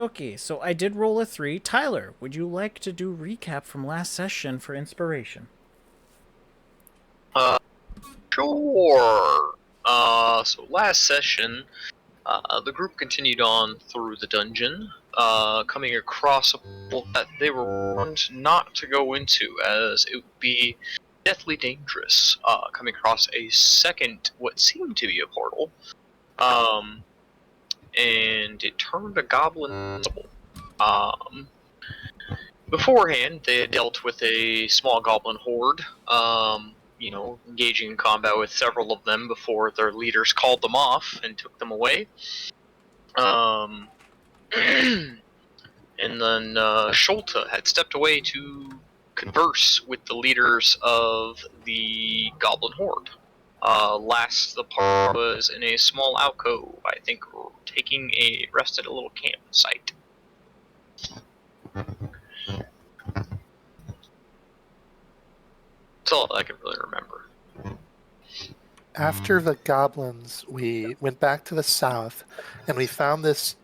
Okay, so I did roll a 3. Tyler, would you like to do recap from last session for inspiration? Sure. So last session, the group continued on through the dungeon, coming across a portal that they were warned not to go into, as it would be deathly dangerous. Coming across a second, what seemed to be a portal, and it turned a goblin invisible. Beforehand, they had dealt with a small goblin horde, engaging in combat with several of them before their leaders called them off and took them away. Um, and then Sholta had stepped away to converse with the leaders of the goblin horde. Last, the party was in a small alcove, I think, taking a rest at a little campsite. That's all I can really remember. After the goblins, we went back to the south, and we found this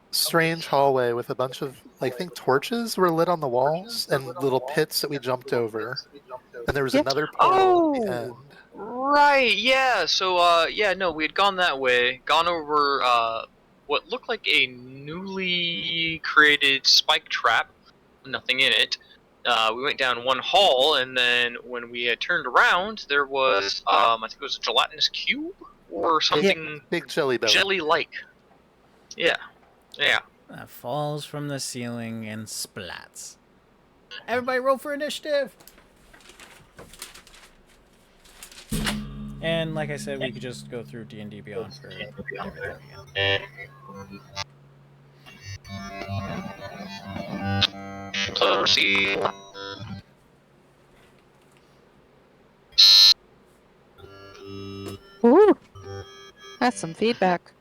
strange hallway with a bunch of, I think, torches were lit on the walls and little pits that we jumped over. And there was another portal at the end. Right, yeah. So, we had gone that way, gone over what looked like a newly created spike trap, nothing in it. We went down one hall, and then when we had turned around, there was, I think it was a gelatinous cube or something. Big jelly belly. Jelly-like. Yeah. That falls from the ceiling and splats. Everybody roll for initiative! And like I said, we could just go through D&D Beyond for everything again. See. Ooh, that's some feedback.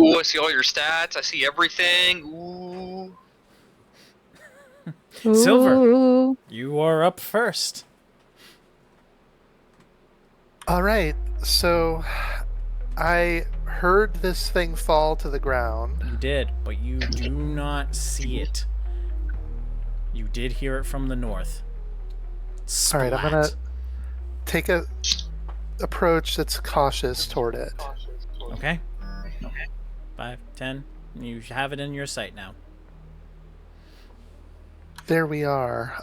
Ooh, I see all your stats. I see everything. Ooh. Silver, you are up first. All right, so I heard this thing fall to the ground. You did, but you do not see it. You did hear it from the north. Splat. All right, I'm gonna take a approach that's cautious toward it. Okay. 5, 10. You have it in your sight now. There we are.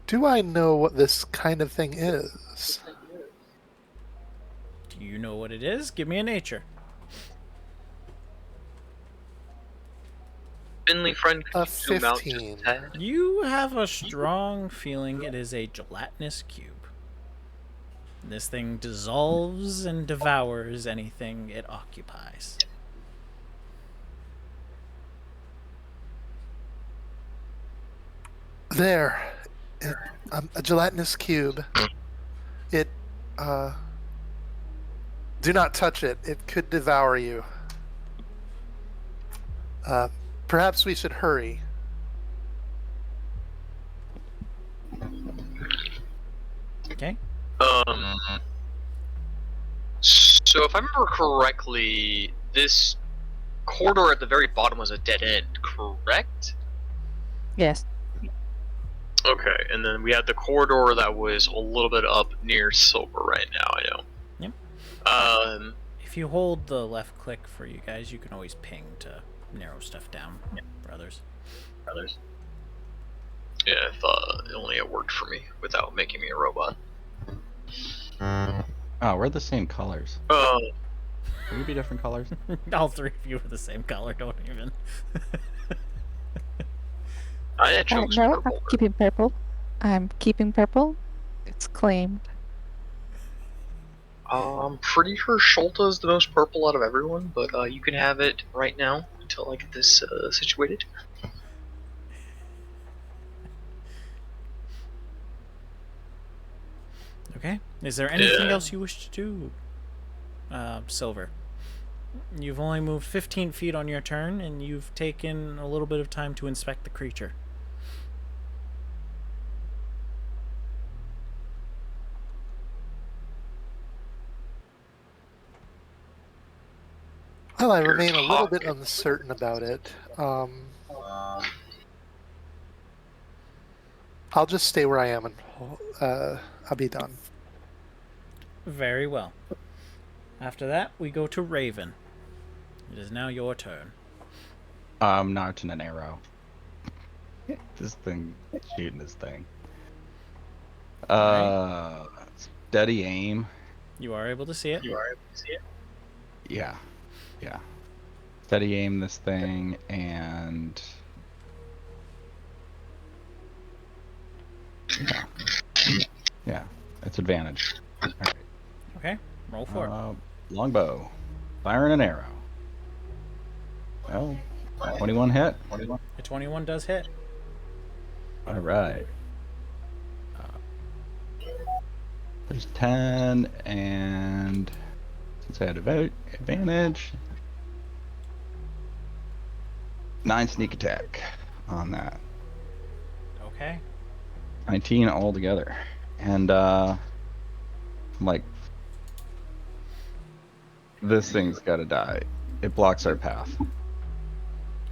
Do I know what this kind of thing is? Do you know what it is? Give me a nature. Finley friend, A 15. You have a strong feeling it is a gelatinous cube. This thing dissolves and devours anything it occupies. There. A gelatinous cube. It, do not touch it. It could devour you. Perhaps we should hurry. Okay. So if I remember correctly, this corridor at the very bottom was a dead end, correct? Yes. Okay, and then we had the corridor that was a little bit up near Silver right now, I know. Yep. If you hold the left click for you guys, you can always ping to narrow stuff down for others. Yeah, I thought only it worked for me without making me a robot. Oh, we're the same colors. Can we be different colors? All three of you are the same color, don't even. I chose No, purple. I'm keeping purple. I'm keeping purple. It's claimed. I'm pretty sure Sholta is the most purple out of everyone, but you can have it right now until I get this situated. Okay. Is there anything else you wish to do, Silver? You've only moved 15 feet on your turn, and you've taken a little bit of time to inspect the creature. Well, I You're remain a little bit talking. uncertain about it. I'll just stay where I am and I'll be done. Very well. After that, we go to Raven. It is now your turn. I'm notching an arrow. This thing, shooting this thing. Steady aim. You are able to see it. Yeah. Steady aim this thing, and yeah, it's advantage. All right. Okay, roll for it. Longbow, firing an arrow. Well, 21 hit. The 21 does hit. All right. There's 10, and since I had advantage, 9 sneak attack on that. Okay. 19 altogether. And I'm like, this thing's gotta die. It blocks our path.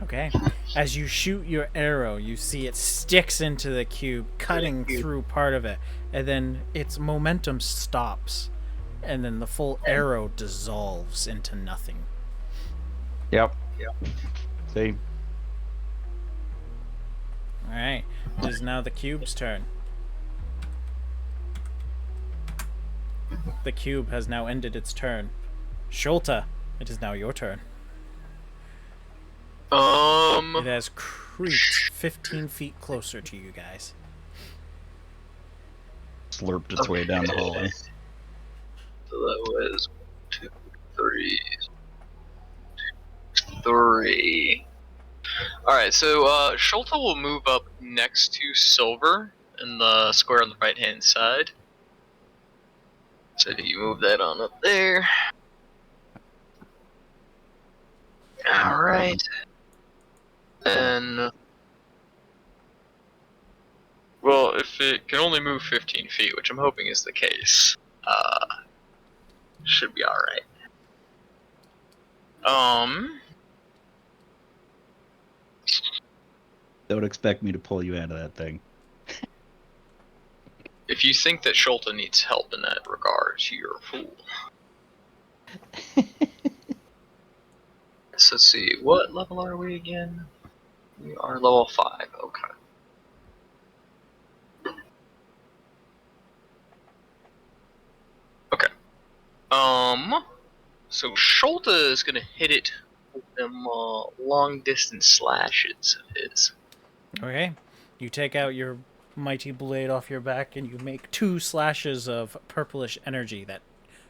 Okay. As you shoot your arrow, you see it sticks into the cube, cutting through part of it, and then its momentum stops, and then the full arrow dissolves into nothing. Yep. See? Alright. It is now the cube's turn. The cube has now ended its turn. Sholta, it is now your turn. It has creeped 15 feet closer to you guys. Slurped its way down the hallway. So that was 2, 3. Alright, so Sholta will move up next to Silver in the square on the right hand side. So you move that on up there. Alright. And well, if it can only move 15 feet, which I'm hoping is the case, should be alright. Don't expect me to pull you out of that thing. If you think that Sholta needs help in that regard, you're a fool. So let's see, what level are we again? We are level 5, okay. Okay. So Sholta is gonna hit it with them long distance slashes of his. Okay. You take out your mighty blade off your back and you make 2 slashes of purplish energy that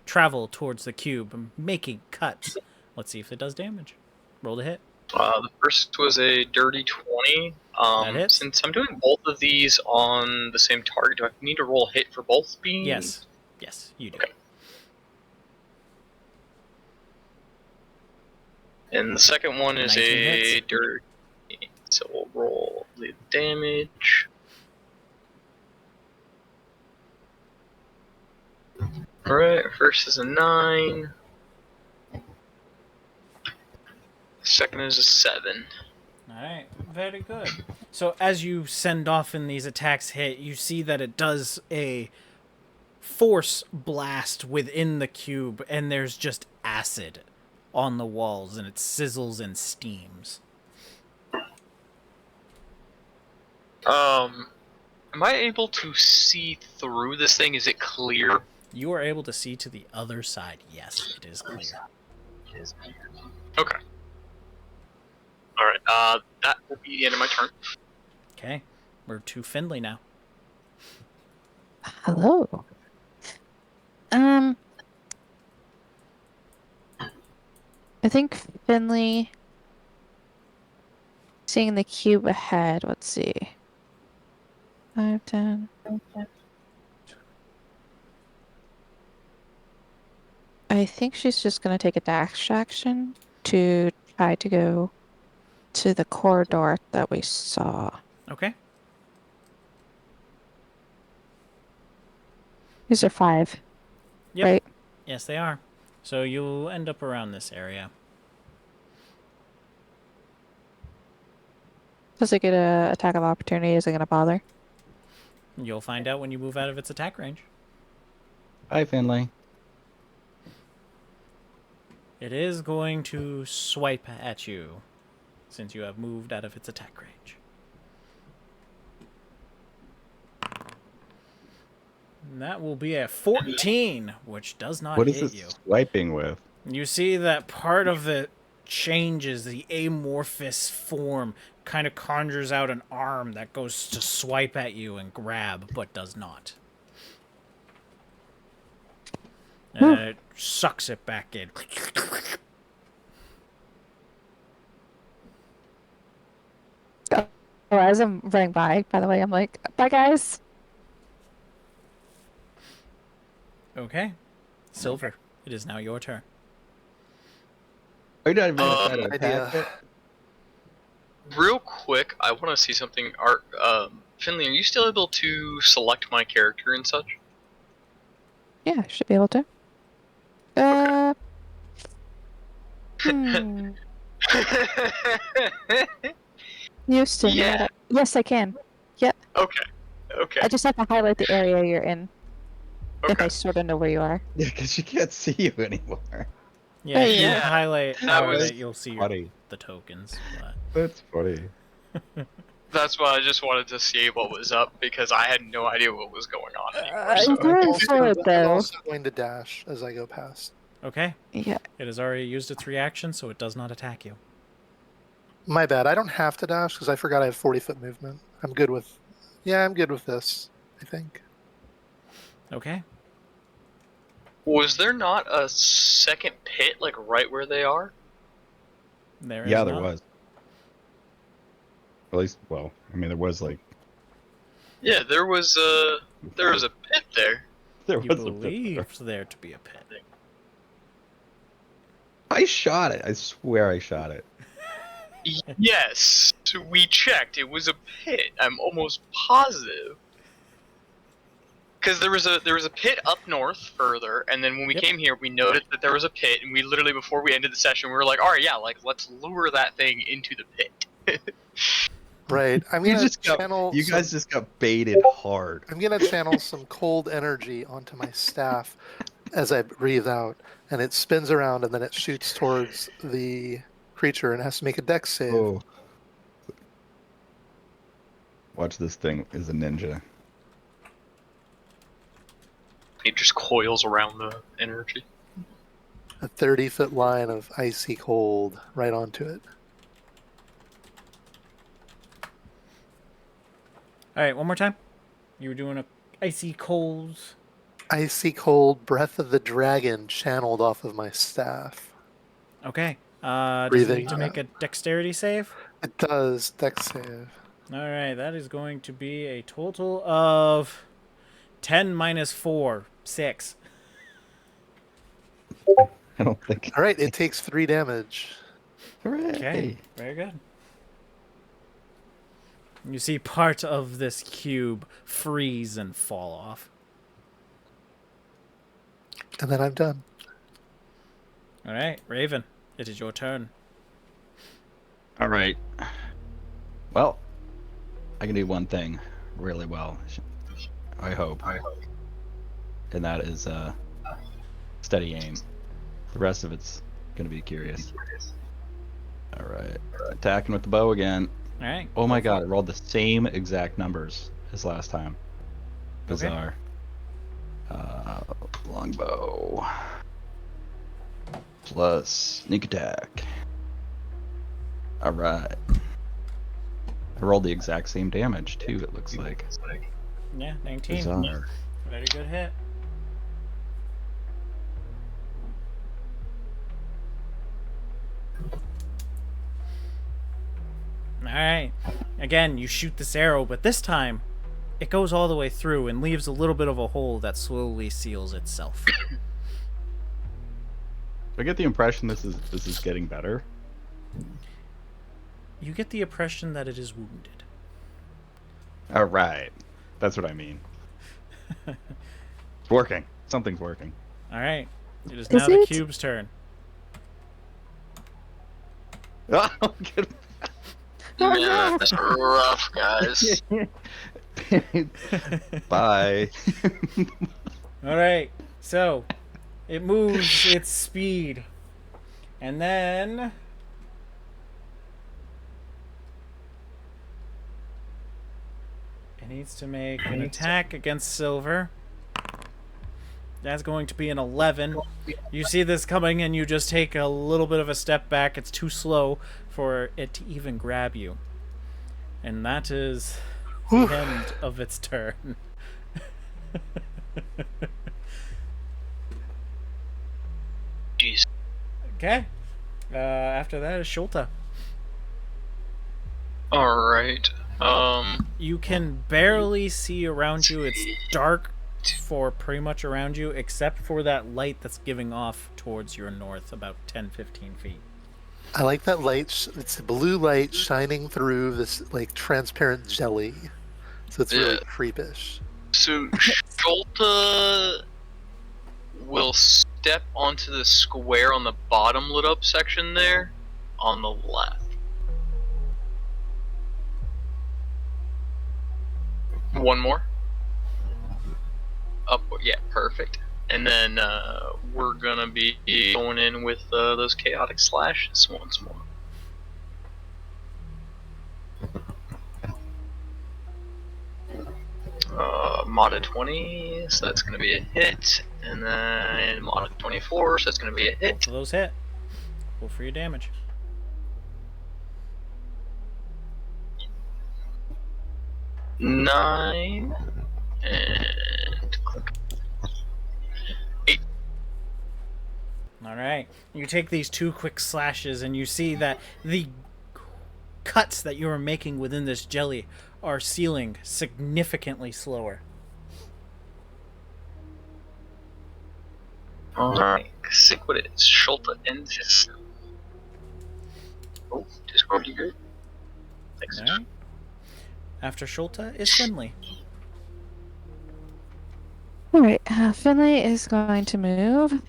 travel towards the cube, making cuts. Let's see if it does damage. Roll to hit. The first was a dirty 20. That hits. Since I'm doing both of these on the same target, do I need to roll a hit for both being? Yes, you do. Okay. And the second one is 19 a hits. dirty. So we'll roll the damage. Alright, first is a 9. Second is a 7. Alright, very good. So as you send off and these attacks hit, you see that it does a force blast within the cube, and there's just acid on the walls, and it sizzles and steams. Am I able to see through this thing? Is it clear? You are able to see to the other side. Yes, it is clear. Okay. Alright, that will be the end of my turn. Okay, we're to Finley now. Hello. I think Finley, seeing the cube ahead, let's see. 5, 10. I think she's just gonna take a dash action to try to go to the corridor that we saw. Okay. These are 5, Yep. right? Yes, they are. So you'll end up around this area. Does it get a attack of opportunity? Is it gonna bother? You'll find out when you move out of its attack range. Hi, Finley. It is going to swipe at you, since you have moved out of its attack range. And that will be a 14, which does not What is hit it you. swiping with? You see that part of it changes, the amorphous form kind of conjures out an arm that goes to swipe at you and grab, but does not. And it sucks it back in. Oh, as I'm running by the way, I'm like, bye guys. Okay. Silver, it is now your turn. Are you not even gonna try to idea. attack it? Real quick, I want to see something. Finley, are you still able to select my character and such? Yeah, I should be able to. Hmm. Used to. Yeah. Yes, I can. Yep. Okay. I just have to highlight the area you're in. If I Okay. sort of know where you are. Yeah, because she can't see you anymore. Yeah, There if you you go. highlight That out of was it, you'll see funny. the tokens. But That's funny. That's why I just wanted to see what was up because I had no idea what was going on anymore. I'm So. going for it I'm though. also going to dash as I go past. okay, Yeah. it has already used its reaction, so it does not attack you. My bad. I don't have to dash because I forgot I have 40-foot movement. I'm good with. Yeah, I'm good with this. I think. Okay. Was there not a second pit like right where they are? There Yeah, is there not. was. At least, well, I mean, there was like. Yeah, there was a pit there. There You was a pit there. believe there to be a pit. I shot it. I swear I shot it. Yes, we checked. It was a pit. I'm almost positive. Because there was a pit up north further, and then when we Yep. came here, we noticed that there was a pit, and we literally before we ended the session, we were like, all right, yeah, like let's lure that thing into the pit. Right. I'm You gonna just got, channel. you some- guys just got baited hard. I'm gonna channel some cold energy onto my staff as I breathe out, and it spins around, and then it shoots towards the creature and has to make a dex save. Oh. Watch this thing is a ninja. It just coils around the energy. A 30-foot line of icy cold right onto it. All right, one more time. You were doing a icy cold. Icy cold breath of the dragon channeled off of my staff. Okay. Does it Breathing need to make a dexterity save? It does dex save. All right, that is going to be a total of 10 minus 4, 6. I don't think. All right, it takes 3 damage. Hooray. Okay, very good. You see part of this cube freeze and fall off. And then I'm done. All right, Raven, it is your turn. All right. Well, I can do one thing really well. I hope. And that is steady aim. The rest of it's gonna be curious. All right, attacking with the bow again. All right. Oh my god, I rolled the same exact numbers as last time. Bizarre. Longbow. Plus sneak attack. Alright. I rolled the exact same damage too, it looks like. Yeah, 19. Bizarre. Very good hit. Alright. Again, you shoot this arrow, but this time it goes all the way through and leaves a little bit of a hole that slowly seals itself. I get the impression this is getting better. You get the impression that it is wounded. All right, that's what I mean. It's working. Something's working. All right. It is Is now the it? cube's turn. Oh, Yeah, that's rough, guys. Bye. All right. So, it moves its speed. And then it needs to make an attack against Silver. That's going to be an 11. You see this coming and you just take a little bit of a step back. It's too slow for it to even grab you. And that is the end of its turn. Jeez. Okay. After that is Shulta. Alright. You can barely see around you. It's dark for pretty much around you, except for that light that's giving off towards your north, about 10-15 feet. I like that light. It's a blue light shining through this like transparent jelly, so it's really Yeah. creepish. So Sholta will step onto the square on the bottom lit up section there on the left. One more. Up, yeah, perfect. And then we're gonna be going in with those chaotic slashes once more. Mod of 20, so that's gonna be a hit, and then mod of 24, so that's gonna be a hit. Both of those hit. Roll for your damage. Nine and click. 8. All right. You take these two quick slashes, and you see that the cuts that you are making within this jelly are sealing significantly slower. Alright, sick what it is. Sholta ends his. Oh, Discord, you good? Thanks. All right. After Shulta is Finley. All right, Finley is going to move.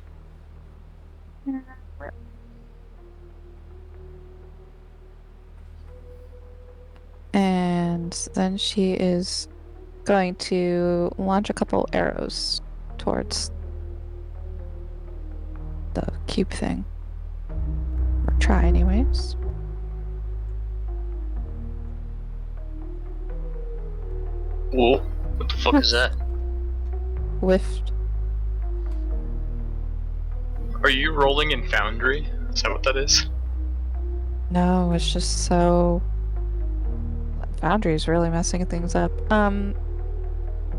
And then she is going to launch a couple arrows towards the cube thing. Or try, anyways. Whoa, what the fuck is that? Whiffed. Are you rolling in Foundry? Is that what that is? No, it's just so. Foundry's really messing things up.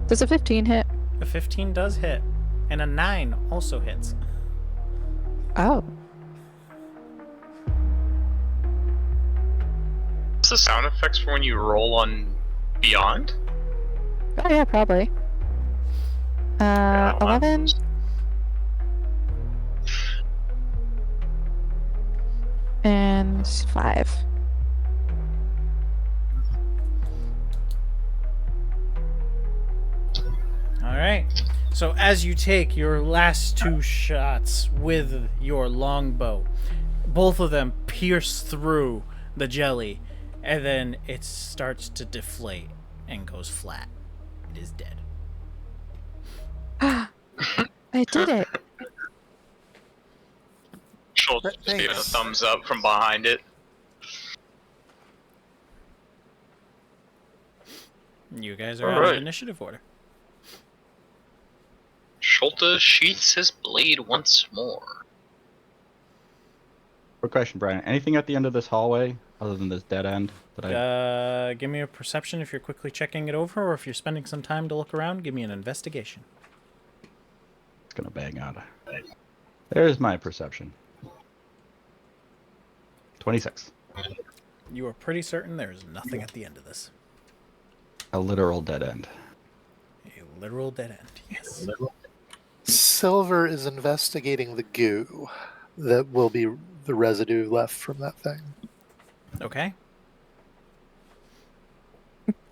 Does a 15 hit? A 15 does hit, and a 9 also hits. Oh. What's the sound effects for when you roll on Beyond? Oh yeah, probably. Yeah, 11 and 5. All right. So as you take your last two shots with your longbow, both of them pierce through the jelly, and then it starts to deflate and goes flat. It is dead. I did it. Sholta just gave it a Thanks. thumbs up from behind it. You guys are out Alright. of initiative order. Sholta sheaths his blade once more. Quick question, Brian. Anything at the end of this hallway other than this dead end that I? Give me a perception if you're quickly checking it over, or if you're spending some time to look around, give me an investigation. It's gonna bang out. There's my perception. 26. You are pretty certain there is nothing at the end of this. A literal dead end. A literal dead end, yes. Silver is investigating the goo. that will be the residue left from that thing. Okay.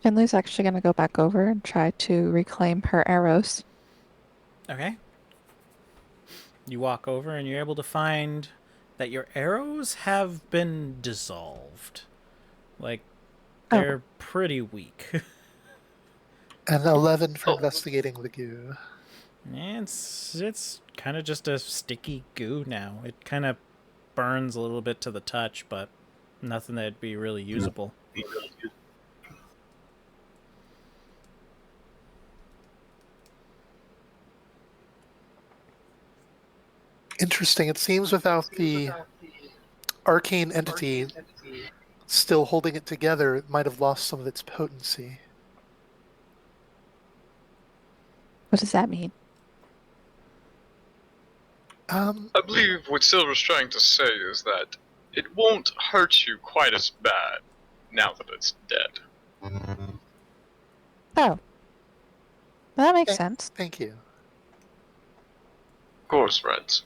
Finley's actually going to go back over and try to reclaim her arrows. Okay. You walk over and you're able to find that your arrows have been dissolved. Like, they're pretty weak. And 11 for Oh. investigating the goo. It's kind of just a sticky goo now. It kind of burns a little bit to the touch, but nothing that'd be really usable. Interesting. It seems without the arcane entity still holding it together, it might have lost some of its potency. What does that mean? I believe what Silver's trying to say is that it won't hurt you quite as bad now that it's dead. Oh. That makes Okay. sense. Thank you. Of course, Reds.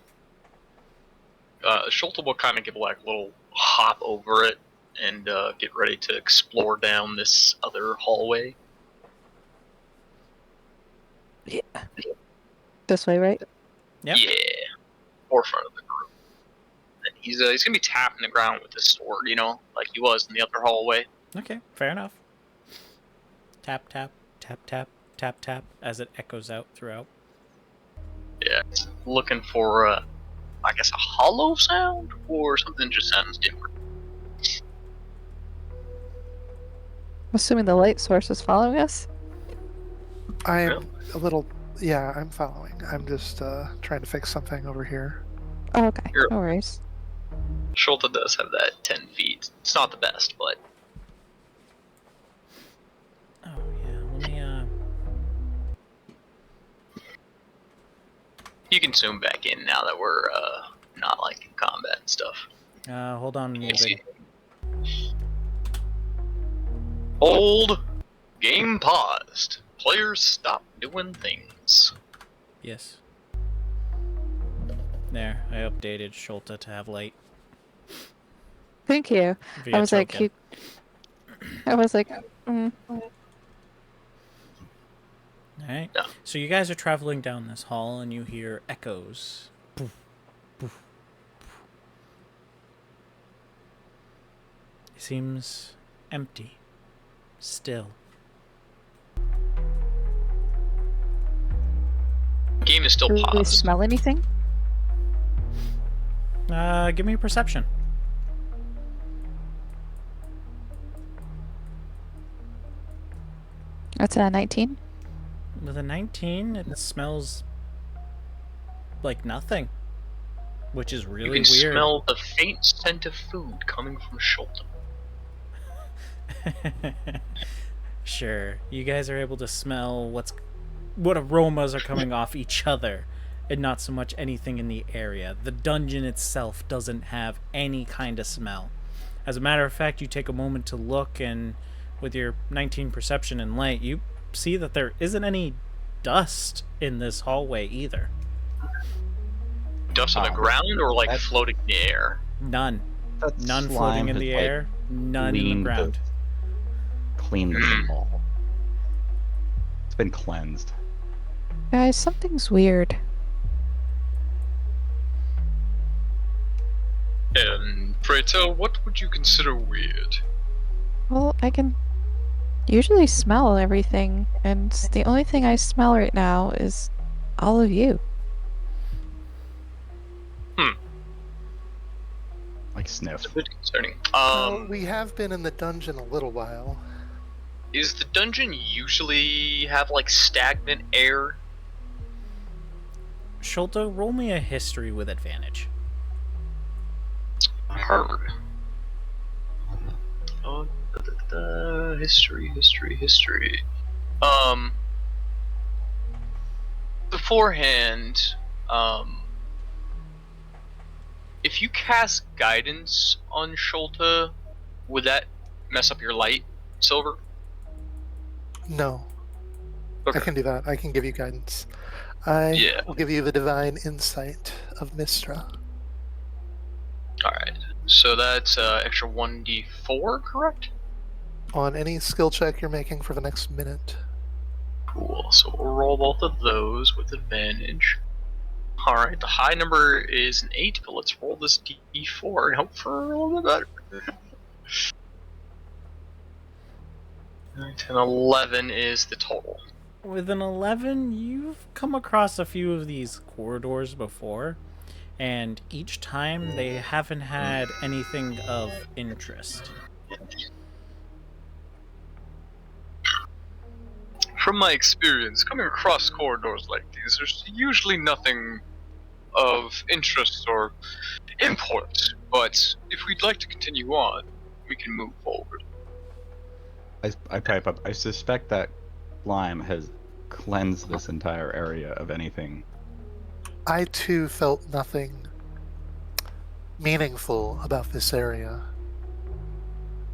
Schulte will kind of give like a little hop over it and get ready to explore down this other hallway. Yeah. This way, right? Yep. Yeah, forefront of the group. And he's gonna be tapping the ground with his sword, you know, like he was in the other hallway. Okay, fair enough. Tap, tap, tap, tap, tap, tap, as it echoes out throughout. Yeah, looking for I guess a hollow sound or something just sounds different. Assuming the light source is following us? I'm Really? a little... Yeah, I'm following. I'm just trying to fix something over here. Oh, okay. Here. No worries. Schulte does have that 10 feet. It's not the best, but Oh, yeah, let me, you can zoom back in now that we're not like in combat and stuff. hold on, You moving. see. Hold. Game paused. Players stop doing things. Yes. There, I updated Schulte to have light. Thank you. Via I was like, token. Alright. Yeah. So you guys are traveling down this hall and you hear echoes. Poof, poof, poof. It seems empty. Still. Game is still do we paused. smell anything? Give me a perception. That's a 19. With a 19, it smells like nothing. Which is You really can weird. smell the faint scent of food coming from Schulte. Sure. You guys are able to smell what aromas are coming off each other and not so much anything in the area. The dungeon itself doesn't have any kind of smell. As a matter of fact, you take a moment to look, and with your 19 perception and light, you see that there isn't any dust in this hallway either. Dust on the ground or like floating in the air? None. That None slime floating in has, the like, air, none in the cleaned ground. Cleaned the wall. It's been cleansed. Guys, something's weird. And pray tell, what would you consider weird? Well, I can usually smell everything, and the only thing I smell right now is all of you. Like sniff. It's a bit concerning. Well, we have been in the dungeon a little while. Is the dungeon usually have like stagnant air? Schulte, roll me a history with advantage. Heard. History. Beforehand, if you cast guidance on Schulte, would that mess up your light, Silver? No, Okay. I can do that. I can give you guidance. I Yeah. will give you the divine insight of Mistra. Alright, so that's extra 1d4, correct? On any skill check you're making for the next minute. Cool, so we'll roll both of those with advantage. Alright, the high number is an 8, but let's roll this d4 and hope for a little bit better. Alright, and 11 is the total. With an 11, you've come across a few of these corridors before, and each time they haven't had anything of interest. From my experience, coming across corridors like these, there's usually nothing of interest or import, but if we'd like to continue on, we can move forward. I pipe up. I suspect that Lime has cleansed this entire area of anything. I too felt nothing meaningful about this area.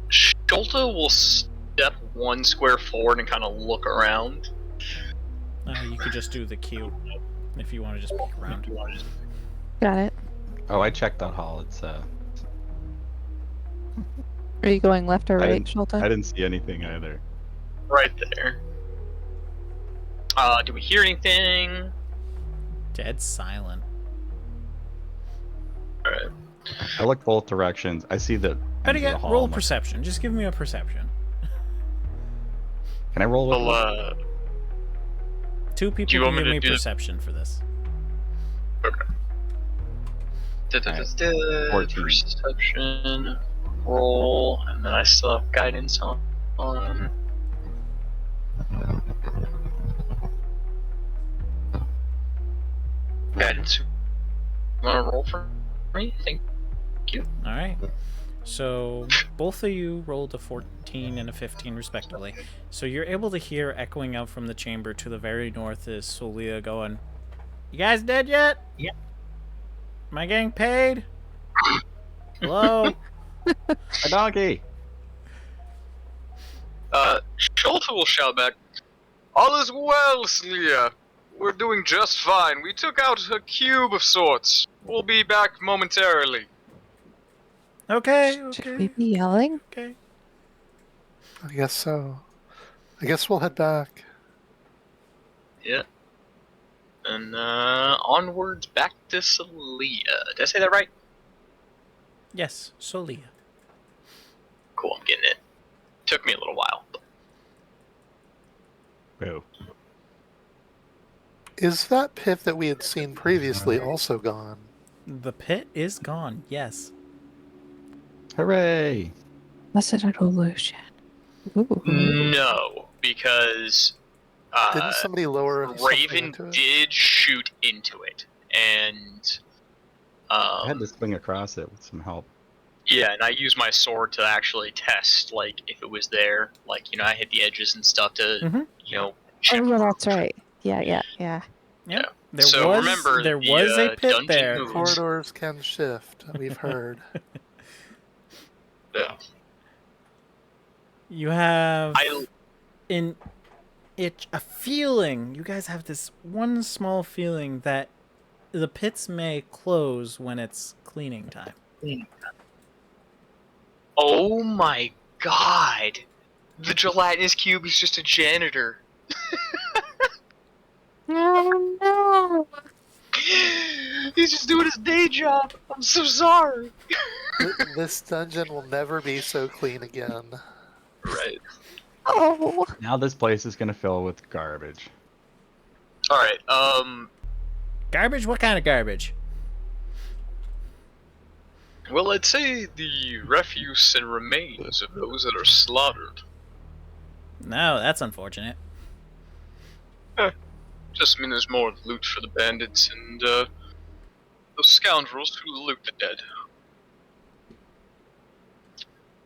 Sholta will step 1 square forward and kind of look around. You could just do the Q if you want to just peek around. Got it. Oh, I checked that hall. It's Are you going left or I right, didn't- Sholta? I didn't see anything either. Right there. Do we hear anything? Dead silent. Alright. I look both directions. I see the. Better end of the get hall. roll I'm like, perception. Just give me a perception. Can I roll with? Well, 2 people you can want me give to me do the- perception for this. okay. 14. Perception, roll, and then I still have guidance on. Guidance. Want to roll for me? Thank you. All right. So both of you rolled a 14 and a 15 respectively. So you're able to hear echoing out from the chamber to the very north is Solia going, "You guys dead yet? Yep. Am I getting paid? Hello?" A donkey. Sholta will shout back, "All is well, Slia. We're doing just fine. We took out a cube of sorts. We'll be back momentarily." Okay, Should we okay, be yelling? okay. I guess so. I guess we'll head back. Yeah. And onwards back to Celia. Did I say that right? Yes, Solia. Cool, I'm getting it. Took me a little while. Boo. Is that pit that we had seen previously also gone? The pit is gone, yes. Hooray! Was it an illusion? Ooh. No, because Didn't somebody lower something Raven into it? did shoot into it, and I had to swing across it with some help. yeah, and I used my sword to actually test, like, if it was there. Like, you know, I hit the edges and stuff to, Mhm. you know, Oh, check. yeah, that's right. Yeah. Yep. There So was remember, there the, was a pit dungeon there. moves. Corridors can shift, we've heard. Yeah. You have I a feeling. You guys have this one small feeling that the pits may close when it's cleaning time. Oh my god! The gelatinous cube is just a janitor. Oh no! He's just doing his day job. I'm so sorry. This dungeon will never be so clean again. Right. Oh! Now this place is gonna fill with garbage. Alright, Garbage? What kind of garbage? well, I'd say the refuse and remains of those that are slaughtered. No, that's unfortunate. Just mean there's more loot for the bandits and, those scoundrels who loot the dead.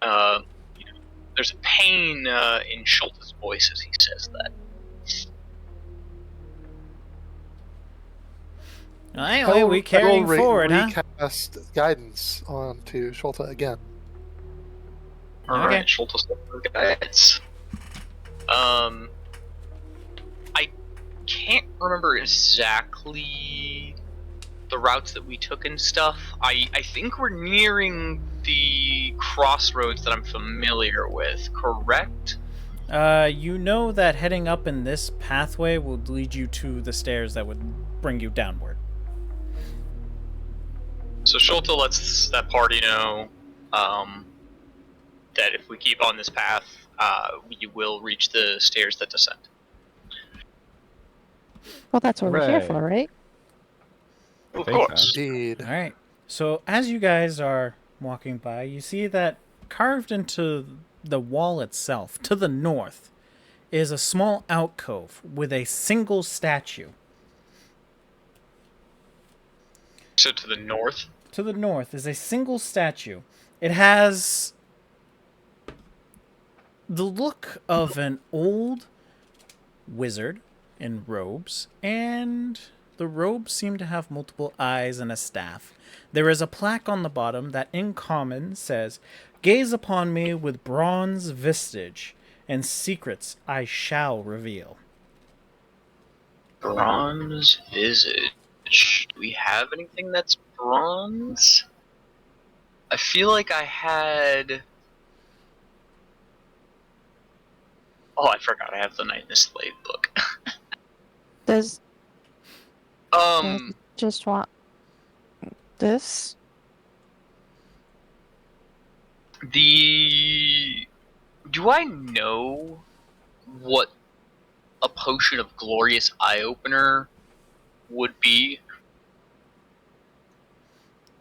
You know, there's a pain, in Schultz's voice as he says that. Well, anyway, we carrying forward, huh? recast guidance onto Sholta again. Alright, Schultz guys. I can't remember exactly the routes that we took and stuff, I think we're nearing the crossroads that I'm familiar with, correct? You know that heading up in this pathway will lead you to the stairs that would bring you downward. So Sholta lets that party know that if we keep on this path, we will reach the stairs that descend. Well, that's what we're here Hooray. for, right? Of think so. course. Indeed. All right. So as you guys are walking by, you see that carved into the wall itself, to the north, is a small alcove with a single statue. So to the north. To the north is a single statue. It has the look of an old wizard in robes, and the robes seem to have multiple eyes and a staff. There is a plaque on the bottom that in common says, "Gaze upon me with bronze visage, and secrets I shall reveal." Bronze visage. Do we have anything that's bronze? I feel like I had. Oh, I forgot. I have the Night in the Slave book. Does um, just want this? do I know what a potion of glorious eye opener would be?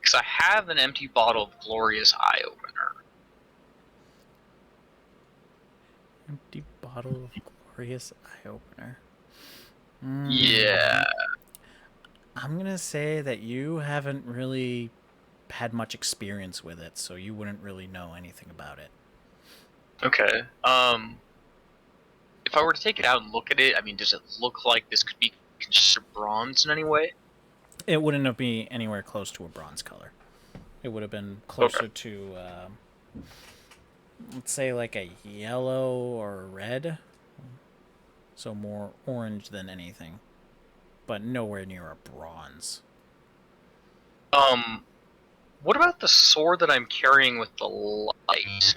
Because I have an empty bottle of glorious eye opener. Empty bottle of glorious eye opener. Yeah. I'm gonna say that you haven't really had much experience with it, so you wouldn't really know anything about it. Okay. If I were to take it out and look at it, I mean, does it look like this could be considered bronze in any way? It wouldn't be anywhere close to a bronze color. It would have been closer to, let's say, like a yellow or a red. So more orange than anything. But nowhere near a bronze. What about the sword that I'm carrying with the light?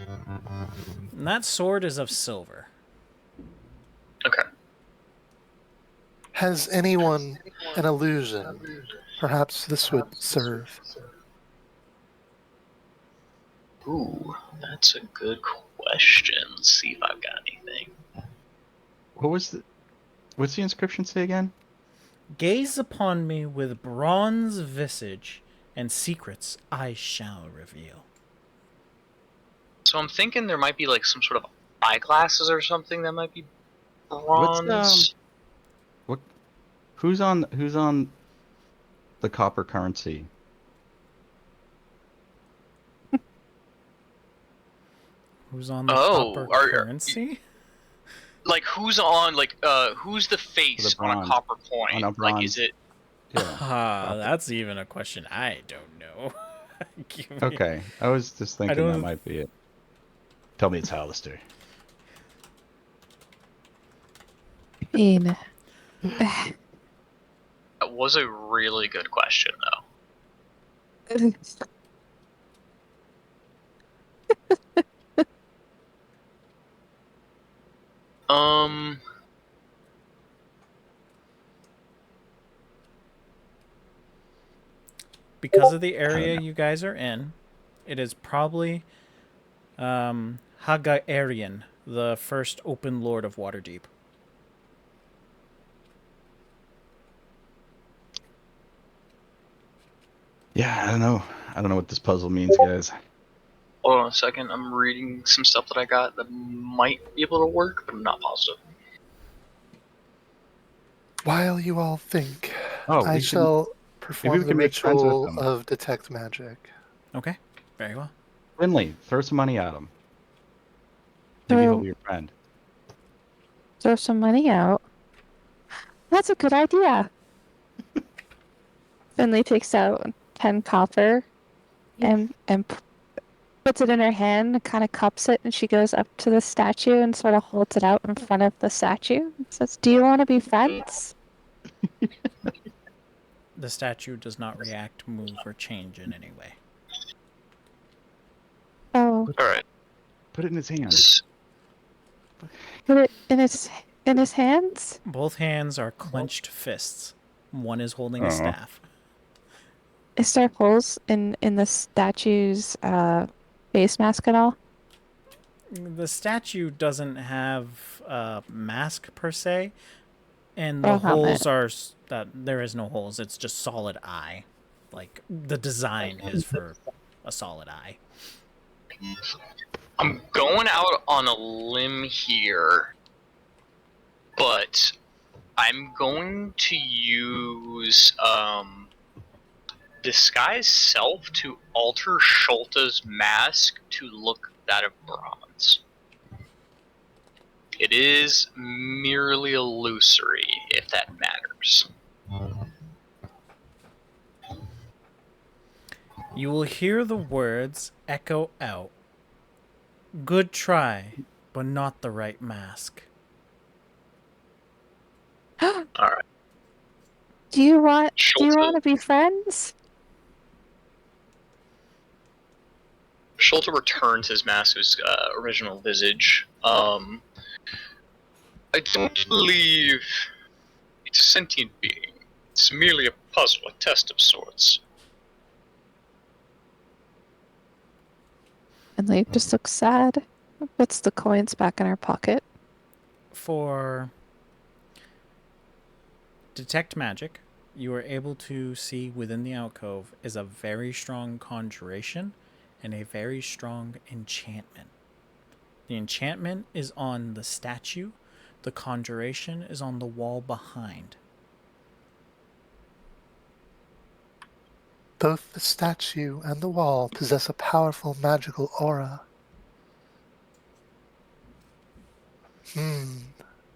And that sword is of silver. Okay. Has anyone an illusion? Perhaps this would serve. Ooh, that's a good question. Let's see if I've got anything. What's the inscription say again? Gaze upon me with bronze visage, and secrets I shall reveal. So I'm thinking there might be like some sort of eyeglasses or something that might be bronze. Who's on the copper currency? Who's on the copper are- currency? Like who's the face The on a bronze. copper coin? On a Like bronze. is it? Yeah. That's even a question I don't know. Give me- Okay. I was just thinking that don't- might be it. Tell me it's Hallister. In. That was a really good question, though. Because of the area you guys are in, it is probably Hagaarian, the first open lord of Waterdeep. Yeah, I don't know. I don't know what this puzzle means, guys. Hold on a second. I'm reading some stuff that I got that might be able to work, but I'm not positive. While you all think, Oh, I shall perform we the can make friends with ritual them. of detect magic. Okay, very well. Finley, throw some money at him. Maybe he'll be your friend. Throw some money out. That's a good idea. Finley takes out 10 copper and puts it in her hand and kind of cups it, and she goes up to the statue and sort of holds it out in front of the statue and says, "Do you want to be friends?" The statue does not react, move, or change in any way. Oh, All right. Put it in his hands. S- put it in his hands. Both hands are clenched fists. One is holding a Uh-huh. staff. Is there holes in the statue's face mask at all? The statue doesn't have a mask per se, and the Or a helmet? holes are that there is no holes. It's just solid eye. Like the design is for a solid eye. I'm going out on a limb here, but I'm going to use disguise self to alter Shulta's mask to look that of bronze. It is merely illusory, if that matters. You will hear the words echo out. Good try, but not the right mask. Alright. Do you want Shulta- to be friends? Shulta returns his mask to his original visage. I don't believe it's a sentient being. It's merely a puzzle, a test of sorts. And Leif just looks sad. Puts the coins back in her pocket. For detect magic, you are able to see within the alcove is a very strong conjuration and a very strong enchantment. The enchantment is on the statue. The conjuration is on the wall behind. Both the statue and the wall possess a powerful magical aura.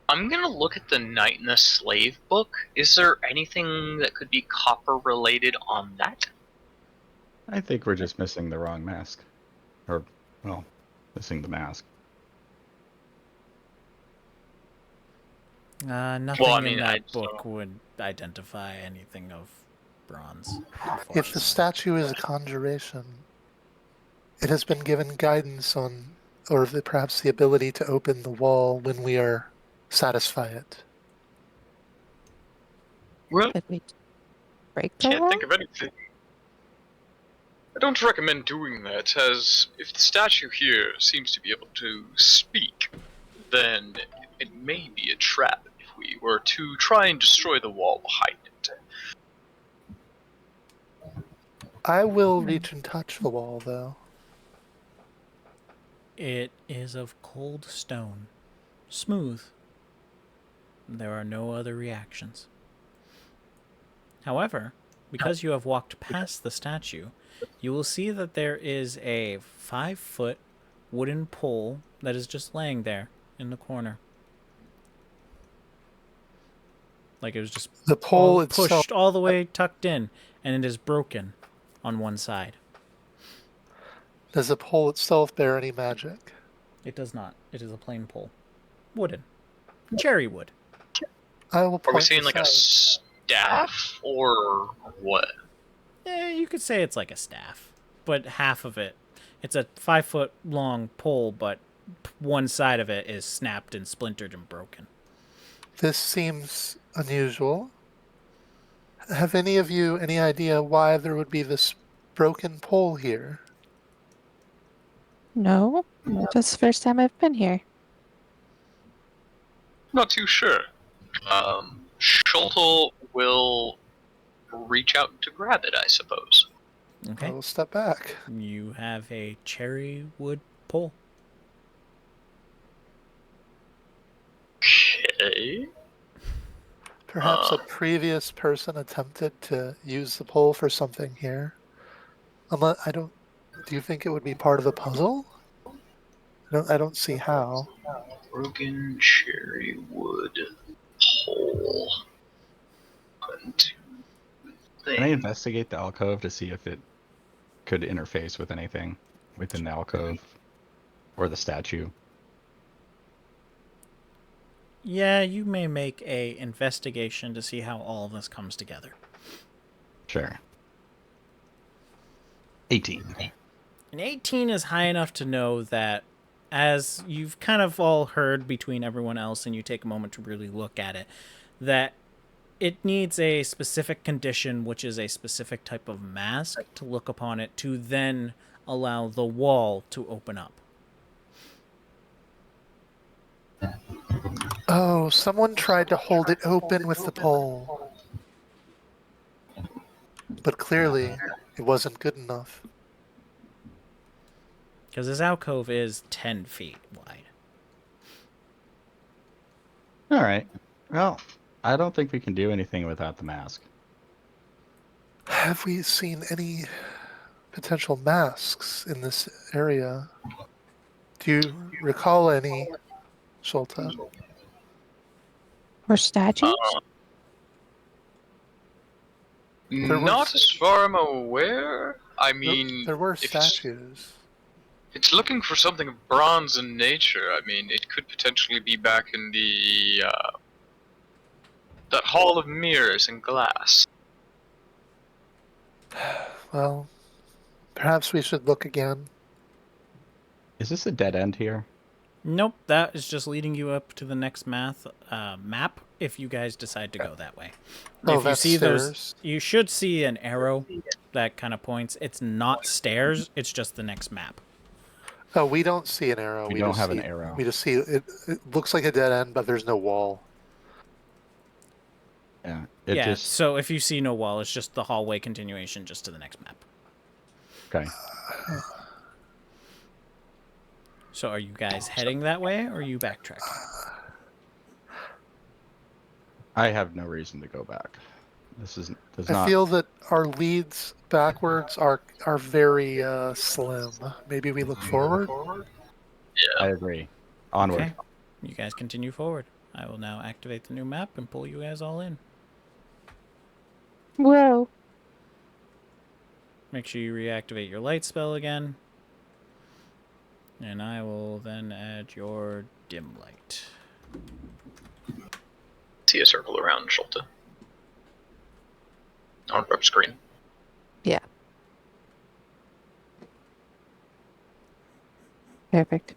I'm gonna look at the Knight and the Slave book. Is there anything that could be copper related on that? I think we're just missing the wrong mask. Or, well, missing the mask. Nothing Well, I in mean, that book would identify anything of bronze. If the unfortunately. statue is a conjuration, it has been given guidance on, or perhaps the ability to open the wall when we are satisfy it. Well, Could we break the can't wall? think of anything. I don't recommend doing that, as if the statue here seems to be able to speak, then it may be a trap if we were to try and destroy the wall behind it. I will reach and touch the wall, though. It is of cold stone, smooth. There are no other reactions. However, because you have walked past the statue, you will see that there is a 5-foot wooden pole that is just laying there in the corner. Like it was just The pole pushed itself. all the way tucked in, and it is broken on one side. Does the pole itself bear any magic? It does not. It is a plain pole. Wooden. Cherry wood. I will Are point we saying this like a out. staff, or what? You could say it's like a staff, but half of it. It's a 5-foot long pole, but one side of it is snapped and splintered and broken. This seems unusual. Have any of you any idea why there would be this broken pole here? No. That's the first time I've been here. Not too sure. Schultel will reach out to grab it, I suppose. Okay. I will step back. You have a cherry wood pole. Okay. Perhaps a previous person attempted to use the pole for something here. Unless do you think it would be part of the puzzle? I don't see how. Broken cherry wood pole. Can I investigate the alcove to see if it could interface with anything within the alcove or the statue? Yeah, you may make a investigation to see how all of this comes together. Sure. 18. An 18 is high enough to know that, as you've kind of all heard between everyone else and you take a moment to really look at it, that it needs a specific condition, which is a specific type of mask, to look upon it to then allow the wall to open up. Oh, someone tried to hold it open with the pole. But clearly, it wasn't good enough. Because this alcove is 10 feet wide. All right. Well, I don't think we can do anything without the mask. Have we seen any potential masks in this area? Do you recall any, Sholta? Or statues? There Not was- as far I'm aware. I mean, There were if it's- statues. It's looking for something of bronze in nature. I mean, it could potentially be back in the that hall of mirrors and glass. Well, perhaps we should look again. Is this a dead end here? Nope, that is just leading you up to the next map if you guys decide to go that way. Oh, If you that's see stairs. those, you should see an arrow that kind of points. It's not stairs, it's just the next map. Oh, we don't see an arrow. We don't just have an see- arrow. We just see it. It looks like a dead end, but there's no wall. Yeah. Yeah, so if you see no wall, it's just the hallway continuation just to the next map. Okay. So are you guys heading that way, or are you backtracking? I have no reason to go back. This is does I not. feel that our leads backwards are very slim. Maybe we look forward. I agree. Onward. Okay, you guys continue forward. I will now activate the new map and pull you guys all in. Whoa. Make sure you reactivate your light spell again. And I will then add your dim light. See a circle around Sholta on rep screen. Yeah. Perfect.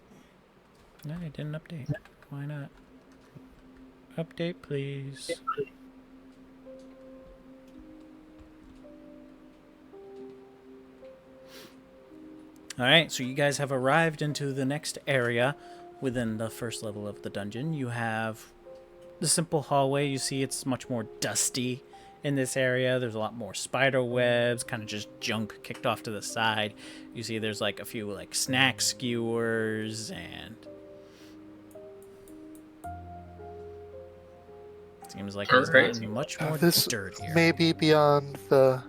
No, I didn't update. Why not? Update, please. Alright, so you guys have arrived into the next area within the first level of the dungeon. You have the simple hallway. You see it's much more dusty in this area. There's a lot more spider webs, kind of just junk kicked off to the side. You see there's like a few like snack skewers and seems like it's Alright. gotten much more This dirtier. may be beyond the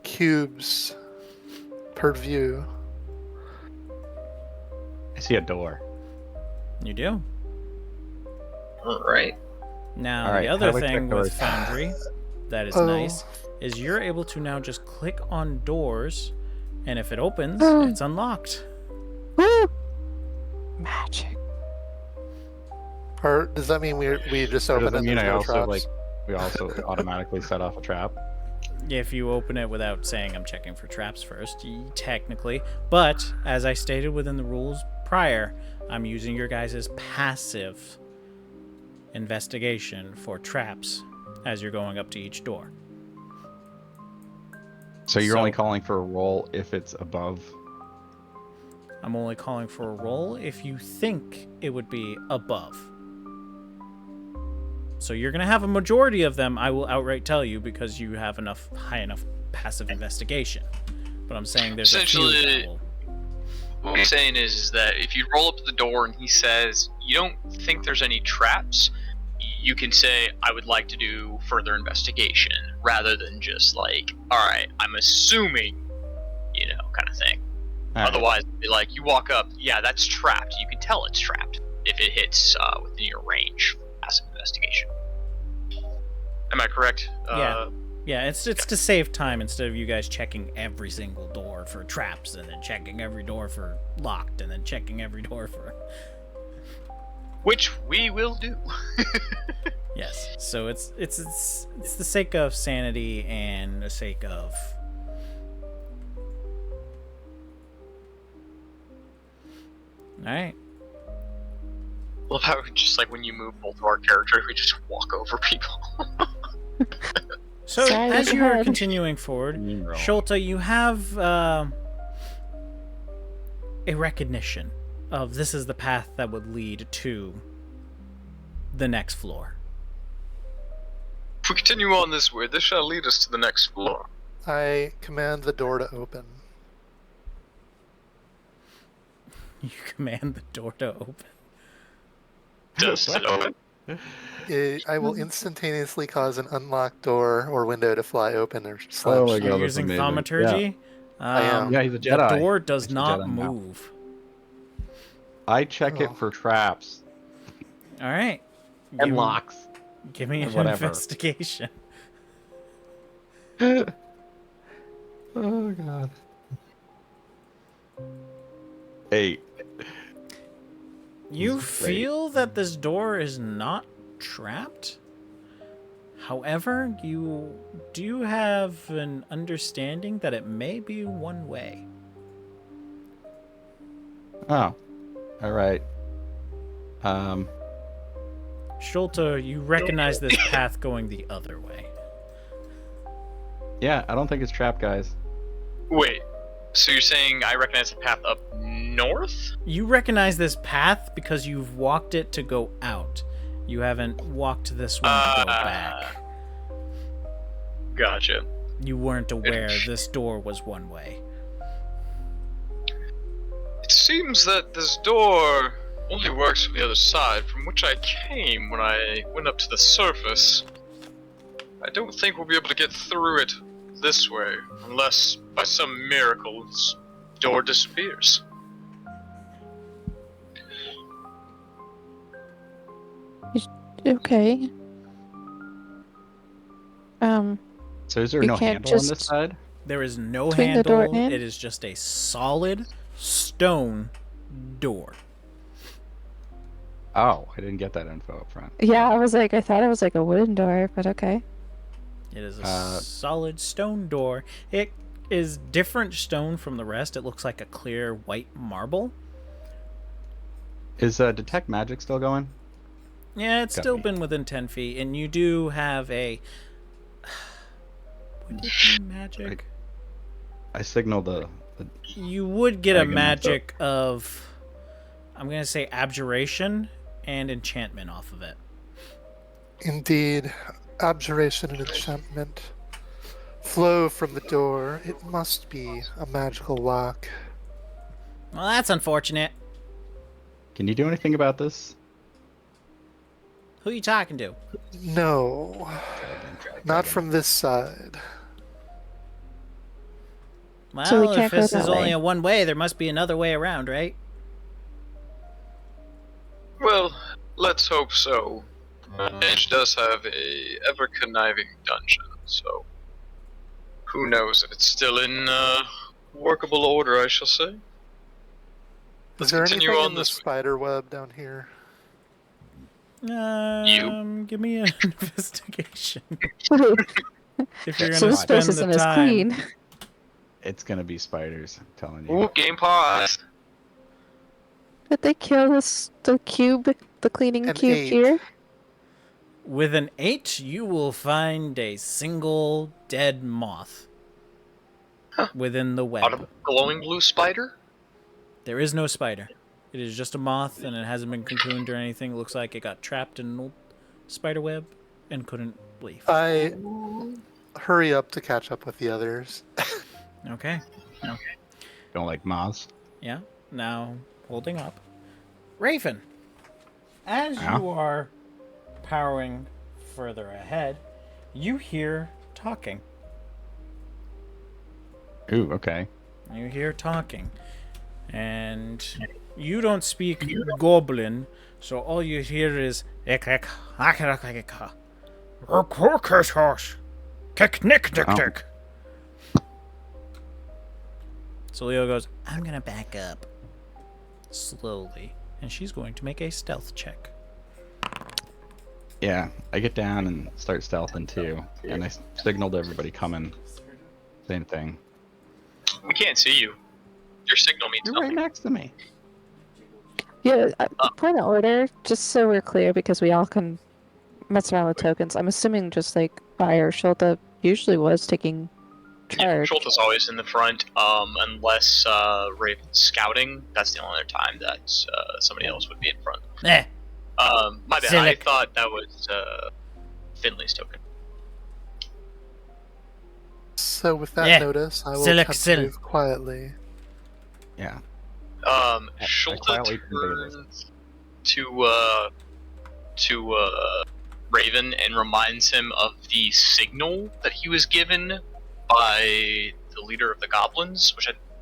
cube's purview. I see a door. You do. Alright. Now, All right, the how other do we check thing with doors? Foundry that is Oh. nice is you're able to now just click on doors, and if it opens, Oh. it's unlocked. Woo! Magic. Or does that mean we just Does open that and mean there's I no also traps? like we also automatically set off a trap? If you open it without saying I'm checking for traps first, technically. But, as I stated within the rules prior, I'm using your guys' passive investigation for traps as you're going up to each door. So you're So- only calling for a roll if it's above. I'm only calling for a roll if you think it would be above. So you're going to have a majority of them, I will outright tell you, because you have enough high enough passive investigation. But I'm saying there's a few Essentially- that will... What he's saying is that if you roll up to the door and he says you don't think there's any traps, you can say I would like to do further investigation rather than just like, all right, I'm assuming, kind of thing. All right. Otherwise, it'd be like you walk up, yeah, that's trapped. You can tell it's trapped if it hits within your range. Passive investigation. Am I correct? Yeah. Yeah, it's to save time instead of you guys checking every single door for traps and then checking every door for locked and then checking every door for... Which we will do. Yes. So it's the sake of sanity and the sake of. All right. Love how just like when you move both of our characters, we just walk over people. So Sorry, as go you are ahead. continuing forward, Mean roll. Sholta, you have a recognition of this is the path that would lead to the next floor. If we continue on this way, this shall lead us to the next floor. I command the door to open. You command the door to open. Does it open? I will instantaneously cause an unlocked door or window to fly open or slash. Oh my You're God, that's using amazing. thaumaturgy. I am. Yeah, he's a The Jedi. door does He's a not Jedi now. move. I check Oh. it for traps All right. and locks. Give me an Whatever. investigation. Oh God. 8. You Great. feel that this door is not trapped. However, you do have an understanding that it may be one way. Oh. All right. Sholta, you recognize this path going the other way. Yeah, I don't think it's trapped, guys. Wait, so you're saying I recognize the path up north? You recognize this path because you've walked it to go out. You haven't walked this one to go back. Gotcha. You weren't aware this door was one way. It seems that this door only works from the other side, from which I came when I went up to the surface. I don't think we'll be able to get through it this way, unless by some miracle this door disappears. Okay. So is there We no can't handle on this just- side? There is no Swing the door handle. in? It is just a solid stone door. Oh, I didn't get that info up front. Yeah, I thought it was like a wooden door, but okay. It is a Uh, solid stone door. It is different stone from the rest. It looks like a clear white marble. Is detect magic still going? Yeah, it's Got still me. been within 10 feet, and you do have a. Would it be magic? I signal the You would get a Dragon magic of. I'm going to say abjuration and enchantment off of it. Indeed, abjuration and enchantment flow from the door. It must be a magical lock. Well, that's unfortunate. Can you do anything about this? Who are you talking to? No, not from this side. Well, So we if can't go this that is only way. a one way, there must be another way around, right? Well, let's hope so. Mad Mage does have a ever-conniving dungeon, so who knows if it's still in workable order, I shall say. Is Let's there continue anything on in the this way. spider web down here? Give me an investigation so if you're this gonna place spend isn't the as time. clean. It's gonna be spiders, I'm telling you. Ooh, game pause. Did they kill the cube, the cleaning An cube 8. here? With an 8, you will find a single dead moth within the web. Out of a glowing blue spider? There is no spider. It is just a moth, and it hasn't been cocooned or anything. It looks like it got trapped in an old spider web and couldn't leave. I hurry up to catch up with the others. Okay. Don't like moths. Yeah. Now, holding up. Raven, as Yeah? you are powering further ahead, you hear talking. Ooh, okay. You hear talking. And you don't speak goblin, so all you hear is so Leo goes, I'm gonna back up slowly And she's going to make a stealth check. Yeah, I get down and start stealthing too, and I signal to everybody coming. Same thing. We can't see you. Your signal means You're nothing. right next to me. Yeah, point of order, just so we're clear, because we all can mess around with tokens. I'm assuming just like Fire Shulta usually was taking Yeah, charge. Schultz is always in the front, unless Raven's scouting. That's the only other time that somebody else would be in front. Eh. My bad. Zillick. I thought that was Finley's token. So with that Yeah. notice, I will Silk, attempt to silk. move quietly. Yeah. Um, I Schultz quietly convey this. turns to Raven and reminds him of the signal that he was given by the leader of the goblins,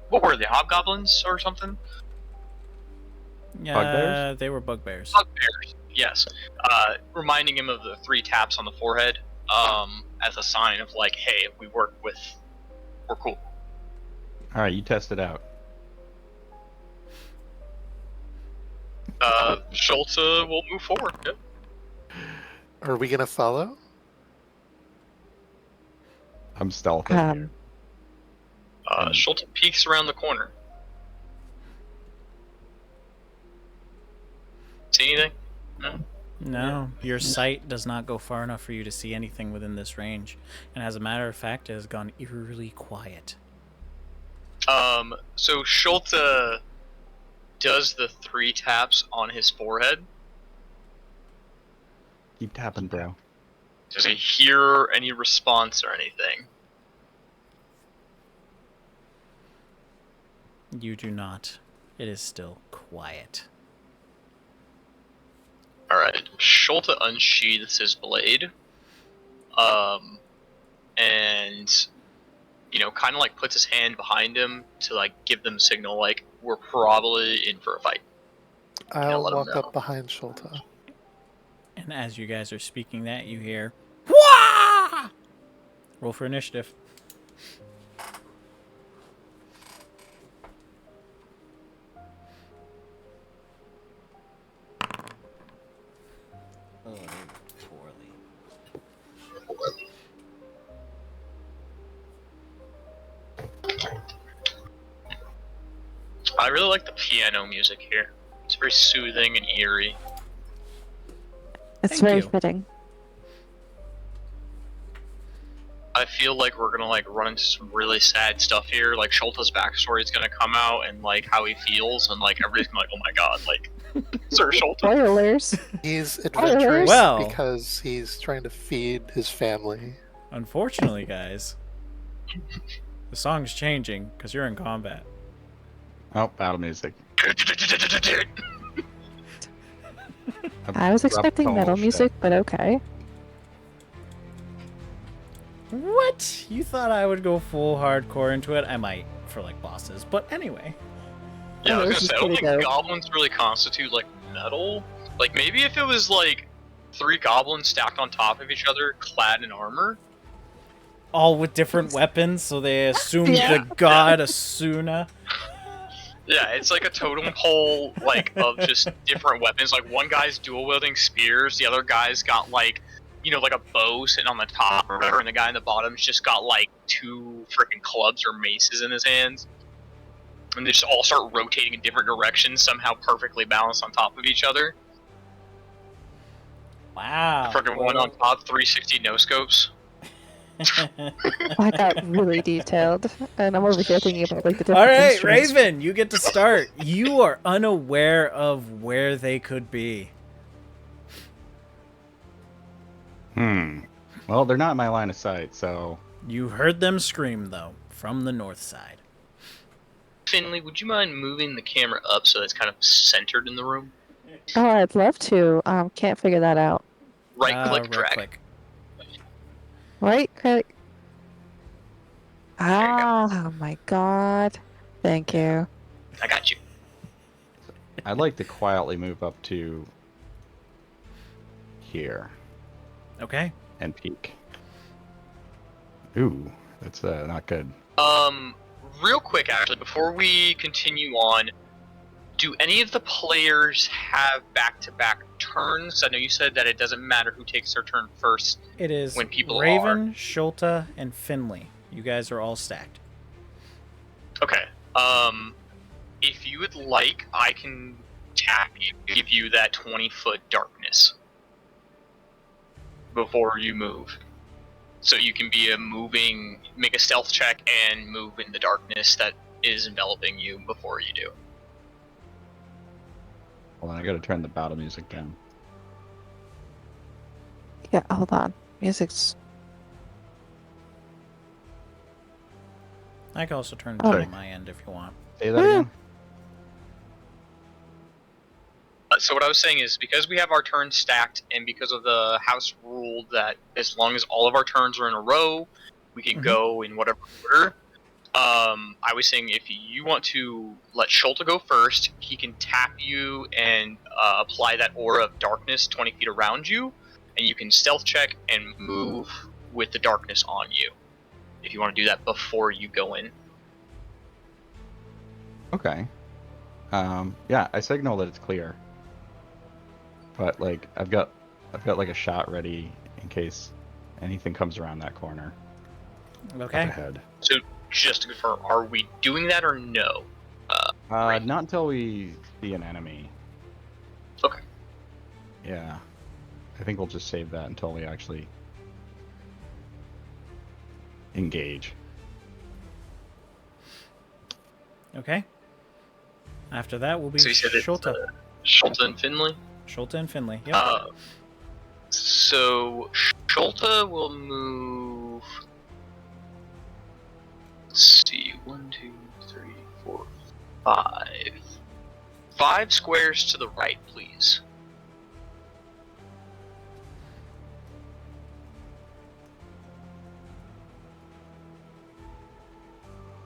what were they, hobgoblins or something? Yeah, Bugbears? they were bugbears. Bugbears, yes. Reminding him of the 3 taps on the forehead, as a sign of like, hey, we're cool. All right, you test it out. Schultz will move forward. Yep. Are we gonna follow? I'm stealthing. Schultz peeks around the corner. See anything? No. No, your sight does not go far enough for you to see anything within this range. And as a matter of fact, it has gone eerily quiet. So Schultz does the 3 taps on his forehead. Keep tapping, bro. Does he hear any response or anything? You do not. It is still quiet. Alright, Schultz unsheathes his blade. And, kind of like puts his hand behind him to like give them a signal like, we're probably in for a fight. I'll let him walk know. up behind Shulta. And as you guys are speaking that, you hear, Wah! Roll for initiative. Oh, poorly. I really like the piano music here. It's very soothing and eerie. It's Thank very you. fitting. I feel like we're gonna like run into some really sad stuff here. Like Schulta's backstory is gonna come out and like how he feels, and like everybody's gonna be like, "Oh my god, like Sir Schulta." Spoilers. He's adventurous Well- because he's trying to feed his family. Unfortunately, guys, the song's changing because you're in combat. Oh, battle music. I was expecting Abrupt metal shit. music, but okay. What? You thought I would go full hardcore into it? I might for like bosses, but anyway. Yeah, I was this gonna is say, I don't pretty think dope. goblins really constitute like metal. Like maybe if it was like 3 goblins stacked on top of each other, clad in armor. All with different weapons, so they assumed Yeah. the god Asuna. Yeah, it's like a totem pole like of just different weapons. Like one guy's dual wielding spears, the other guy's got like, like a bow sitting on the top or whatever, and the guy in the bottom's just got like 2 freaking clubs or maces in his hands. And they just all start rotating in different directions, somehow perfectly balanced on top of each other. Wow. Freaking one on top, 360 no scopes. I got really detailed, and I'm over here thinking about like the different All right, instruments. Raven, you get to start. You are unaware of where they could be. Well, they're not in my line of sight, so You heard them scream, though, from the north side. Finley, would you mind moving the camera up so it's kind of centered in the room? Oh, I'd love to. Can't figure that out. Right click, Right drag. click. Right? Click. you go. Oh my god. Thank you. I got you. I'd like to quietly move up to here Okay. and peek. Ooh, that's not good. Real quick, actually, before we continue on, Do any of the players have back-to-back turns? I know you said that it doesn't matter who takes their turn first. It is When people Raven, Shulta, and Finley. You guys are all stacked. Okay. If you would like, I can tap you, give you that 20-foot darkness before you move. So you can be make a stealth check and move in the darkness that is enveloping you before you do. Hold on, I gotta turn the battle music down. Yeah, hold on. Music's. I can also turn it Oh. down on my end if you want. Say that again? So what I was saying is, because we have our turns stacked, and because of the house rule that as long as all of our turns are in a row, we can go in whatever order. I was saying if you want to let Shulta go first, he can tap you and apply that aura of darkness 20 feet around you, and you can stealth check and move with the darkness on you. If you want to do that before you go in. Okay. Yeah, I signal that it's clear. But like I've got like a shot ready in case anything comes around that corner. Okay. Up ahead. So just to confirm, are we doing that or no? Right. Not until we see an enemy. Okay. Yeah. I think we'll just save that until we actually engage. Okay. After that will be So you said it's Shulta. Shulta and Finley? Shulta and Finley. Yep. So Shulta will move. Let's see, 1, 2, 3, 4, 5. 5 squares to the right, please.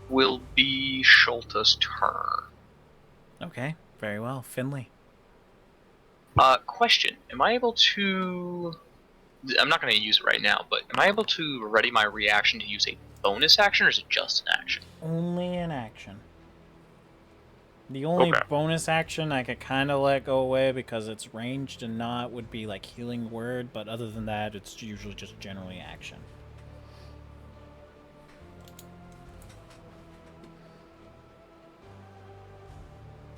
Will be Shulta's turn. Okay. Very well. Finley. Question. Am I able to... I'm not going to use it right now, but am I able to ready my reaction to use a bonus action, or is it just an action? Only an action. The only Okay. bonus action I could kind of let go away because it's ranged and not would be like Healing Word, but other than that, it's usually just generally action.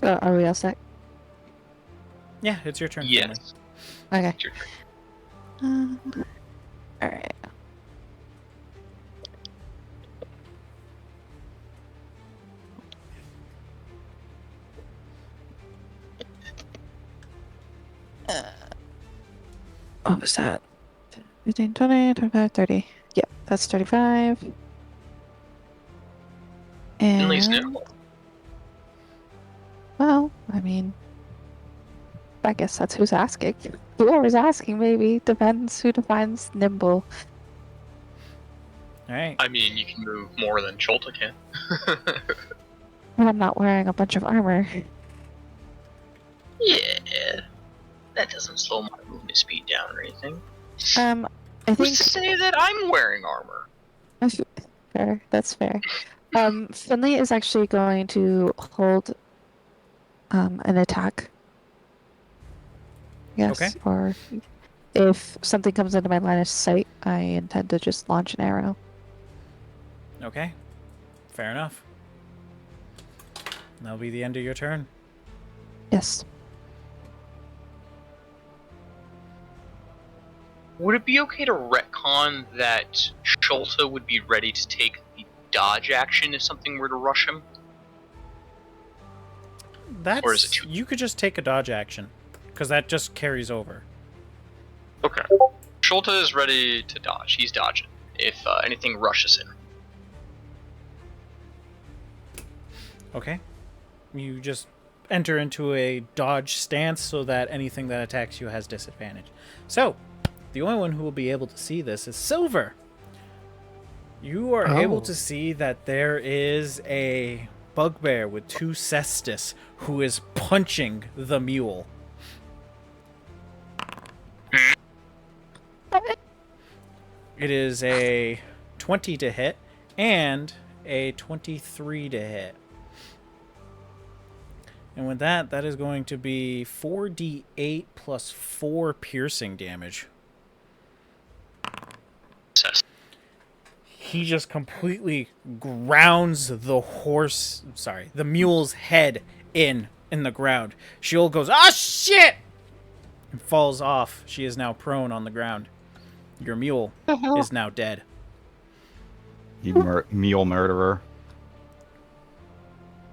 Are we all set? Yeah, it's your turn, Finley. Yes. Okay. It's your turn. Alright. What was that? 15, 20, 25, 30. Yep, that's 35. Finley's And, nimble. well, I mean, I guess that's who's asking. Whoever's asking, maybe. Depends who defines nimble. Alright. I mean, you can move more than Shulta can. And I'm not wearing a bunch of armor. Yeah. That doesn't slow my movement speed down or anything. I Who's think... to say that I'm wearing armor? Fair, that's fair. Finley is actually going to hold an attack. Yes, Okay. or if something comes into my line of sight, I intend to just launch an arrow. Okay. Fair enough. That'll be the end of your turn. Yes. Would it be okay to retcon that Shulta would be ready to take the dodge action if something were to rush him? That's... Or is it too... You could just take a dodge action, because that just carries over. Okay. Shulta is ready to dodge. He's dodging if anything rushes him. Okay. You just enter into a dodge stance so that anything that attacks you has disadvantage. So, the only one who will be able to see this is Silver. You are able to see that there is a bugbear with 2 cestus who is punching the mule. It is a 20 to hit and a 23 to hit. And with that, that is going to be 4d8 plus 4 piercing damage. Success. He just completely grounds the mule's head in the ground. Sheol goes, "Ah, shit!" and falls off. She is now prone on the ground. Your mule is now dead. You mule murderer.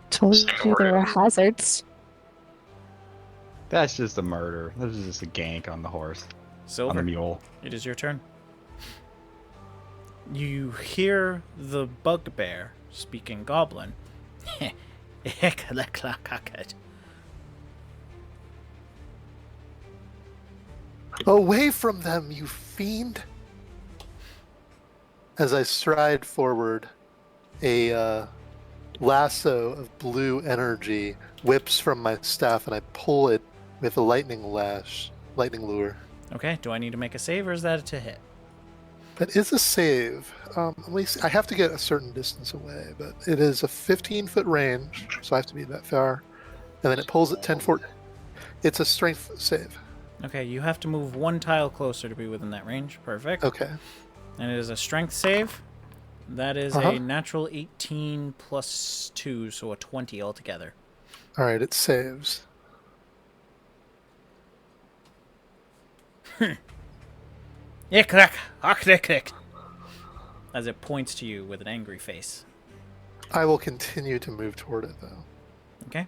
Told you there were hazards. That's just a murder. This is just a gank on the horse. On the Silver, mule. it is your turn. You hear the bugbear speaking goblin. Away from them, you fiend! As I stride forward, a lasso of blue energy whips from my staff, and I pull it with a lightning lure. Okay, do I need to make a save or is that to hit? That is a save. At least I have to get a certain distance away, but it is a 15-foot range, so I have to be that far. And then it pulls at 10 foot. It's a strength save. Okay, you have to move one tile closer to be within that range. Perfect. Okay. And it is a strength save. That is a natural 18 plus 2, so a 20 altogether. All right, it saves. As it points to you with an angry face. I will continue to move toward it, though. Okay.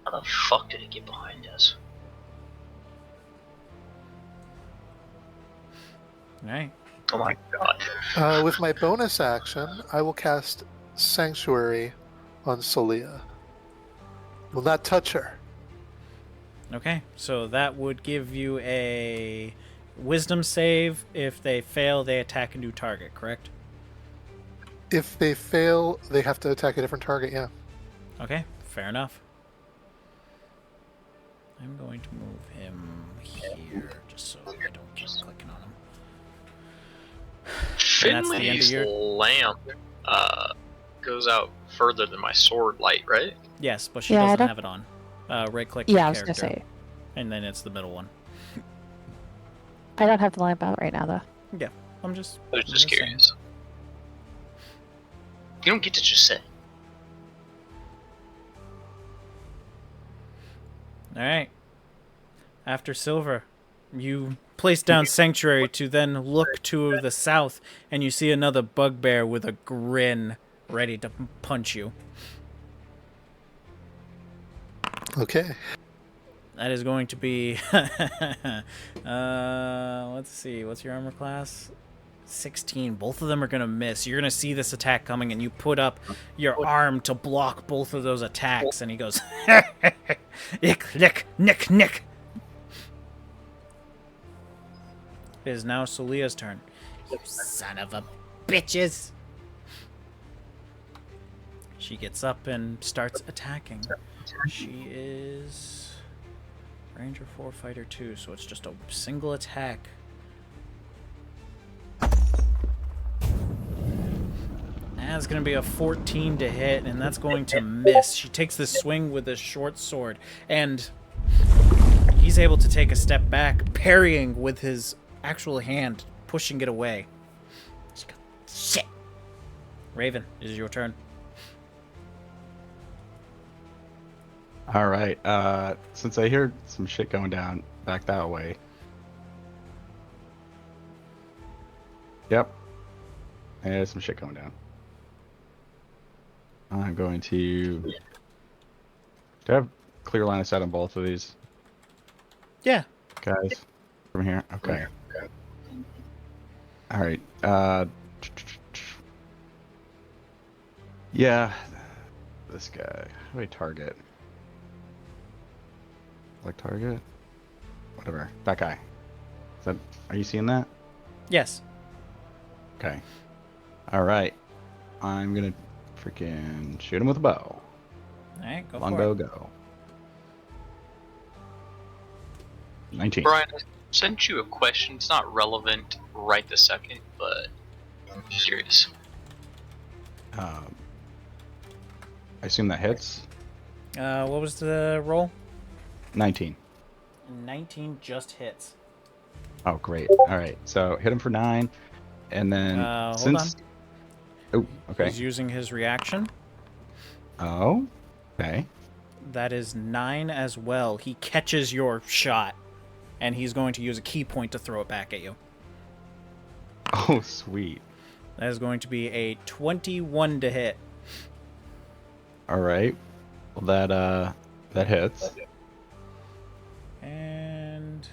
How the fuck did it get behind us? Alright. Oh my god. With my bonus action, I will cast Sanctuary on Solia. Will not touch her. Okay, so that would give you a wisdom save. If they fail, they attack a new target, correct? If they fail, they have to attack a different target, yeah. Okay, fair enough. I'm going to move him here, just so I don't keep clicking on him. And that's the end of Finley's your... lamp goes out further than my sword light, right? Yes, but she Yeah, I doesn't don't- have it on. Right-click Yeah, your I was gonna character, say. and then it's the middle one. I don't have the lamp out right now, though. Yeah, I'm just... I was I'm just saying. curious. You don't get to just say. Alright. After Silver, you place down Sanctuary to then look to the south, and you see another bugbear with a grin ready to punch you. Okay. That is going to be... let's see, what's your armor class? 16. Both of them are going to miss. You're going to see this attack coming, and you put up your arm to block both of those attacks, and he goes... Ick, lick, nick, nick. It is now Solia's turn. You son of a bitches. She gets up and starts attacking. She is Ranger 4, Fighter 2, so it's just a single attack. That's going to be a 14 to hit, and that's going to miss. She takes the swing with a short sword, and he's able to take a step back, parrying with his actual hand, pushing it away. She goes, shit. Raven, it is your turn. All right. Since I hear some shit going down back that way. Yep. There's some shit going down. I'm going to... Do I have clear line of sight on both of these Yeah. guys from here? Okay. All right. Yeah. This guy. How do I target? Like target? Whatever. That guy. Is that? Are you seeing that? Yes. Okay. All right. I'm gonna freaking shoot him with a bow. All right, go Longbow, for it. go. 19. Brian, I sent you a question. It's not relevant right this second, but I'm curious. I assume that hits. What was the roll? 19. 19 just hits. Oh, great. All right. So hit him for 9, and then Hold on. Oh, okay. He's using his reaction. Oh, okay. That is 9 as well. He catches your shot, and he's going to use a key point to throw it back at you. Oh, sweet. That is going to be a 21 to hit. All right. Well, that hits. And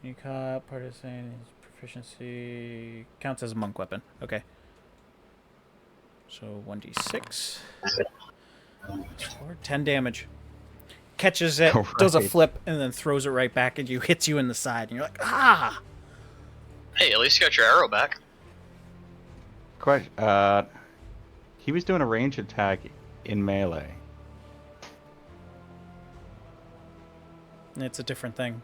you caught partisan proficiency counts as a monk weapon. Okay. So 1d6. 10 damage. Catches it, does a Alright. flip, and then throws it right back at you, hits you in the side, and you're like, ah! Hey, at least you got your arrow back. Question. He was doing a range attack in melee. It's a different thing.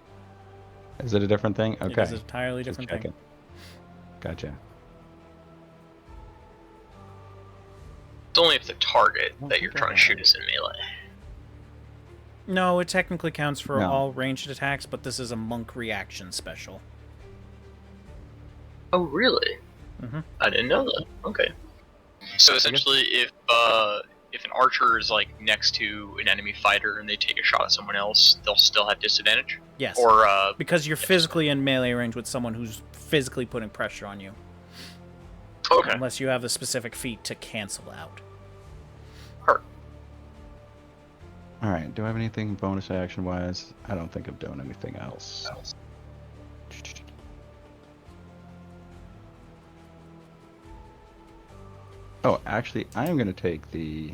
Is it a different thing? Okay. It is an entirely Just different thing. checking. Gotcha. It's only if the target that you're trying to shoot is in melee. No, it technically counts for No. all ranged attacks, but this is a monk reaction special. Oh, really? Mhm. I didn't know that. Okay. So essentially, if an archer is like next to an enemy fighter and they take a shot at someone else, they'll still have disadvantage. Yes. Or Because you're physically in melee range with someone who's physically putting pressure on you. okay. Unless you have a specific feat to cancel out. All right. Do I have anything bonus action wise? I don't think I'm doing anything else. Oh, actually, I am going to take the.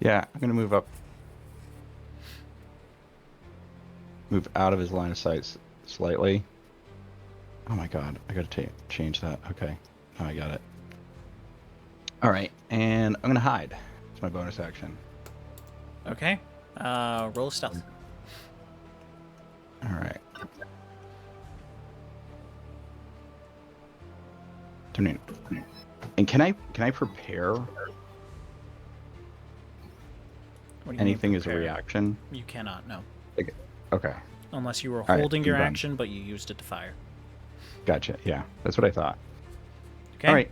Yeah, I'm going to move up. Move out of his line of sight slightly. Oh my god, I gotta change that. Okay, now I got it. Alright, and I'm gonna hide. It's my bonus action. Okay. Roll stealth. Alright. And can I prepare What do you mean anything as a prepare? reaction? You cannot, no. Okay, Unless you were right, holding your I'm done. action, but you used it to fire. gotcha. Yeah, that's what I thought. Okay. Alright,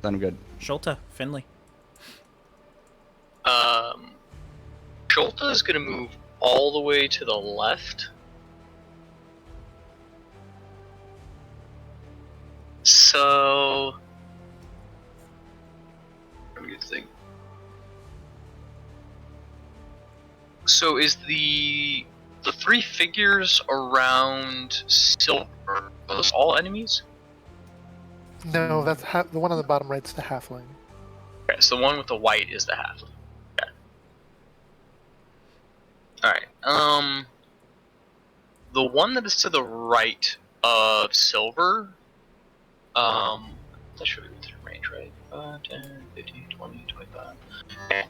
then I'm good. Sholta, Finley. Sholta is going to move all the way to the left. So, let me think. So is the three figures around Silver, are those all enemies? No, that's the one on the bottom right's the halfling. Okay, so the one with the white is the halfling. Okay. Alright, the one that is to the right of Silver, that should be within range, right? 5, 10, 15, 20, 25. Okay.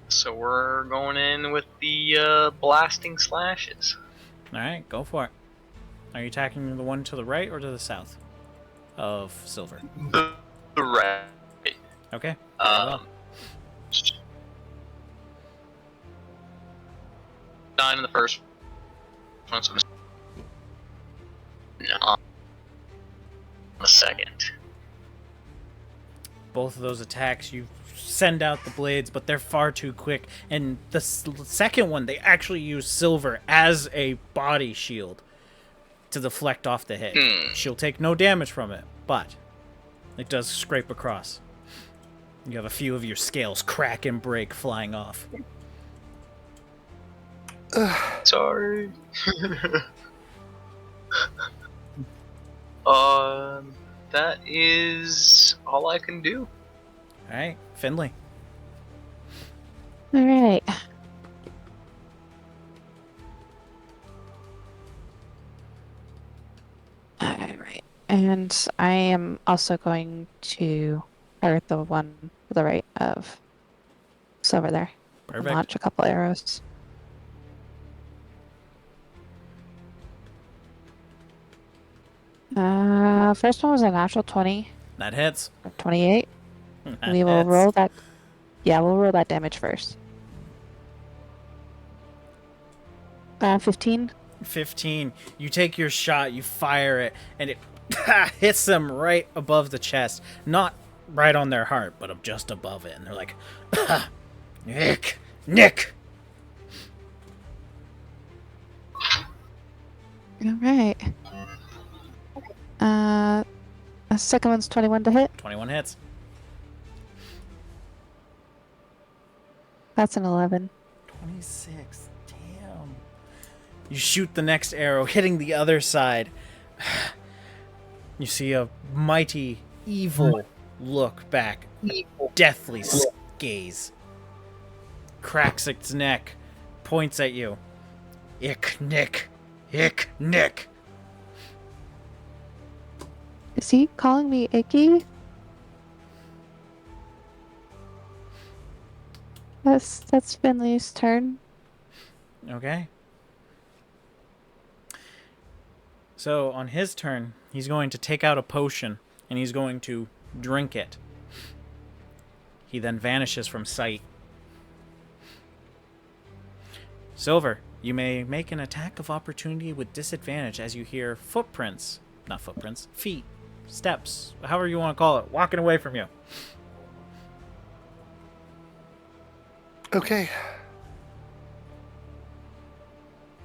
So we're going in with the, blasting slashes. Alright, go for it. Are you attacking the one to the right or to the south of Silver? The right. Okay. Um, 9 in the first one, so no. On the second. Both of those attacks, you send out the blades, but they're far too quick. And the second one, they actually use Silver as a body shield to deflect off the hit. She'll take no damage from it, but it does scrape across. You have a few of your scales crack and break flying off. Sorry. That is all I can do. Alright, Finley. All right. All right. And I am also going to target the one to the right of Silver there. And Perfect. launch a couple arrows. First one was a natural 20 That hits. or 28. That We will hits. roll that. Yeah, we'll roll that damage first. 15. 15. You take your shot, you fire it, and it hits them right above the chest. Not right on their heart, but just above it. And they're like, Nick! Nick! All right. The second one's 21 to hit. 21 hits. That's an 11. 26. Damn. You shoot the next arrow, hitting the other side. You see a mighty, evil look back. Deathly gaze. Cracks its neck. Points at you. Ick, Nick. Ick, Nick. Is he calling me icky? That's Finley's turn. Okay. So, on his turn, he's going to take out a potion, and he's going to drink it. He then vanishes from sight. Silver, you may make an attack of opportunity with disadvantage as you hear footprints. Not footprints. Feet. Steps. However you want to call it. Walking away from you. Okay.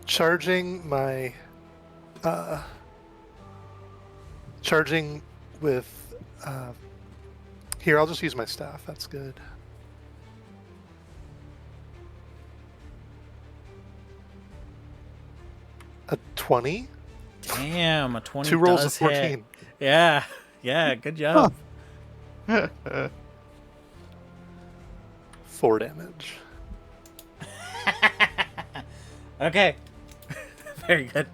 Charging my charging with here, I'll just use my staff. That's good. A 20? Damn, a 20 Two rolls of does hit. 14. Yeah. Yeah, good job. 4 damage. Okay. Very good.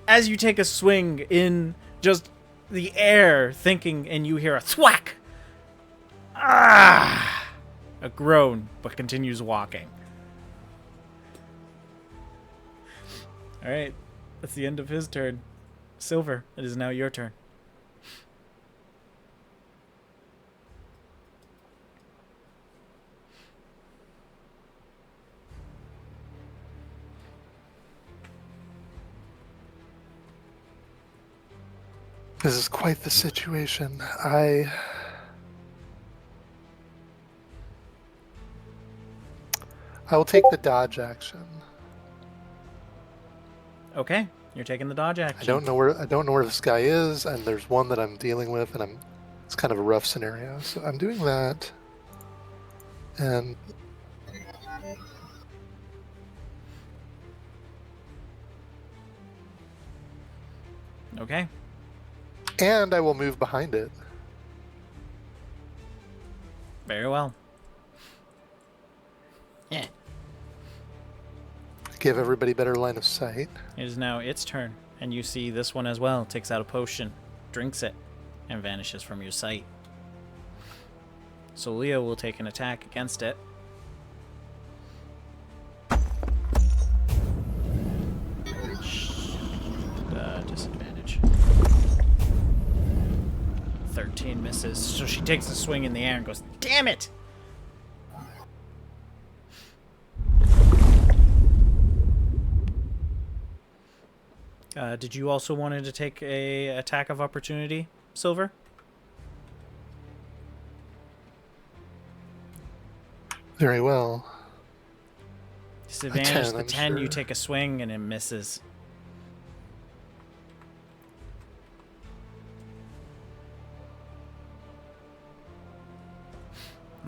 As you take a swing in just the air, thinking, and you hear a thwack. Ah! A groan, but continues walking. Alright, that's the end of his turn. Silver, it is now your turn. This is quite the situation. I will take the dodge action. Okay, you're taking the dodge action. I don't know where this guy is, and there's one that I'm dealing with, and it's kind of a rough scenario. So I'm doing that. And Okay. and I will move behind it. Very well. Yeah. Give everybody better line of sight. It is now its turn, and you see this one as well. Takes out a potion, drinks it, and vanishes from your sight. So Leo will take an attack against it. Disadvantage. 13 misses. So she takes a swing in the air and goes, "Damn it!" Did you also wanted to take a attack of opportunity, Silver? Very well. Disadvantage 10, the I'm 10, you sure. take a swing and it misses.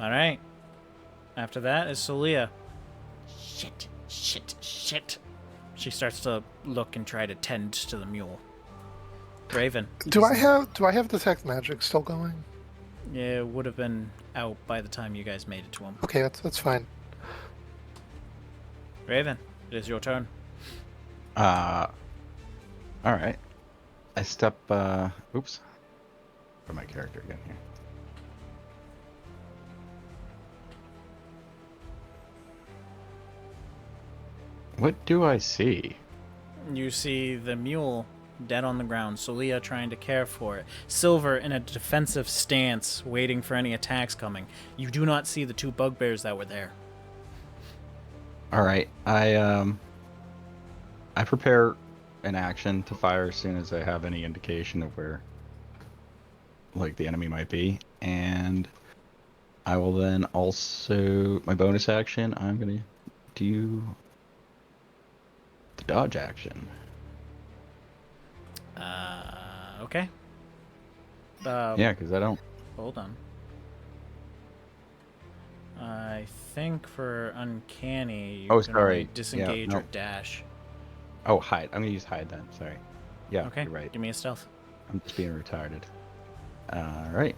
Alright. After that is Solia. Shit, shit, shit. She starts to look and try to tend to the mule. Raven. Do I have detect magic still going? It would have been out by the time you guys made it to him. Okay, that's fine. Raven, it is your turn. All right. I step. Oops. For my character again here. What do I see? You see the mule dead on the ground, Solia trying to care for it, Silver in a defensive stance, waiting for any attacks coming. You do not see the two bugbears that were there. All right, I prepare an action to fire as soon as I have any indication of where, like, the enemy might be, and I will then also, my bonus action, I'm gonna do the dodge action. Okay. Yeah, because I don't. Hold on. I think for uncanny, you Oh, can sorry. only disengage Yeah, no. or dash. Oh, hide. I'm gonna use hide then. Sorry. Yeah, Okay, you're right. give me a stealth. I'm just being retarded. All right.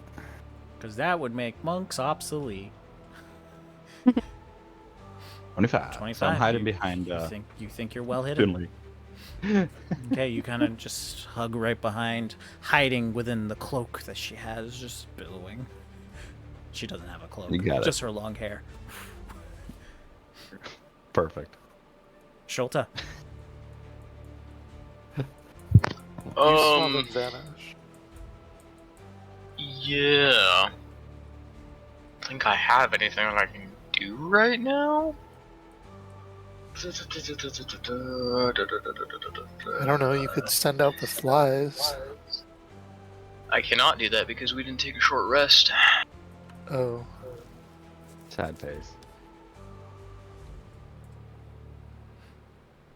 Because that would make monks obsolete. 25. 25. So I'm hiding you, behind you think you're well hidden? Finley. Okay, you kind of just hug right behind, hiding within the cloak that she has, just billowing. She doesn't have a cloak, You got it. just her long hair. Perfect. Shulta. You saw them vanish. Yeah. I think I have anything that I can do right now? I don't know, you could send out the flies. I cannot do that because we didn't take a short rest. Oh. Sad face.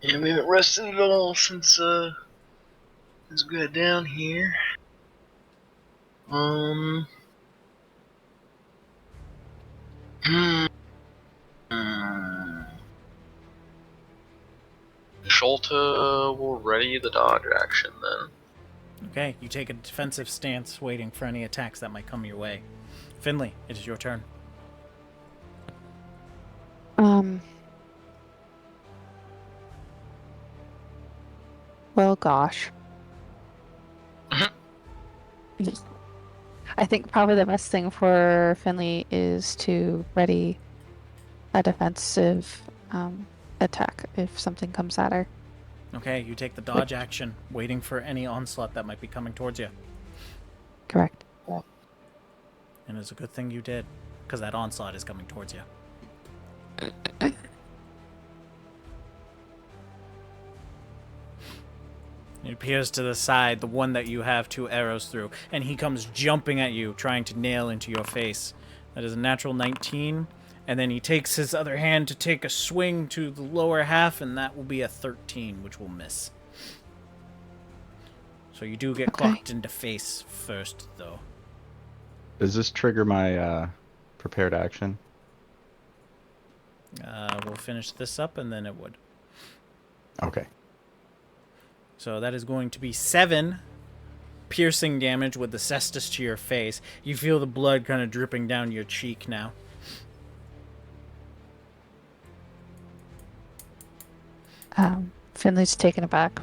Yeah, we haven't rested at all since we got down here. Sholta will ready the dodge action then. Okay, you take a defensive stance, waiting for any attacks that might come your way. Finley, it is your turn. Well, gosh. I think probably the best thing for Finley is to ready a defensive attack if something comes at her. Okay, you take the dodge action, waiting for any onslaught that might be coming towards you. Correct. And it's a good thing you did, because that onslaught is coming towards you. It appears to the side, the one that you have 2 arrows through, and he comes jumping at you, trying to nail into your face. That is a natural 19, and then he takes his other hand to take a swing to the lower half, and that will be a 13, which will miss. So you do get clocked into face first, though. Does this trigger my prepared action? We'll finish this up, and then it would. Okay. So that is going to be 7 piercing damage with the cestus to your face. You feel the blood kind of dripping down your cheek now. Finley's taken aback,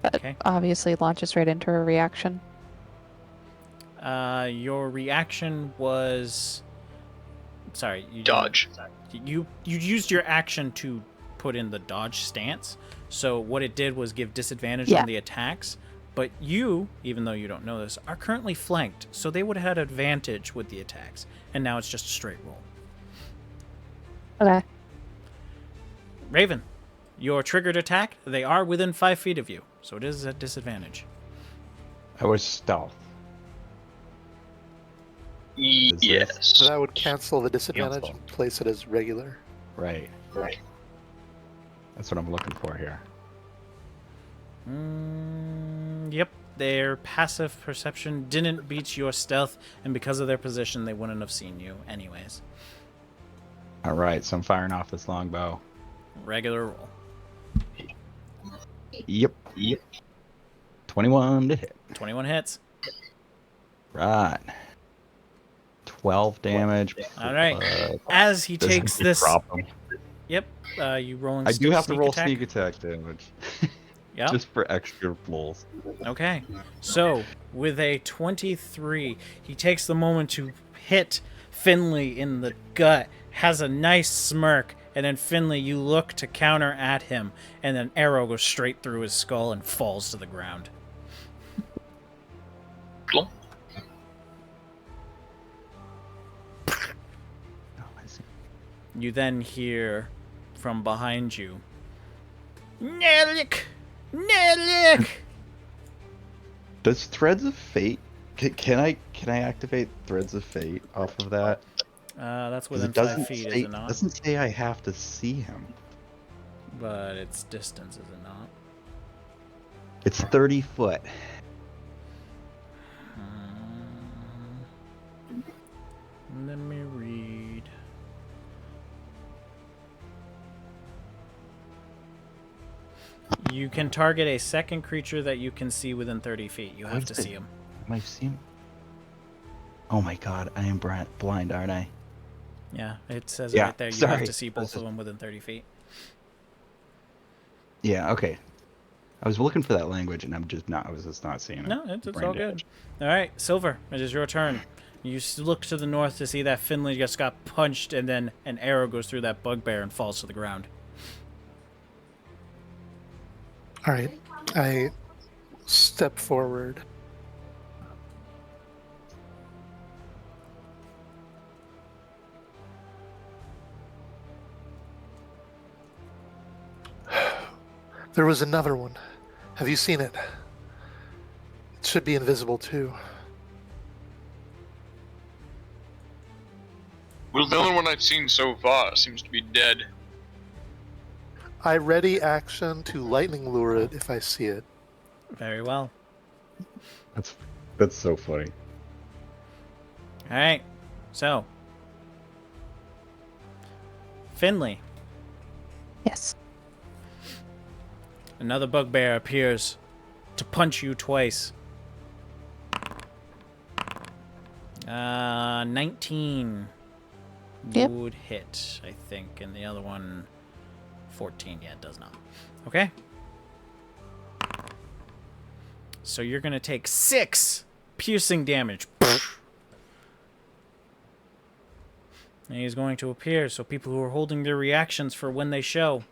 but Okay. obviously launches right into her reaction. Your reaction was... Sorry. You Dodge. You used your action to put in the dodge stance. So what it did was give disadvantage on the attacks. But you, even though you don't know this, are currently flanked. So they would have had advantage with the attacks. And now it's just a straight roll. Okay. Raven, your triggered attack, they are within 5 feet of you. So it is at disadvantage. I was stealth. Yes. So that would cancel the disadvantage and place it as regular. Right. That's what I'm looking for here. Yep. Their passive perception didn't beat your stealth, and because of their position, they wouldn't have seen you anyways. All right, so I'm firing off this longbow. Regular roll. Yep. 21 to hit. 21 hits. Right. 12 damage. All right. As he takes this... Problem. Yep. You rolling I do have to sneak roll attack? sneak attack damage. Yep. Just for extra rolls. Okay. So, with a 23, he takes the moment to hit Finley in the gut, has a nice smirk, And then Finley, you look to counter at him, and an arrow goes straight through his skull and falls to the ground. Cool. Oh, I see. You then hear from behind you, Nelik! Nelik! Does Threads of Fate? Can I activate Threads of Fate off of that? That's 'Cause within it doesn't 5 feet, say, is it not? doesn't say I have to see him. But it's distance, is it not? It's 30 foot. Let me read. You can target a second creature that you can see within 30 feet. You have Where's to the- see him. Am I seeing? Oh my god, I am blind, aren't I? Yeah, it says Yeah, right there. You sorry. have to see both of them within 30 feet. Yeah, okay. I was looking for that language and I was just not seeing it. No, it's Brain all damage. good. All right, Silver, it is your turn. You look to the north to see that Finley just got punched, and then an arrow goes through that bugbear and falls to the ground. All right, I step forward. There was another one. Have you seen it? It should be invisible too. Well, the only one I've seen so far seems to be dead. I ready action to lightning lure it if I see it. Very well. That's so funny. All right, so Finley, Yes. another bugbear appears to punch you twice. 19 Yep. would hit, I think, and the other one 14. Yeah, it does not. Okay. So you're gonna take 6 piercing damage. And he's going to appear, so people who are holding their reactions for when they show.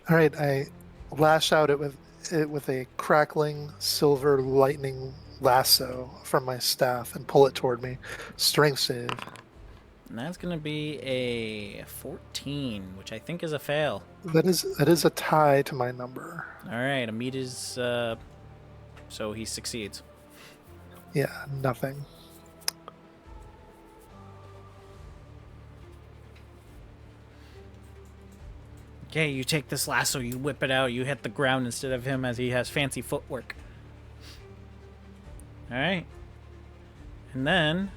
All right, I lash out it with a crackling silver lightning lasso from my staff and pull it toward me. Strength save. And that's going to be a 14, which I think is a fail. That is a tie to my number. All right, a meet is... so he succeeds. Yeah, nothing. Okay, you take this lasso, you whip it out, you hit the ground instead of him as he has fancy footwork. Alright. And then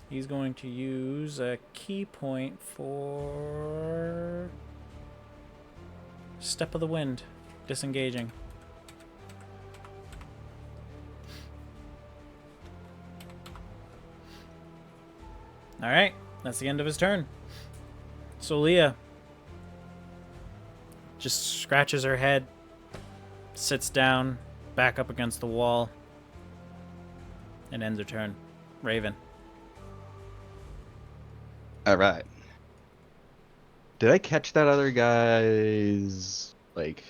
he's going to use a key point for Step of the Wind, disengaging. Alright, that's the end of his turn. So Leah just scratches her head, sits down, back up against the wall, and ends her turn. Raven. All right. Did I catch that other guy's like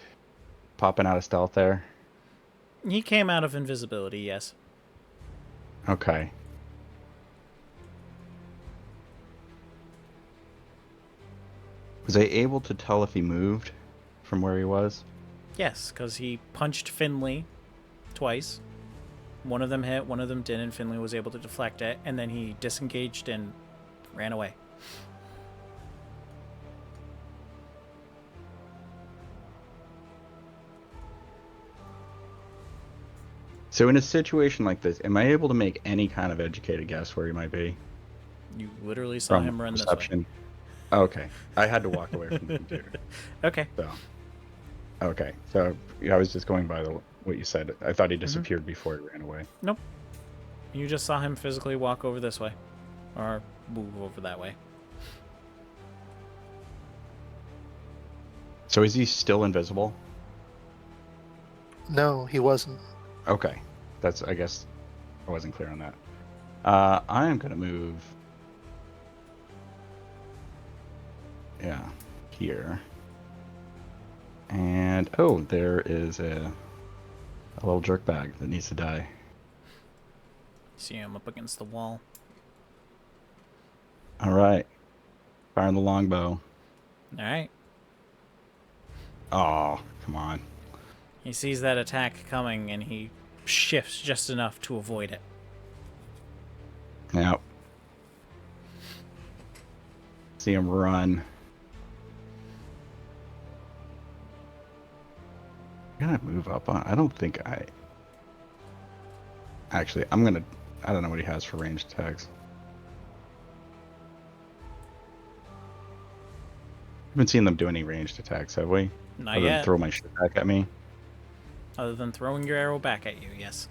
popping out of stealth there? He came out of invisibility, yes. Okay. Was I able to tell if he moved from where he was? Yes, because he punched Finley twice. One of them hit, one of them didn't. Finley was able to deflect it, and then he disengaged and ran away. So in a situation like this, am I able to make any kind of educated guess where he might be? You literally saw him run this way. perception? Okay. I had to walk away from the computer. Okay. So. Okay. So yeah, I was just going by what you said. I thought he disappeared before he ran away. Nope. You just saw him physically walk over this way. Or move over that way. So is he still invisible? No, he wasn't. Okay. I guess I wasn't clear on that. I am going to move Yeah, here. And oh, there is a little jerk bag that needs to die. See him up against the wall. All right, firing the longbow. All right. Oh, come on. He sees that attack coming, and he shifts just enough to avoid it. Yep. See him run. I'm gonna move up on. I don't think I. Actually, I'm gonna. I don't know what he has for ranged attacks. Haven't seen them do any ranged attacks, have we? Not Other than yet. throw my shit back at me. Other than throwing your arrow back at you, yes.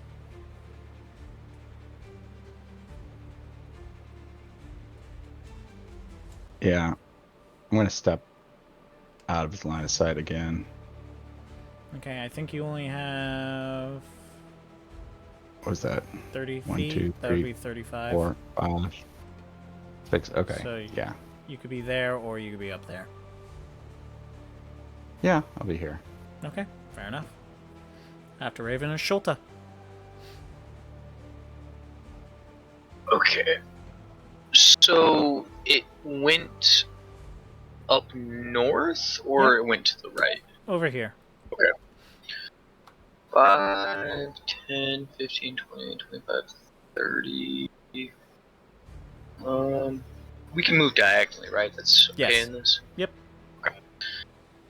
Yeah. I'm gonna step out of his line of sight again. Okay, I think you only have What was that? 30 1, feet. 2, That would 3, be 35. 4, 5, 6. Okay. So yeah. You could be there, or you could be up there. Yeah, I'll be here. Okay, fair enough. After Raven and Shulta. Okay. So it went up north, or it went to the right? Over here. 5, 10, 15, 20, 25, 30. We can move diagonally, right? That's okay Yes. in this? Yep. Okay.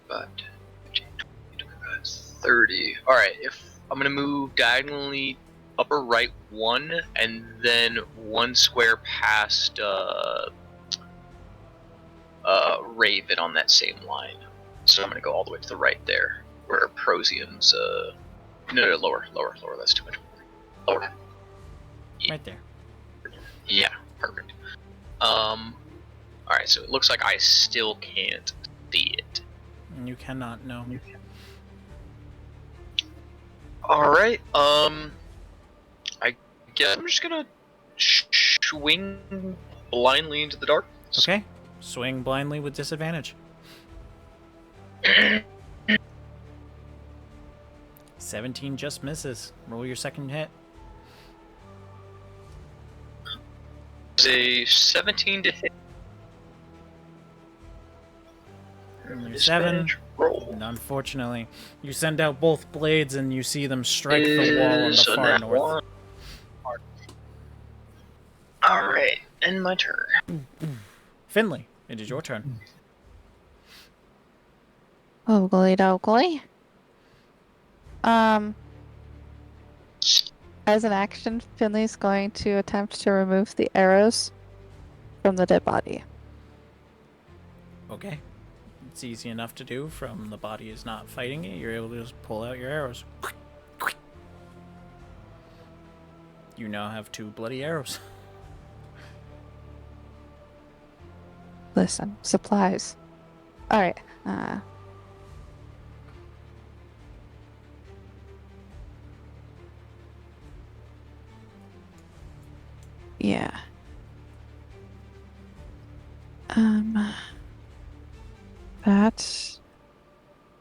5, 10, 15, 20, 25, 30. Alright, if I'm gonna move diagonally upper right 1, and then 1 square past Raven on that same line. So I'm gonna go all the way to the right there, where Prosium's no, lower, that's too much. Lower. Right there. Yeah, perfect. Alright, so it looks like I still can't see it. And you cannot know. Alright, I guess I'm just gonna swing blindly into the dark. Okay. Swing blindly with disadvantage. 17 just misses. Roll your second hit. It's a 17 to hit. Your Disadvantage 7. Roll. And unfortunately, you send out both blades and you see them strike the wall on the Is a far nat north. 1. Alright, end my turn. Finley, it is your turn. Ogly doggly. As an action, Finley's going to attempt to remove the arrows from the dead body. Okay. It's easy enough to do from the body is not fighting it. You're able to just pull out your arrows. You now have 2 bloody arrows. Listen, supplies. Alright, yeah.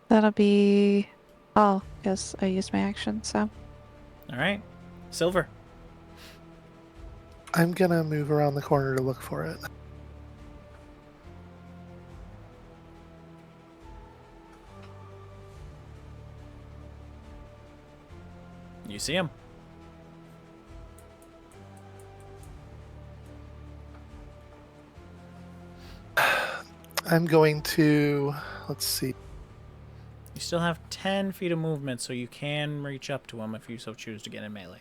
That'll be all, because I used my action, so. Alright. Silver. I'm gonna move around the corner to look for it. You see him. I'm going to, let's see. You still have 10 feet of movement, so you can reach up to him if you so choose to get in melee.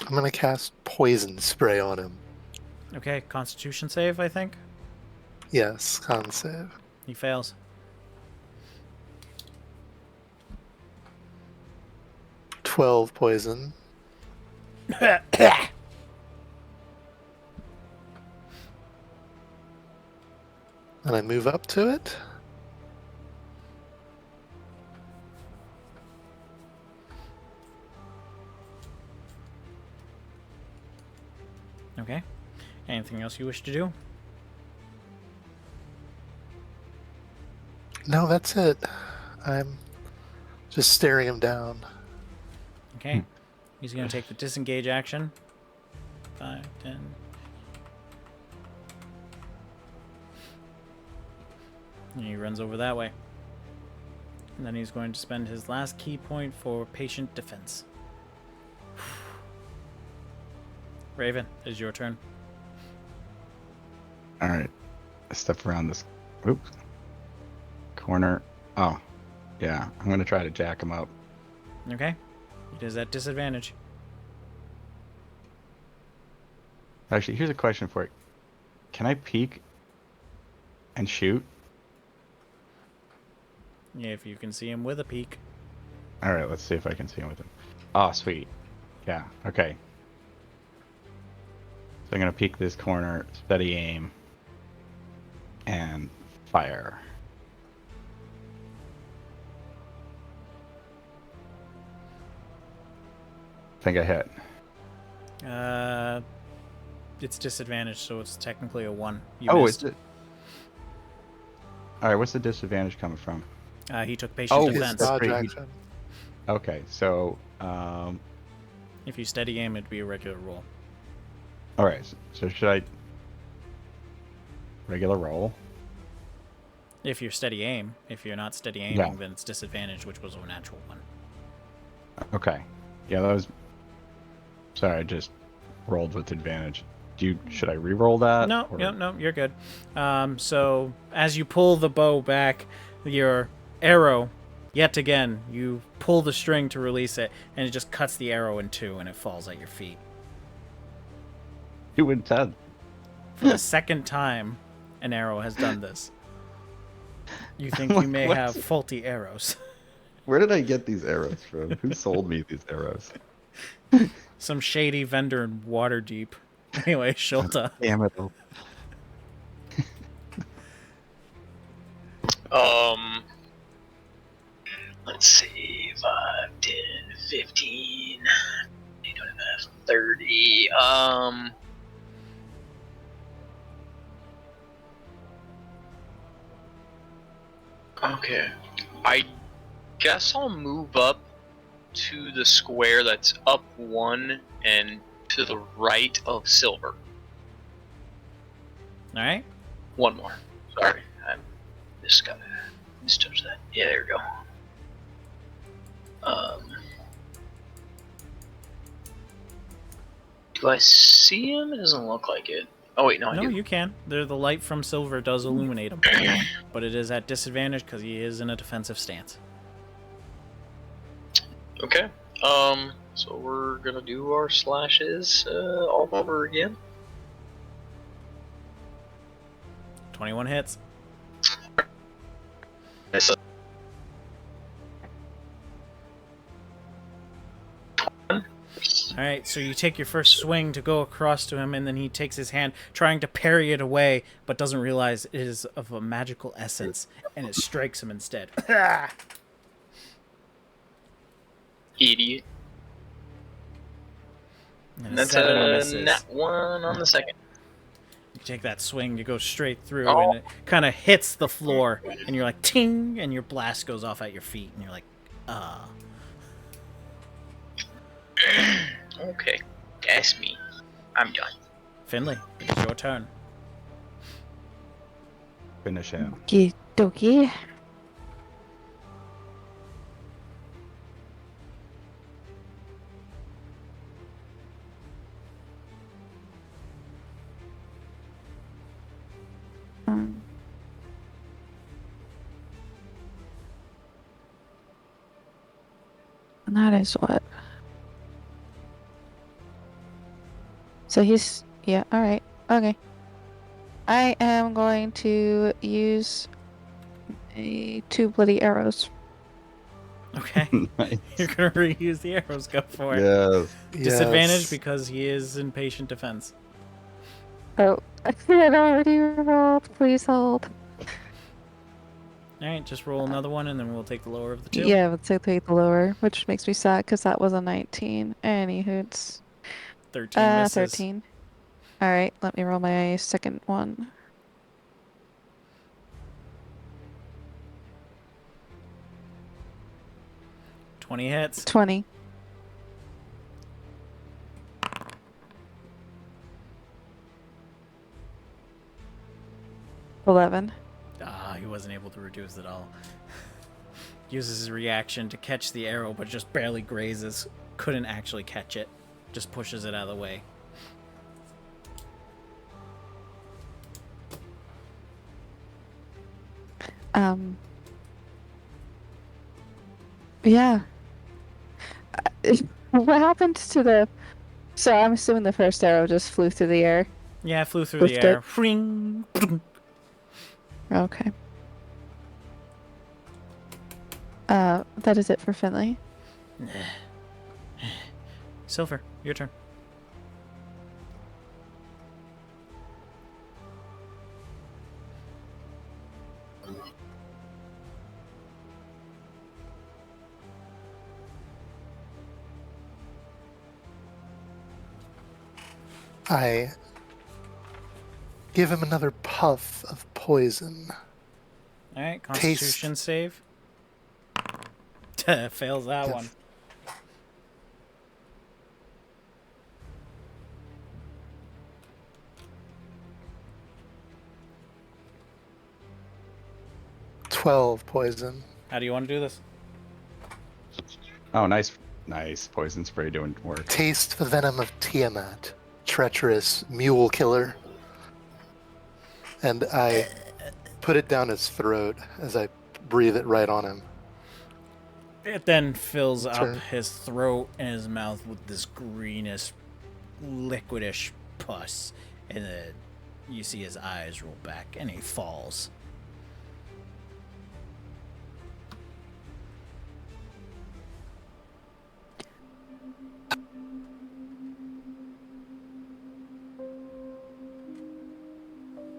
I'm gonna cast poison spray on him. Okay, Constitution save, I think. Yes, con save. He fails. $12 poison. And I move up to it. Okay. And anything else you wish to do? No, that's it. I'm just staring him down. Okay. He's going to take the disengage action. 5, 10. And he runs over that way. And then he's going to spend his last key point for patient defense. Raven, it is your turn. All right. I step around this corner. Oh, yeah. I'm gonna try to jack him up. Okay. He does at disadvantage. Actually, here's a question for you. Can I peek and shoot? Yeah, if you can see him with a peek. All right. Let's see if I can see him with him. Oh, sweet. Yeah. Okay. So I'm gonna peek this corner, steady aim, and fire. I think I hit. It's disadvantage, so it's technically a 1. You Oh, missed. is it? All right. What's the disadvantage coming from? He took patient Oh, His defense. that's dodge great. action. Okay. So, If you steady aim, it'd be a regular roll. all right. So should I regular roll? If you're steady aim. If you're not steady aiming, Yeah. then it's disadvantage, which was a natural 1. Okay. Yeah, that was. Sorry, I just rolled with advantage. Should I re-roll that? No, or- no, you're good. So as you pull the bow back, your arrow, yet again, you pull the string to release it, and it just cuts the arrow in 2, and it falls at your feet. 2 and 10. For the second time, an arrow has done this. You think you may What? have faulty arrows. Where did I get these arrows from? Who sold me these arrows? Some shady vendor in Waterdeep. Anyway, Shulta. Damn it. Let's see, 5, 10, 15, 25, 30. Okay. I guess I'll move up to the square that's up 1 and to the right of Silver. Alright? 1 more. Sorry, I mistouched that. Yeah, there we go. Do I see him? It doesn't look like it. Oh wait, no, I No, do. you can. The light from Silver does illuminate him. But it is at disadvantage because he is in a defensive stance. Okay. So we're gonna do our slashes all over again. 21 hits. Nice. Alright, so you take your first swing to go across to him, and then he takes his hand, trying to parry it away, but doesn't realize it is of a magical essence, and it strikes him instead. Idiot. And And a that's 7 a misses. nat 1 on the second. You take that swing, you go straight through, Oh. and it kind of hits the floor, and you're like, ting, and your blast goes off at your feet, and you're like, Okay, that's me. I'm done. Finley, it's your turn. Finish him. Okie dokie. Um, and that is what. So he's, yeah, alright, okay. I am going to use 2 bloody arrows. Okay, Nice. you're gonna reuse the arrows, go for it. Yes. Disadvantage Yes. because he is in patient defense. Oh, I had already rolled. Please hold. Alright, just roll another one, and then we'll take the lower of the 2. Yeah, let's take the lower, which makes me sad because that was a 19. Any hoots. 13 misses. 13. All right, let me roll my second one. 20 hits. 20. $11. Ah, he wasn't able to reduce it all. Uses his reaction to catch the arrow, but just barely grazes. Couldn't actually catch it. Just pushes it out of the way. Yeah. What happened to the... So I'm assuming the first arrow just flew through the air. Yeah, it flew through the Hoofed air. it. Fring! Okay. That is it for Finley. Silver, your turn. I give him another puff of poison. Alright, Constitution save. Fails that Yes. one. "12 poison. How do you want to do this? Oh, nice. Nice. Poison spray doing work. Taste the venom of Tiamat, treacherous mule killer." And I put it down his throat as I breathe it right on him. It then fills up Sure. his throat and his mouth with this greenish, liquidish pus. And then you see his eyes roll back and he falls.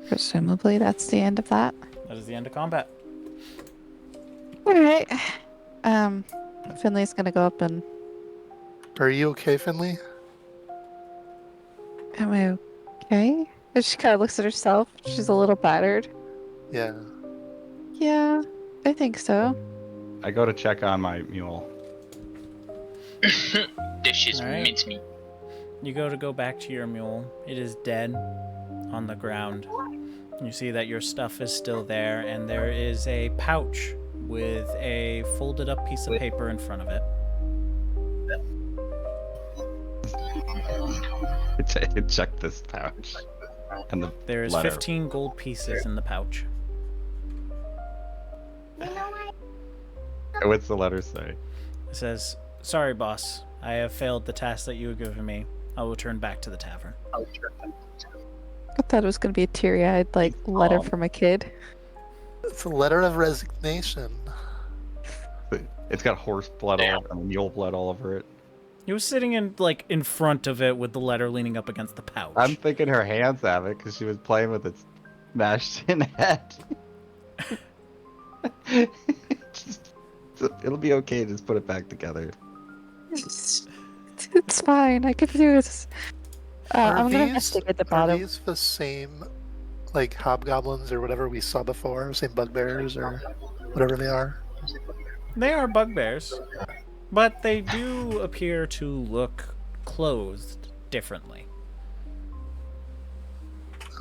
Presumably that's the end of that. That is the end of combat. Alright. Finley's gonna go up and... Are you okay, Finley? Am I okay? And she kind of looks at herself. She's a little battered. Yeah. Yeah, I think so. I go to check on my mule. Dishes Alright. mincemeat. You go back to your mule. It is dead on the ground. You see that your stuff is still there, and there is a pouch with a folded up piece of paper in front of it. Check this pouch. And the There is letter. 15 gold pieces in the pouch. What's the letter say? It says, "Sorry, boss. I have failed the task that you have given me. I will return back to the tavern." I thought it was gonna be a teary-eyed, like, letter Oh. from a kid. It's a letter of resignation. It's got horse blood all over, mule blood all over it. He was sitting in front of it with the letter leaning up against the pouch. I'm thinking her hands have it because she was playing with its smashed in head. Just, it'll be okay. Just put it back together. It's fine. I can do this. I'm gonna investigate the Are bottom. these the same, like, hobgoblins or whatever we saw before? Same bugbears or whatever they are? They are bugbears, but they do appear to look clothed differently.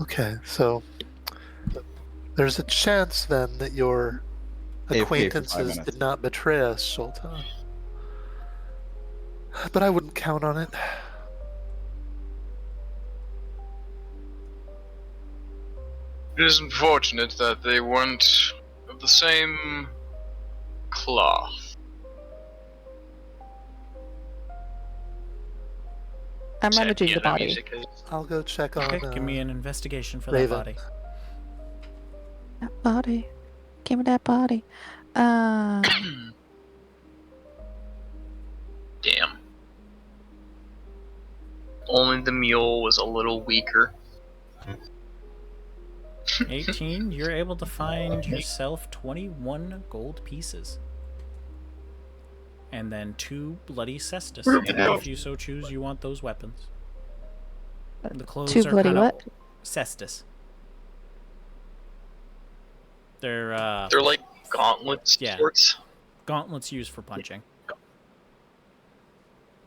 Okay, so there's a chance then that your AFK for 5 acquaintances minutes. did not betray us, Sholta. But I wouldn't count on it. It is unfortunate that they weren't of the same cloth. I'm rummaging the body. Music is. I'll go check on Okay, give me an investigation for Raven. that body. That body. Give me that body. Damn. 'Only the mule was a little weaker. 18, you're able to find yourself 21 gold pieces. And then 2 bloody cestus. If you so choose, you want those weapons. The clothes Two are bloody kind of what? cestus. They're They're like gauntlets Yeah. sorts. gauntlets used for punching.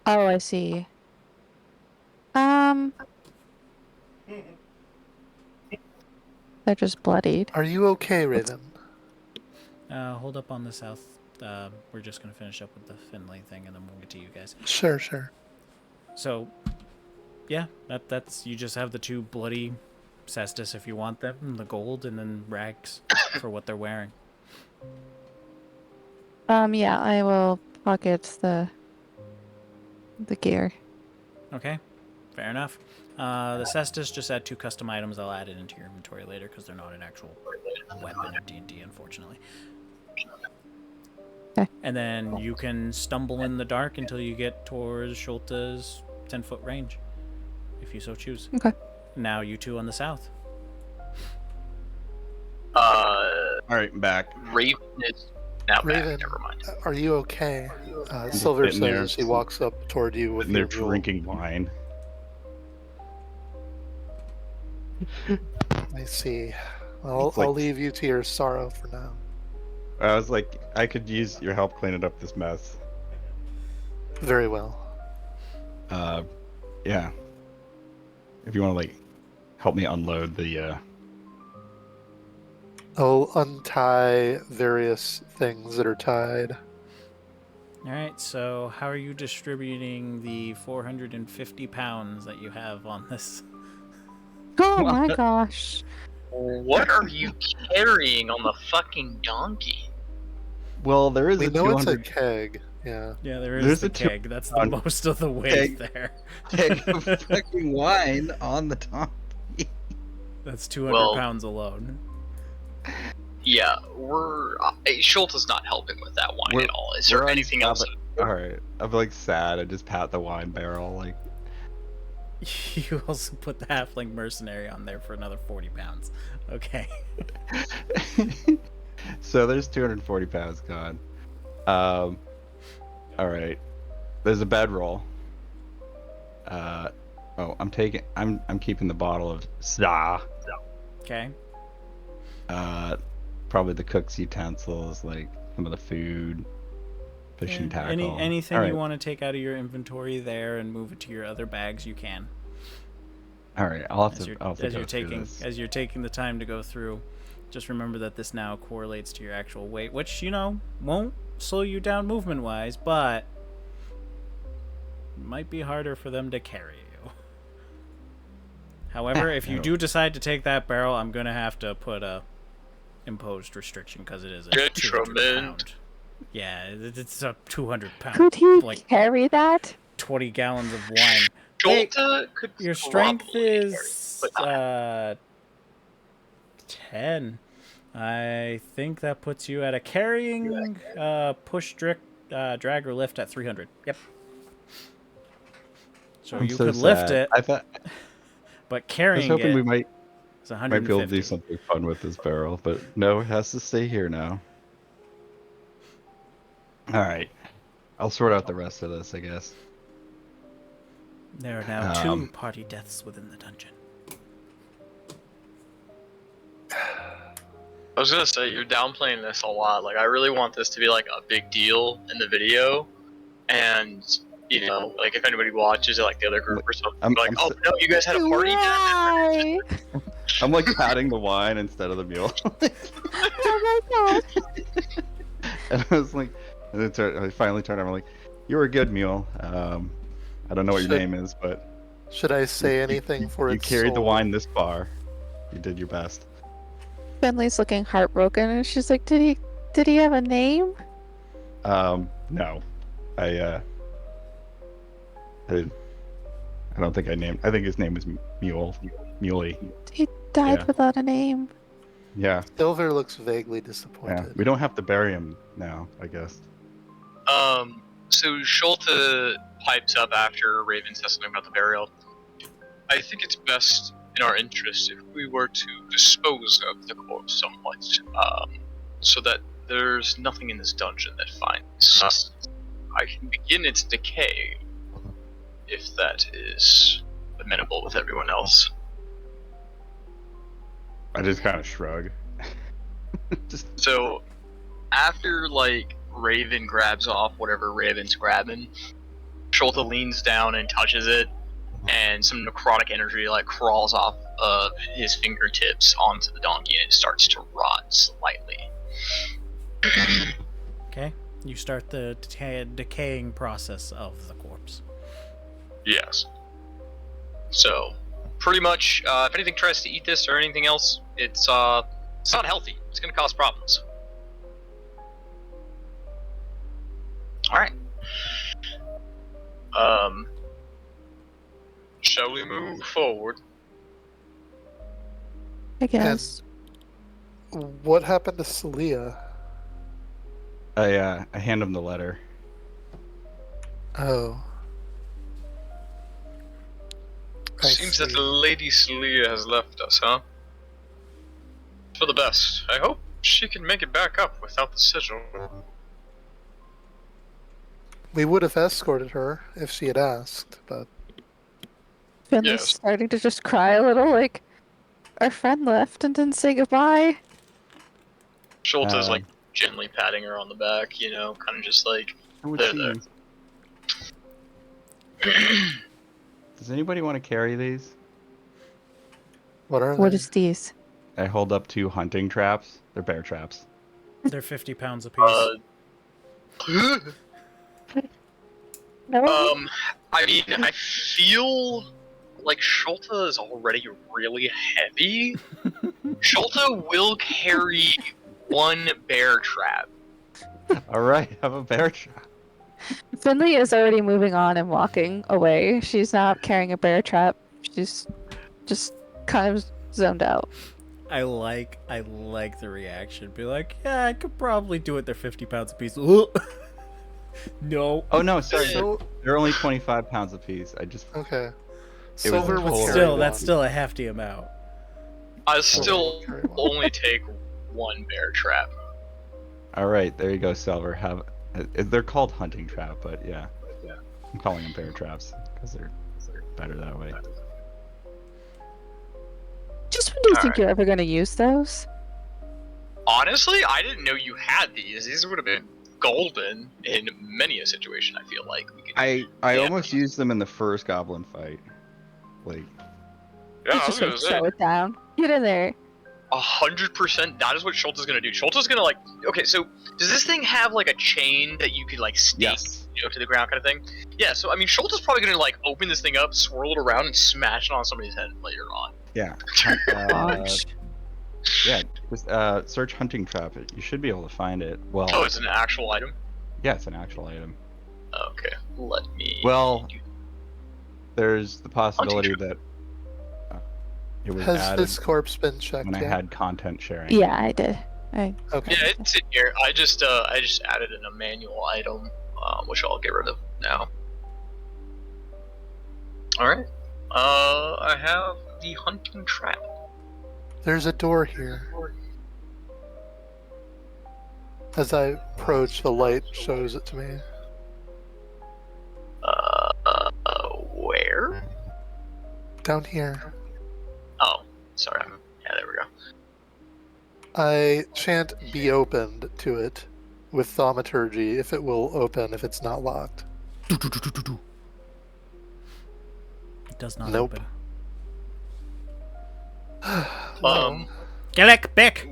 Oh, I see. They're just bloodied. Are you okay, Raven? Hold up on the south. We're just gonna finish up with the Finley thing, and then we'll get to you guys. Sure, sure. So, yeah, that's you just have the two bloody cestus if you want them, the gold, and then rags for what they're wearing. Yeah, I will pocket the gear. Okay, fair enough. The cestus just add 2 custom items. I'll add it into your inventory later because they're not an actual weapon in D&D, unfortunately. Okay. And then you can stumble in the dark until you get towards Shulta's 10-foot range, if you so choose. Okay. Now you two on the south. Alright, I'm back. Raven is now Raven, back. Never mind. are you okay? Silver sitting there. says she walks up toward you with And they're your mule. drinking wine. I see. I'll It's like- leave you to your sorrow for now. I was like, I could use your help cleaning up this mess. Very well. Yeah. If you want to like help me unload the I'll untie various things that are tied. All right, so how are you distributing the 450 pounds that you have on this? Oh my gosh. What are you carrying on the fucking donkey? well, there is We a know it's a 200 keg. Yeah. Yeah, there is There's the a two- keg. That's the on- most of the weight keg. there. keg of fucking wine on the top. That's 200 Well- pounds alone. Yeah, we're Schulta's not helping with that wine We're- at all. Is there we're on anything top else? of- Alright, I'm like sad. I just pat the wine barrel like You also put the halfling mercenary on there for another 40 pounds. Okay. so there's 240 pounds gone. Alright. There's a bedroll. I'm keeping the bottle of Za. Okay. Probably the cook's utensils, like some of the food, fishing Yeah, tackle. anything Alright. you want to take out of your inventory there and move it to your other bags, you can. Alright, I'll have As to you're, I'll have to as go you're through taking this. as you're taking the time to go through, just remember that this now correlates to your actual weight, which won't slow you down movement wise, but might be harder for them to carry you. However, if you No. do decide to take that barrel, I'm gonna have to put a imposed restriction because it is a 200 Detriment. pound. Yeah, it's a 200 pound. Could he like carry that? 20 gallons of wine. Hey, Schulta could Your strength probably carry it, is but not 10. I think that puts you at a carrying push, drag, or lift at 300. Yep. So I'm you so could lift sad. it, I thought but I was carrying hoping it we might is be 150. able to do something fun with this barrel, but no, it has to stay here now. Alright. I'll sort out the rest of this, I guess. There are now 2 party deaths within the dungeon. I was gonna say you're downplaying this a lot. Like I really want this to be like a big deal in the video, and like if anybody watches it, like the other group or something, I'm- like, I'm oh s- no, you guys had a party. Why? I'm like patting the wine instead of the mule. Oh my god. And I was like, and then I finally turned around. I'm like, "You were a good mule. I don't know what your Should- name is, but Should I say anything for you its carried the soul? wine this far. You did your best." Finley's looking heartbroken, and she's like, "Did he have a name?" No, I don't think I named. I think his name was Muley. He died Yeah. without a name. Yeah, Silver looks vaguely yeah. disappointed. We don't have to bury him now, I guess. So Schulta pipes up after Raven says something about the burial. I think it's best in our interest if we were to dispose of the corpse somewhat, so that there's nothing in this dungeon that finds. I can begin its decay, if that is the amenable with everyone else. I just kind of shrug. Just So, after, like, Raven grabs off whatever Raven's grabbing, Sholta leans down and touches it, and some necrotic energy, like, crawls off of his fingertips onto the donkey, and it starts to rot slightly. Okay, you start the decaying process of the corpse. Yes. So, pretty much, if anything tries to eat this or anything else, it's not healthy. It's gonna cause problems. Alright. Shall we move forward? I guess. What happened to Celia? I hand him the letter. Oh. I Seems that see. Lady Celia has left us, huh? For the best. I hope she can make it back up without the sigil. We would have escorted her if she had asked, but Finley's Yes. starting to just cry a little, like, our friend left and didn't say goodbye. Schulta's like gently patting her on the back, you know, kind of just like, Who would there, she- there. Does anybody want to carry these? what are What they? is these? I hold up 2 hunting traps. They're bear traps. They're 50 pounds apiece. No? I mean, I feel like Schulta is already really heavy. Schulta will carry 1 bear trap. All right, have a bear trap. Finley is already moving on and walking away. She's not carrying a bear trap. She's just kind of zoned out. I like the reaction. Be like, yeah, I could probably do it. They're 50 pounds apiece. No. Oh no, sorry. So, They're only 25 pounds apiece. I just okay. It was Silver a will full carry Still, one. that's still a hefty amount. I still Carry one. only take 1 bear trap. all right. There you go, Silver. Have they're called hunting trap, but yeah, I'm calling them bear traps because they're better that way. Just when do you think Alright. you're ever going to use those? Honestly, I didn't know you had these. These would have been golden in many a situation, I feel like. We could, I Yeah. almost used them in the first goblin fight. Like, yeah, I Just was gonna like say, throw it down. Get in there. 100%, that is what Schulta's gonna do. Schulta's gonna, like, okay, so, does this thing have, like, a chain that you could, like, stake, yes. you know, to the ground kind of thing? Yeah, so, I mean, Schulta's probably gonna, like, open this thing up, swirl it around, and smash it on somebody's head later on. Yeah. Launch. Yeah. Just search hunting trap. You should be able to find it. Well, Oh, it's an actual item? yeah, it's an actual item. Okay, let me... Well, do- there's the possibility trap. that it was Has added this corpse been checked when I yet? had content sharing. Yeah, I did. I Okay. Yeah, it's in here. I just added in a manual item, which I'll get rid of now. Alright. I have the hunting trap. There's a door here. As I approach, the light shows it to me. Where? Down here. Oh, sorry. Yeah, there we go. I chant be opened to it with thaumaturgy if it will open if it's not locked. It does not Nope. open. Gelek Beck!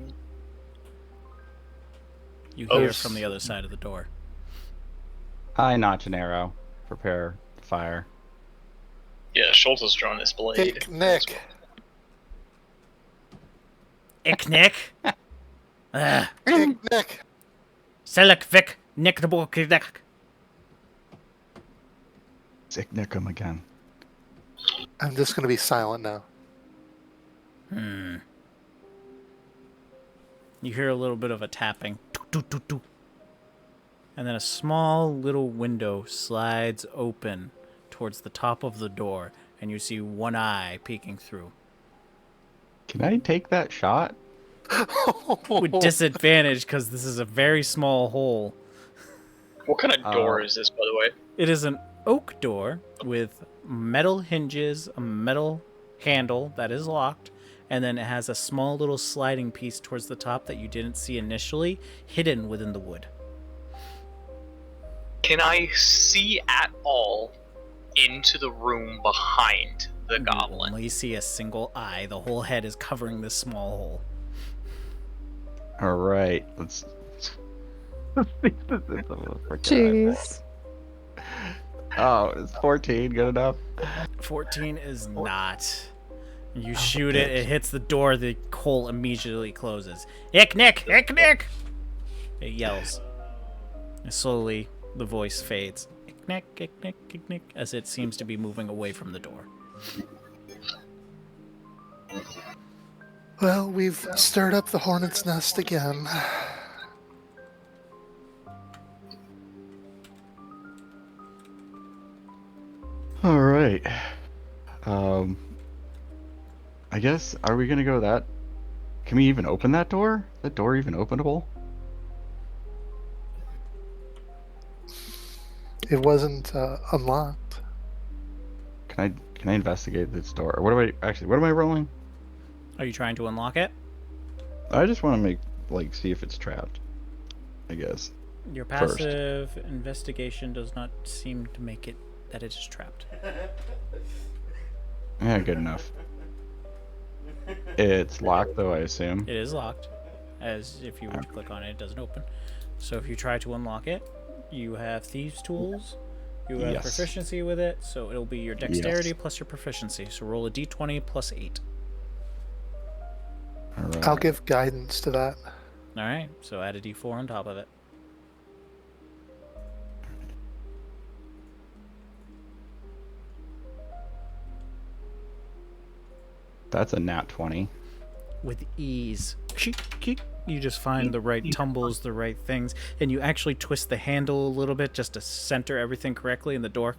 You Oh, hear s- from the other side of the door. I notch an arrow. Prepare fire. Yeah, Schultz drawing his blade. Hick Nick. Iknek! Hick Nick. Selek Vic Nick the Borkidek. Sick nick him again. I'm just gonna be silent now. You hear a little bit of a tapping. And then a small little window slides open towards the top of the door, and you see one eye peeking through. Can I take that shot? With disadvantage, because this is a very small hole. What kind of door Oh. is this, by the way? It isn't oak door with metal hinges, a metal handle that is locked, and then it has a small little sliding piece towards the top that you didn't see initially, hidden within the wood. Can I see at all into the room behind the You goblin? only see a single eye. The whole head is covering this small hole. All right, let's. Jeez. Oh, is 14 good enough? 14 is not. You shoot it, it hits the door, the hole immediately closes. Ick Nick! Ick Nick! It yells. And slowly, the voice fades. Ick Nick, Ick Nick, Ick Nick, as it seems to be moving away from the door. Well, we've stirred up the hornet's nest again. All right. I guess, are we gonna go that? Can we even open that door? That door even openable? It wasn't unlocked. Can I investigate this door? Or what am I rolling? Are you trying to unlock it? I just want to see if it's trapped. I guess. Your First. passive investigation does not seem to make it that it is trapped. Yeah, good enough. It's locked though, I assume. It is locked, as if you were to click on it, it doesn't open. So if you try to unlock it, you have thieves' tools, you have Yes. proficiency with it, so it'll be your dexterity Yes. plus your proficiency. So roll a d20 plus 8. All right. I'll give guidance to that. Alright, so add a d4 on top of it. That's a nat 20. With ease. You just find the right tumbles, the right things, and you actually twist the handle a little bit just to center everything correctly in the door.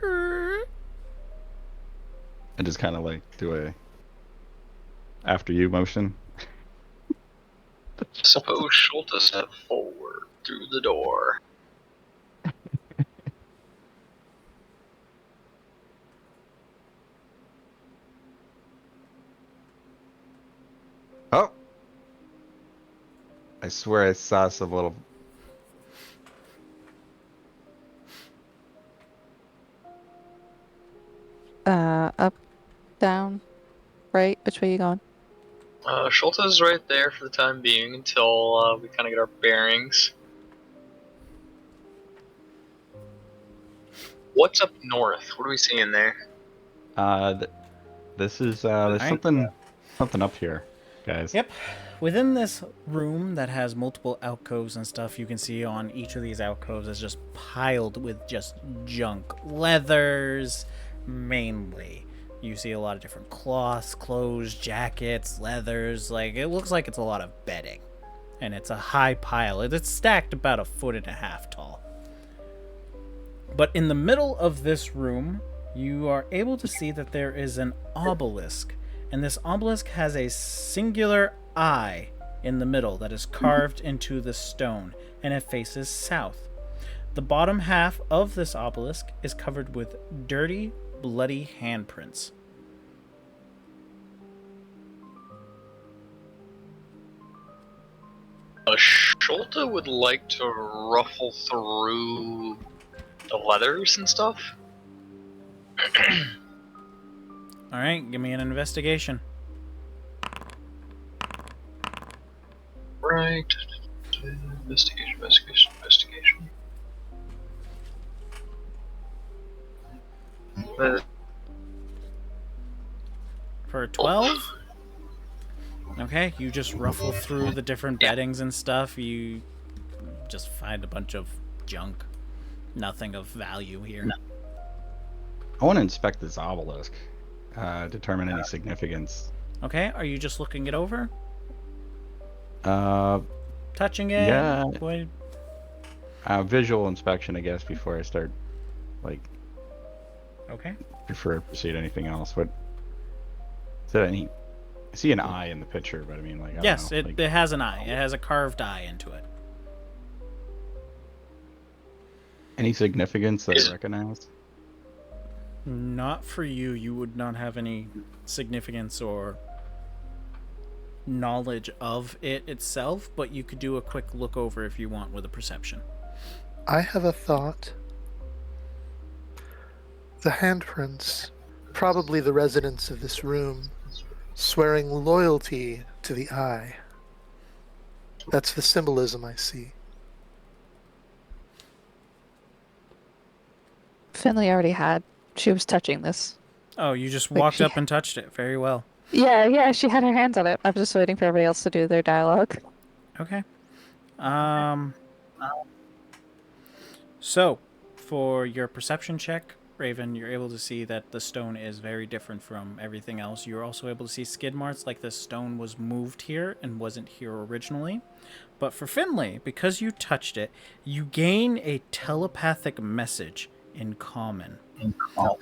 I just kind of do a after you motion. Suppose Schulte step forward through the door. Oh! I swear I saw some little. Up, down, right? Which way you going? Schulte's right there for the time being until we kind of get our bearings. What's up north? What are we seeing there? This is there's Alright. something up here, guys. Yep. Within this room that has multiple alcoves and stuff, you can see on each of these alcoves is just piled with just junk. Leathers, mainly. You see a lot of different cloths, clothes, jackets, leathers. Like, it looks like it's a lot of bedding. And it's a high pile. It's stacked about 1.5 feet tall. But in the middle of this room, you are able to see that there is an obelisk. And this obelisk has a singular eye in the middle that is carved into the stone, and it faces south. The bottom half of this obelisk is covered with dirty, bloody handprints. Schulte would like to ruffle through the leathers and stuff. Alright, give me an investigation. Right. Investigation. For a 12? Okay, you just ruffle through the different beddings and stuff. You just find a bunch of junk. Nothing of value here. I want to inspect this obelisk, determine any significance. Okay, are you just looking it over? Uh, Touching it? Yeah. What? visual inspection, I guess, before I start, Okay. before I proceed anything else. What? Is that any? I see an eye in the picture, but I mean, I Yes, don't know, it has an eye. It has a carved eye into it. Any significance that I recognize? Not for you. You would not have any significance or knowledge of it itself, but you could do a quick look over if you want with a perception. I have a thought. The handprints, probably the residents of this room, swearing loyalty to the eye. That's the symbolism I see. Finley already had. She was touching this. Oh, you just Like walked she- up and touched it. Very well. Yeah, she had her hands on it. I'm just waiting for everybody else to do their dialogue. Okay. So, for your perception check, Raven, you're able to see that the stone is very different from everything else. You're also able to see skid marks like the stone was moved here and wasn't here originally. But for Finley, because you touched it, you gain a telepathic message in common.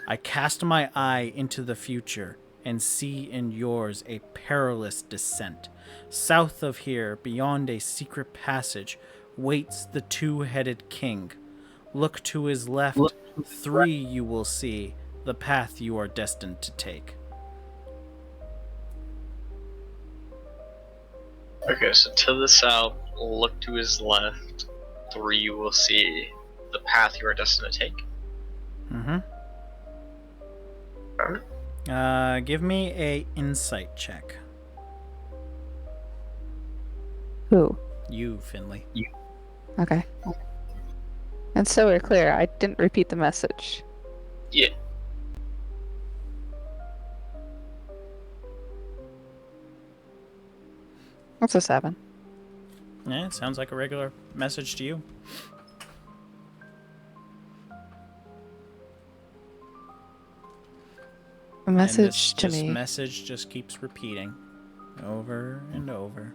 I cast my eye into the future and see in yours a perilous descent. South of here, beyond a secret passage, waits the two-headed king. Look to his left, 3 you will see, the path you are destined to take. Okay, so to the south, look to his left. 3 you will see the path you are destined to take. Mm-hmm. Give me a insight check. Who? You, Finley. Okay. And so we're clear, I didn't repeat the message. Yeah. That's a 7. Yeah, it sounds like a regular message to you. A message to this me. message just keeps repeating over and over.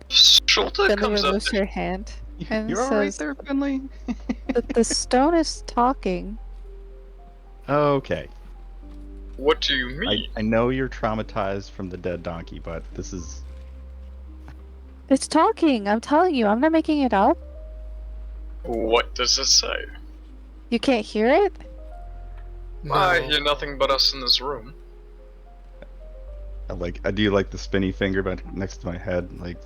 Schulte Finley comes up. removes her hand and You're all right says there, Finley? that the stone is talking. Okay. What do you mean? I know you're traumatized from the dead donkey, but this is... It's talking, I'm telling you, I'm not making it up. What does it say? You can't hear it? No. I hear nothing but us in this room. I do like the spinny finger but next to my head, like...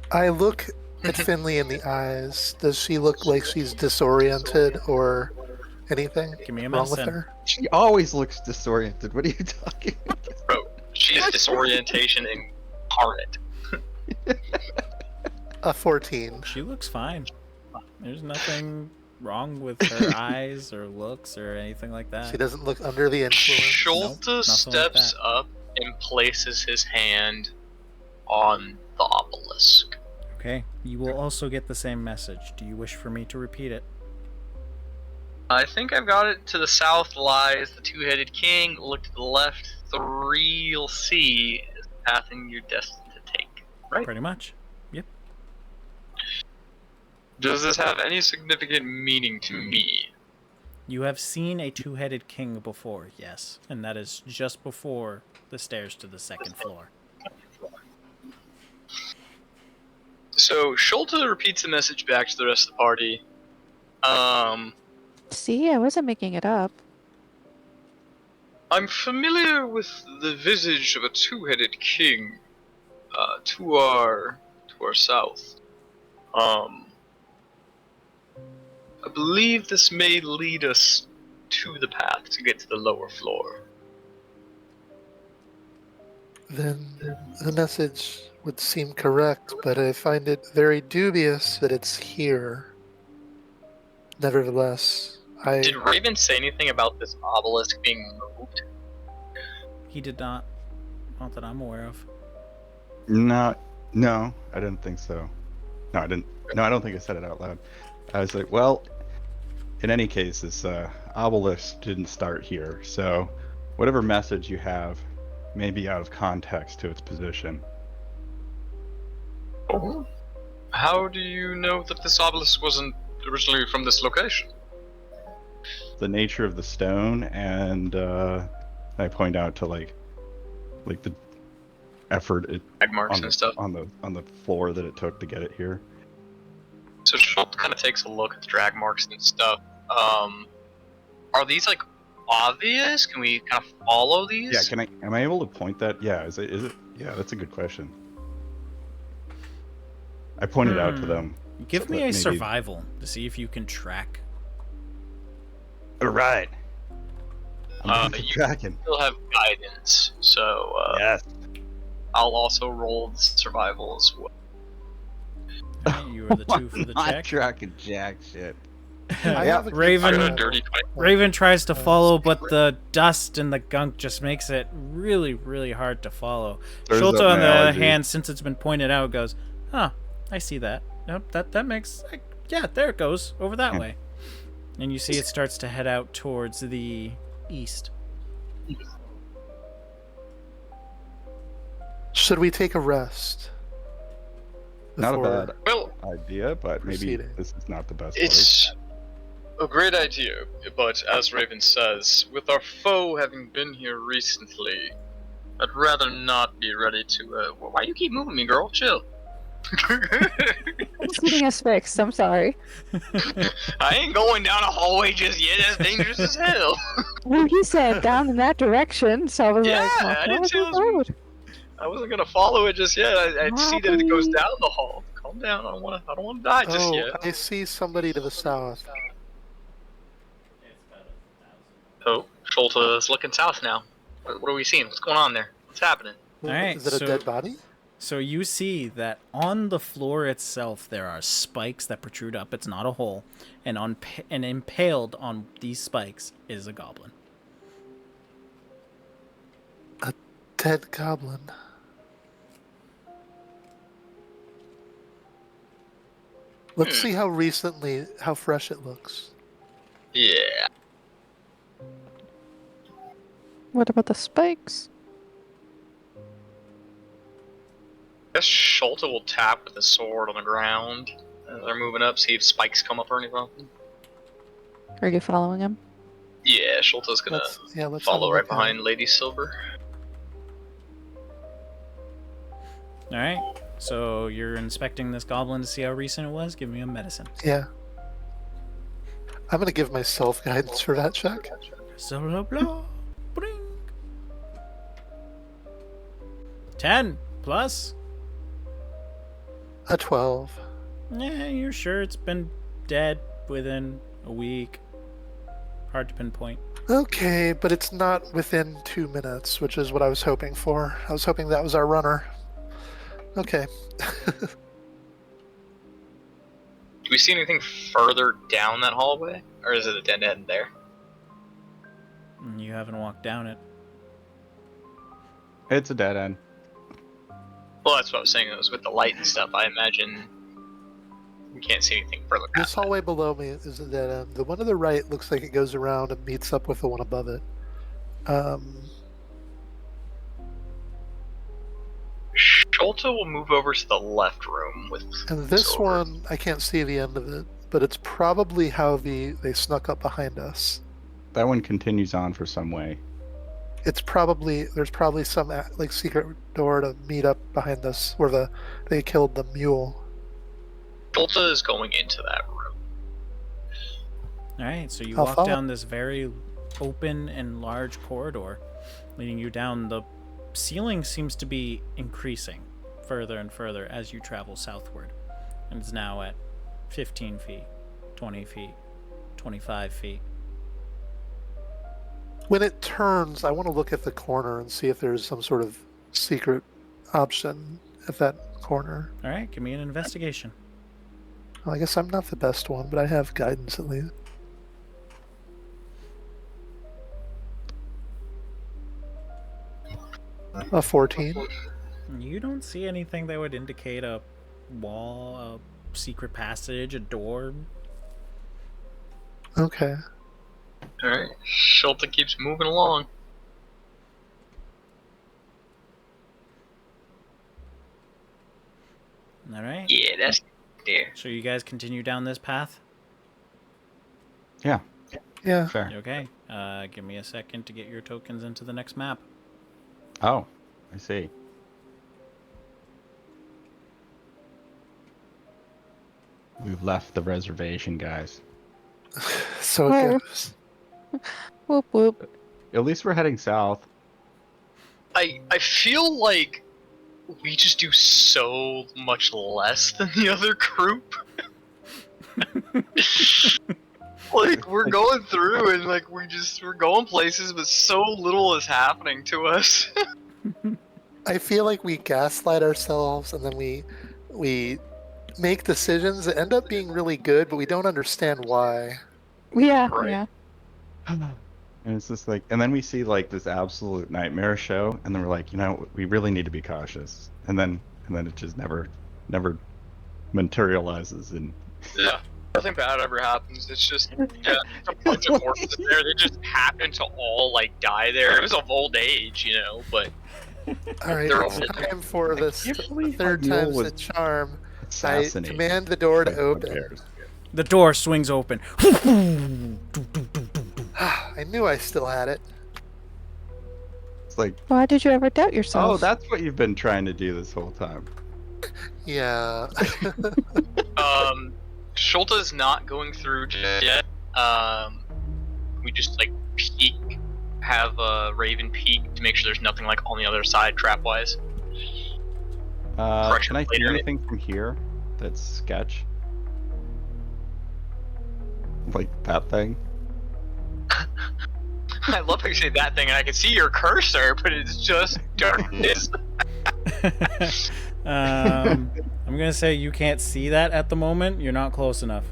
I look at Finley in the eyes. Does she look like she's disoriented or anything Give me a wrong with medicine. her? She always looks disoriented. What are you talking about? Bro, she is disorientation incarnate. A 14. She looks fine. There's nothing wrong with her eyes or looks or anything like that. She doesn't look under the influence. Schulte nothing like steps that. up and places his hand on the obelisk. Okay. You will also get the same message. Do you wish for me to repeat it? I think I've got it. To the south lies the two-headed king. Look to the left. 3 you'll see is the path you're destined to take. Right? Pretty much. Yep. Does this have any significant meaning to me? You have seen a two-headed king before, yes. And that is just before the stairs to the second floor. So Schulte repeats the message back to the rest of the party. See, I wasn't making it up. I'm familiar with the visage of a two-headed king, to our south. I believe this may lead us to the path to get to the lower floor. Then the message would seem correct, but I find it very dubious that it's here. Nevertheless, Did Raven say anything about this obelisk being moved? He did not. Not that I'm aware of. No, I didn't think so. No, I didn't. No, I don't think I said it out loud. I was like, well, in any case, this obelisk didn't start here, so whatever message you have may be out of context to its position. Oh. How do you know that this obelisk wasn't originally from this location? The nature of the stone, and I point out to like the effort Tag marks on and the stuff. on the floor that it took to get it here. So Schultz kind of takes a look at the drag marks and stuff. Are these like obvious? Can we kind of follow these? Yeah, am I able to point that? Yeah, is it? Yeah, that's a good question. I pointed out to them. Give me but a maybe- survival to see if you can track. All right. I'm You tracking. still have guidance, so Yes. I'll also roll the survival as well. Alright, you are the two for the I'm not check. tracking jack shit. I have a good Raven- I got a survival. dirty 20. Raven tries to follow, but the dust and the gunk just makes it really, really hard to follow. There's Sholta, that on the analogy. hand, since it's been pointed out, goes, "Huh, I see that. Nope, that makes, yeah, there it goes over that way." And you see it starts to head out towards the east. Should we take a rest? Not a before- bad Well, idea, but maybe Proceeding. this is not the best place. it's a great idea, but as Raven says, with our foe having been here recently, I'd rather not be ready to. Why you keep moving me, girl? Chill. I'm getting us fixed. I'm sorry. I ain't going down a hallway just yet. That's dangerous as hell. Well, he said down in that direction, so I was Yeah, like, I "Well, didn't say it was- road." I wasn't gonna follow it just yet. I'd see that it goes down the hall. Calm down. I don't wanna die just Oh, yet. I see somebody to the south. Oh, Sholta is looking south now. What are we seeing? What's going on there? What's happening? Alright, Is it a so- dead body? So you see that on the floor itself there are spikes that protrude up. It's not a hole, and impaled on these spikes is a goblin. Dead goblin. Let's see how fresh it looks. Yeah. What about the spikes? I guess Sholta will tap with the sword on the ground as they're moving up, see if spikes come up or anything. Are you following him? Yeah, Sholta's gonna Let's have a follow right look at behind it. Lady Silver. Alright, so you're inspecting this goblin to see how recent it was? Give me a medicine. Yeah. I'm gonna give myself guidance for that check. Blah, blah, bring. 10 plus. A 12. Yeah, you're sure it's been dead within a week. Hard to pinpoint. Okay, but it's not within 2 minutes, which is what I was hoping for. I was hoping that was our runner. Okay. Do we see anything further down that hallway? Or is it a dead end there? You haven't walked down it. It's a dead end. Well, that's what I was saying. It was with the light and stuff. I imagine we can't see anything further This past that. hallway below me is a dead end. The one to the right looks like it goes around and meets up with the one above it. Sholta will move over to the left room with. And this Silver. one, I can't see the end of it, but it's probably how they snuck up behind us. That one continues on for some way. There's probably some like secret door to meet up behind us where they killed the mule. Sholta is going into that room. Alright, so you I'll walk follow. down this very open and large corridor, leading you down. The ceiling seems to be increasing further and further as you travel southward. And it's now at 15 feet, 20 feet, 25 feet. When it turns, I want to look at the corner and see if there's some sort of secret option at that corner. Alright, give me an investigation. Well, I guess I'm not the best one, but I have guidance at least. A 14. You don't see anything that would indicate a wall, a secret passage, a door. Okay. Alright, Sholta keeps moving along. Alright, Yeah, that's there. so you guys continue down this path? Yeah, Yeah. fair. Okay, give me a second to get your tokens into the next map. Oh, I see. We've left the reservation, guys. So it Where? goes. Whoop whoop. At least we're heading south. I feel like we just do so much less than the other group. Like we're going through and like we're going places, but so little is happening to us. I feel like we gaslight ourselves and then we make decisions that end up being really good, but we don't understand why. Yeah, Right. yeah. And it's just like, and then we see like this absolute nightmare show, and then we're like, we really need to be cautious. And then it just never materializes. And Yeah. Nothing bad ever happens. It's just a bunch of horses there. They just happen to all like die there. It was of old age, but All right, They're it's all- time for this can't believe third my mule time's was the charm. I assassinated. command the door to by open. bugbears. The door swings open. I knew I still had it. It's like, Why did you ever doubt yourself? oh, that's what you've been trying to do this whole time. Yeah. Shulta's not going through just yet. We just like peek, have Raven peek to make sure there's nothing like on the other side trap wise. Can I see later. anything from here that's sketch? Like that thing? I love how you say that thing, and I can see your cursor, but it's just darkness. I'm gonna say you can't see that at the moment. You're not close enough.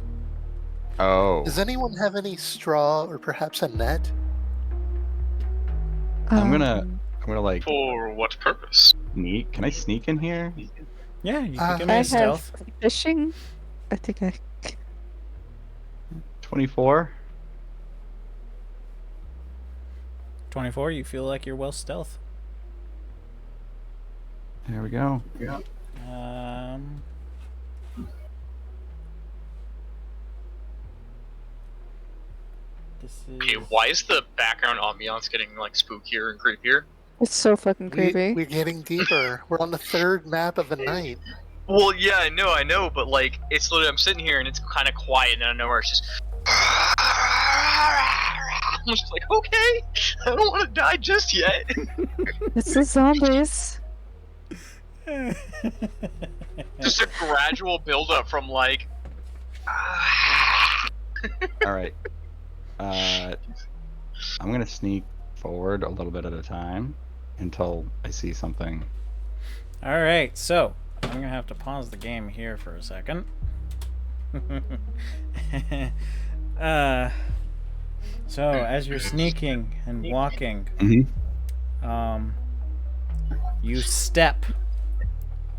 Oh. Does anyone have any straw or perhaps a net? I'm gonna like For what purpose? sneak. Can I sneak in here? Yeah, you Uh, can give me I a have stealth. fishing. I think I. 24? 24. You feel like you're well stealth. There we go. This is. Okay, why is the background ambiance getting like spookier and creepier? It's so fucking creepy. We're getting deeper. We're on the third map of the night. Well, yeah, I know, but like, it's literally, I'm sitting here and it's kind of quiet, and out of nowhere it's just. I'm just like, okay, I don't want to die just yet. It's the zombies. Just a gradual build-up from like. All right. I'm gonna sneak forward a little bit at a time until I see something. All right, so I'm gonna have to pause the game here for a second. So as you're sneaking and walking, you step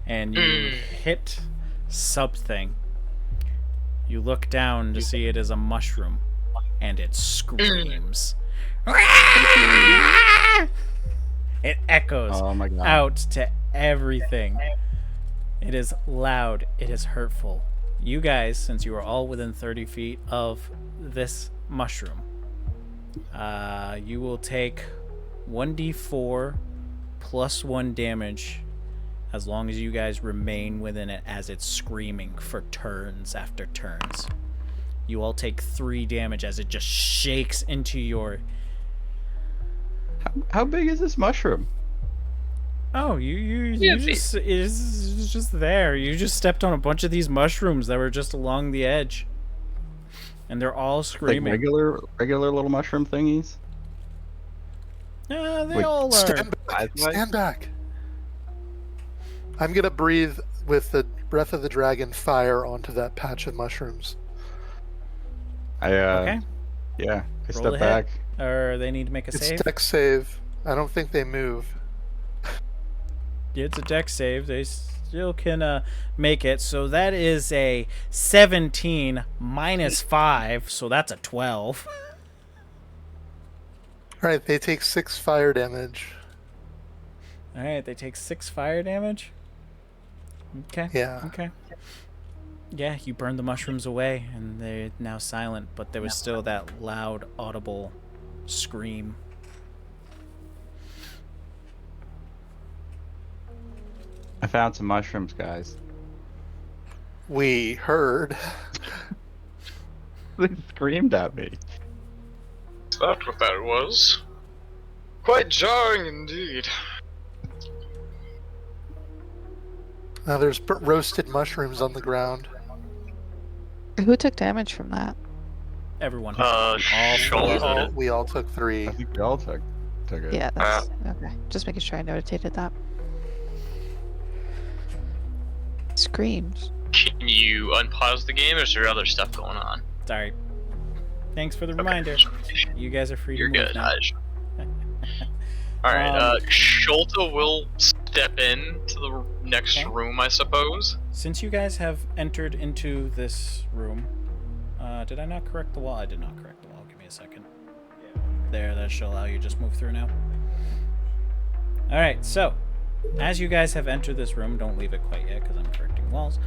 and you hit something. You look down to see it is a mushroom, and it screams. It echoes Oh my god. out to everything. It is loud. It is hurtful. You guys, since you are all within 30 feet of this mushroom, you will take 1d4 plus 1 damage as long as you guys remain within it as it's screaming for turns after turns. You all take 3 damage as it just shakes into your... How big is this mushroom? Oh, you just it's just there. You just stepped on a bunch of these mushrooms that were just along the edge, and they're all Like screaming. regular little mushroom thingies? They Like, all are. Stand back. Stand back. I'm gonna breathe with the breath of the dragon fire onto that patch of mushrooms. Okay. Yeah, I Roll step the hit. back. Or they need to make a It's save. dex save. I don't think they move. Yeah, it's a dex save. They still can make it. So that is a 17 minus 5. So that's a 12. Alright, they take 6 fire damage. All right, they take 6 fire damage. Okay. Yeah. Okay. Yeah, you burned the mushrooms away, and they're now silent. But there was still that loud, audible scream. I found some mushrooms, guys. We heard. They screamed at me. Is that what that was? Quite jarring indeed. Now there's roasted mushrooms on the ground. Who took damage from that? Everyone. Shoulder. We all took 3. I think we all took it. Yeah, that's okay. Just making sure I notated that. Screams. Can you unpause the game, or is there other stuff going on? Sorry. Thanks for the reminder. You guys are free You're to move good. now. Alright, Sholta will step in to the next Okay. room, I suppose. Since you guys have entered into this room, did I not correct the wall? I did not correct the wall. Give me a second. There, that should allow you to just move through now. Alright, so, as you guys have entered this room, don't leave it quite yet because I'm correcting walls.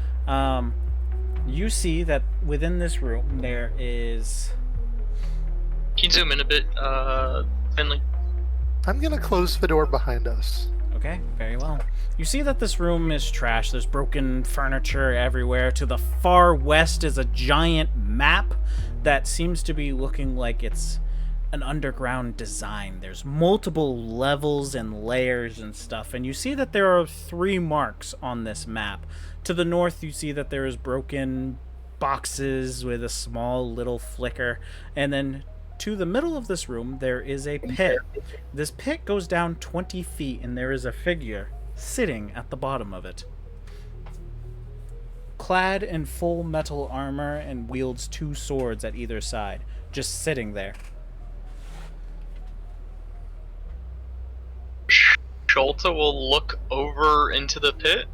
You see that within this room there is... Can you zoom in a bit, Finley? I'm gonna close the door behind us. Okay, very well. You see that this room is trash. There's broken furniture everywhere. To the far west is a giant map that seems to be looking like it's an underground design. There's multiple levels and layers and stuff, and you see that there are 3 marks on this map. To the north, you see that there is broken boxes with a small little flicker, and then to the middle of this room, there is a pit. This pit goes down 20 feet, and there is a figure sitting at the bottom of it. Clad in full metal armor and wields 2 swords at either side, just sitting there. Sholta will look over into the pit.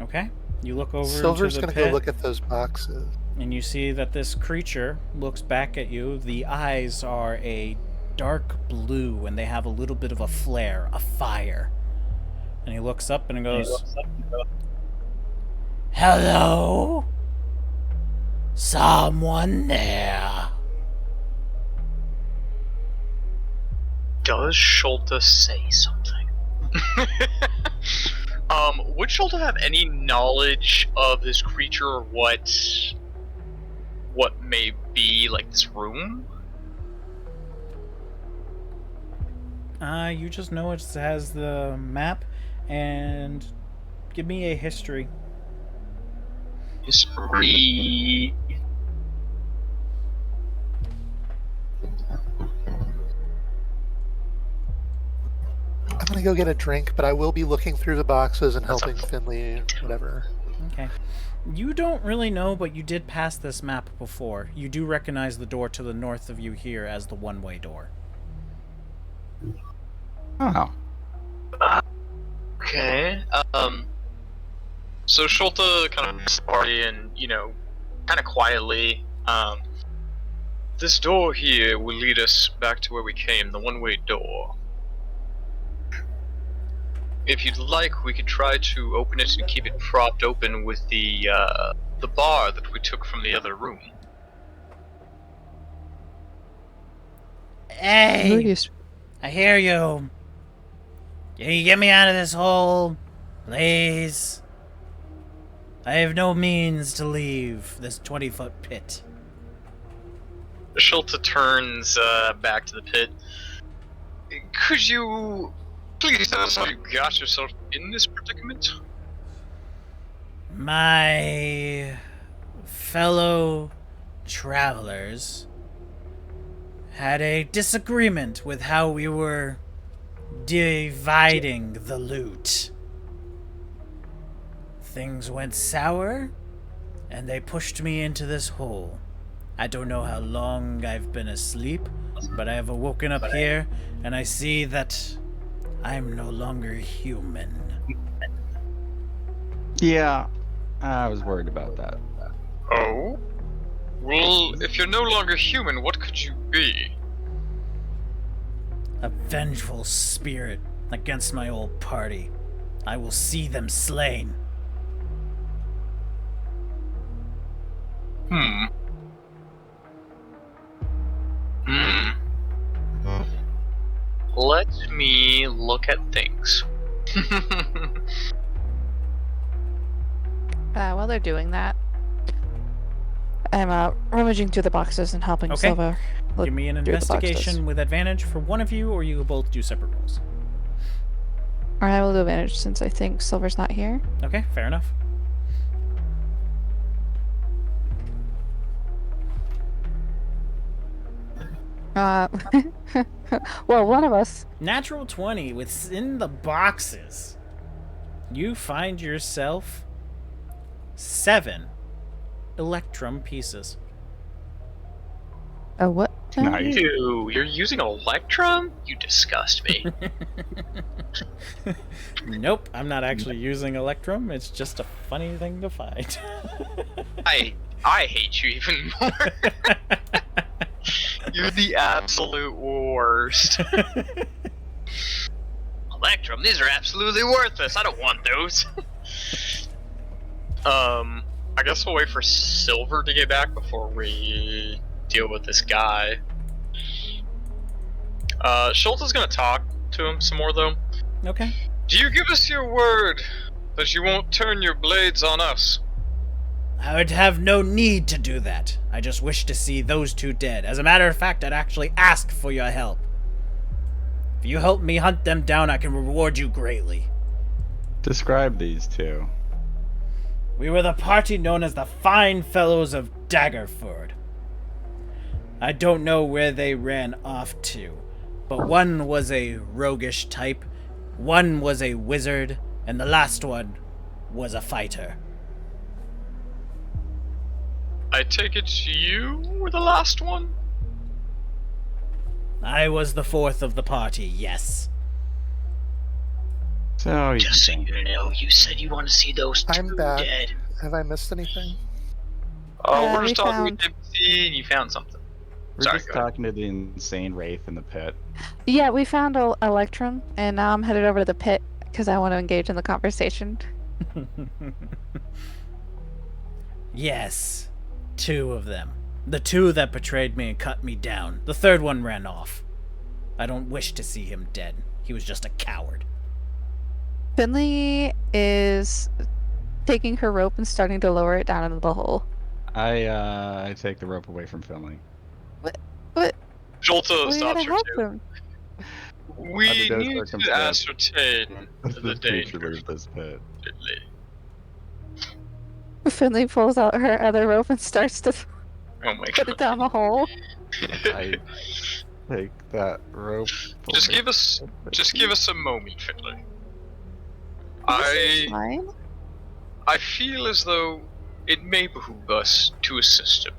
Okay? You look over Silver's into the gonna pit, go look at those boxes. and you see that this creature looks back at you. The eyes are a dark blue, and they have a little bit of a flare, a fire. And he looks up and goes, "Hello? Someone there?" Does Sholta say something? Would Sholta have any knowledge of this creature or what may be like this room? You just know it has the map, and give me a history. History. I'm gonna go get a drink, but I will be looking through the boxes and helping Finley, whatever. Okay. You don't really know, but you did pass this map before. You do recognize the door to the north of you here as the one-way door. Oh. Okay. So Sholta kind of looks at the party and, kind of quietly, this door here will lead us back to where we came, the one-way door. If you'd like, we could try to open it and keep it propped open with the bar that we took from the other room. Who are Hey! you? I hear you. Can you get me out of this hole? Please? I have no means to leave this 20-foot pit. Sholta turns back to the pit. Could you please tell us how you got yourself in this predicament? My fellow travelers had a disagreement with how we were dividing the loot. Things went sour, and they pushed me into this hole. I don't know how long I've been asleep, but I have awoken up here, and I see that I'm no longer human. Yeah, I was worried about that. Oh? Well, if you're no longer human, what could you be? A vengeful spirit against my old party. I will see them slain. Hmm. Let me look at things. While they're doing that, I'm rummaging through the boxes and helping Okay. Silva look Give me an through the boxes. investigation with advantage for one of you, or you will both do separate rolls. Or I will do advantage since I think Silver's not here. Okay, fair enough. Well, one of us. Natural 20 within the boxes. You find yourself 7 electrum pieces. A what? Nice. Ew, you're using Electrum? You disgust me. Nope, I'm not actually using electrum. It's just a funny thing to find. I hate you even more. You're the absolute worst. Electrum, these are absolutely worthless. I don't want those. I guess we'll wait for Silver to get back before we deal with this guy. Schultz is gonna talk to him some more though. Okay. Do you give us your word that you won't turn your blades on us? I would have no need to do that. I just wish to see those two dead. As a matter of fact, I'd actually ask for your help. If you help me hunt them down, I can reward you greatly. Describe these two. We were the party known as the Fine Fellows of Daggerford. I don't know where they ran off to, but one was a roguish type, one was a wizard, and the last one was a fighter. I take it you were the last one? I was the fourth of the party, yes. So Just so you know, you said you want to see those I'm two back. dead. Have I missed anything? Oh, we're we just talking found- with NPC and you found something. we're Sorry, just go ahead. talking to the insane wraith in the pit. Yeah, we found Electrum, and now I'm headed over to the pit because I want to engage in the conversation. Yes, 2 of them. The 2 that betrayed me and cut me down. The third one ran off. I don't wish to see him dead. He was just a coward. Finley is taking her rope and starting to lower it down into the hole. I take the rope away from Finley. What? Jolta We stops gotta her help too. him. We Under no need to circumstance ascertain the The creature danger. leaves this pit. Finley pulls out her other rope and starts to Oh my put it god. down the hole. I take that rope. Just away give us a moment, Finley. Fine. I feel as though it may behoove us to assist him.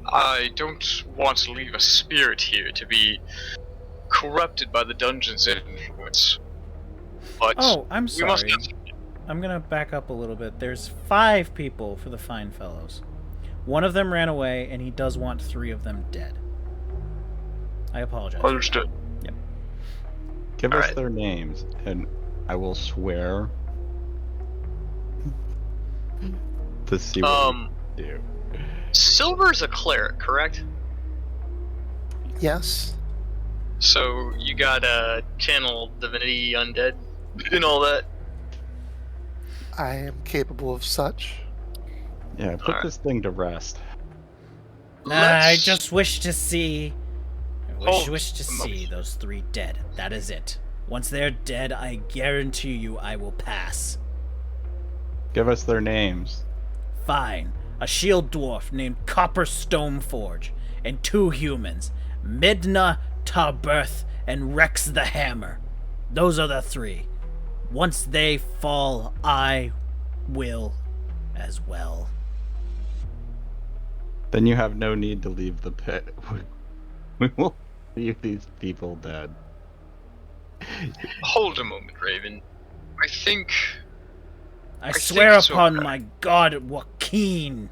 I don't want to leave a spirit here to be corrupted by the dungeon's influence. But Oh, I'm we must sorry. I'm gonna back up a little bit. There's 5 people for the Fine Fellows. One of them ran away, and he does want 3 of them dead. I apologize. for that. understood. Give us Alright. their names, and I will swear to see what we do. Silver's a cleric, correct? Yes. So you got channel divinity, undead, and all that. I am capable of such. Yeah, put Alright. this thing to rest. I Let's- just wish to see. Hold Wish to a see moment. those 3 dead. That is it. Once they're dead, I guarantee you I will pass. Give us their names. Fine. A shield dwarf named Copper Stoneforge, and 2 humans, Midna Tarberth and Rex the Hammer. Those are the 3. Once they fall, I will as well. Then you have no need to leave the pit. We will leave these people dead. Hold a moment, Raven. I think I think swear it's upon okay. my god, Joaquin.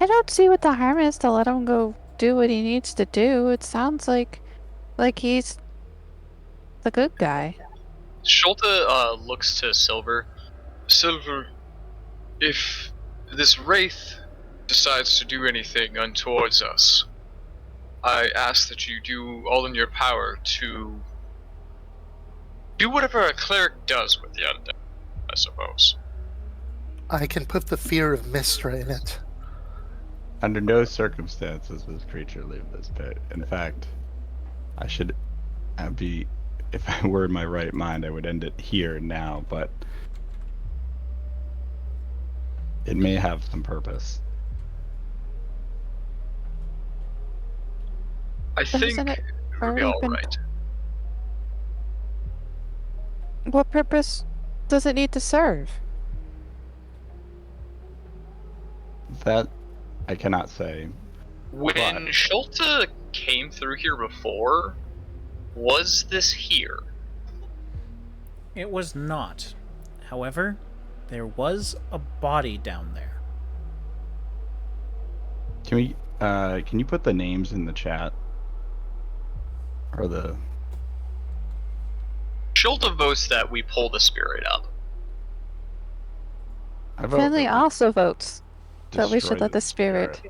I don't see what the harm is to let him go do what he needs to do. It sounds like he's the good guy. Sholta looks to Silver. Silver, if this wraith decides to do anything untowards us, I ask that you do all in your power to do whatever a cleric does with the undead. I suppose. I can put the fear of Mistra in it. Under no circumstances does creature leave this pit. In fact, I should be, if I were in my right mind, I would end it here now, but it may have some purpose. I think Hasn't it it'll be already all been- right. What purpose does it need to serve? That I cannot say. When But- Schulte came through here before, was this here? It was not. However, there was a body down there. Can you put the names in the chat? Or the... Schulte votes that we pull the spirit up. I vote Finley that we also votes that we should destroy let the spirit.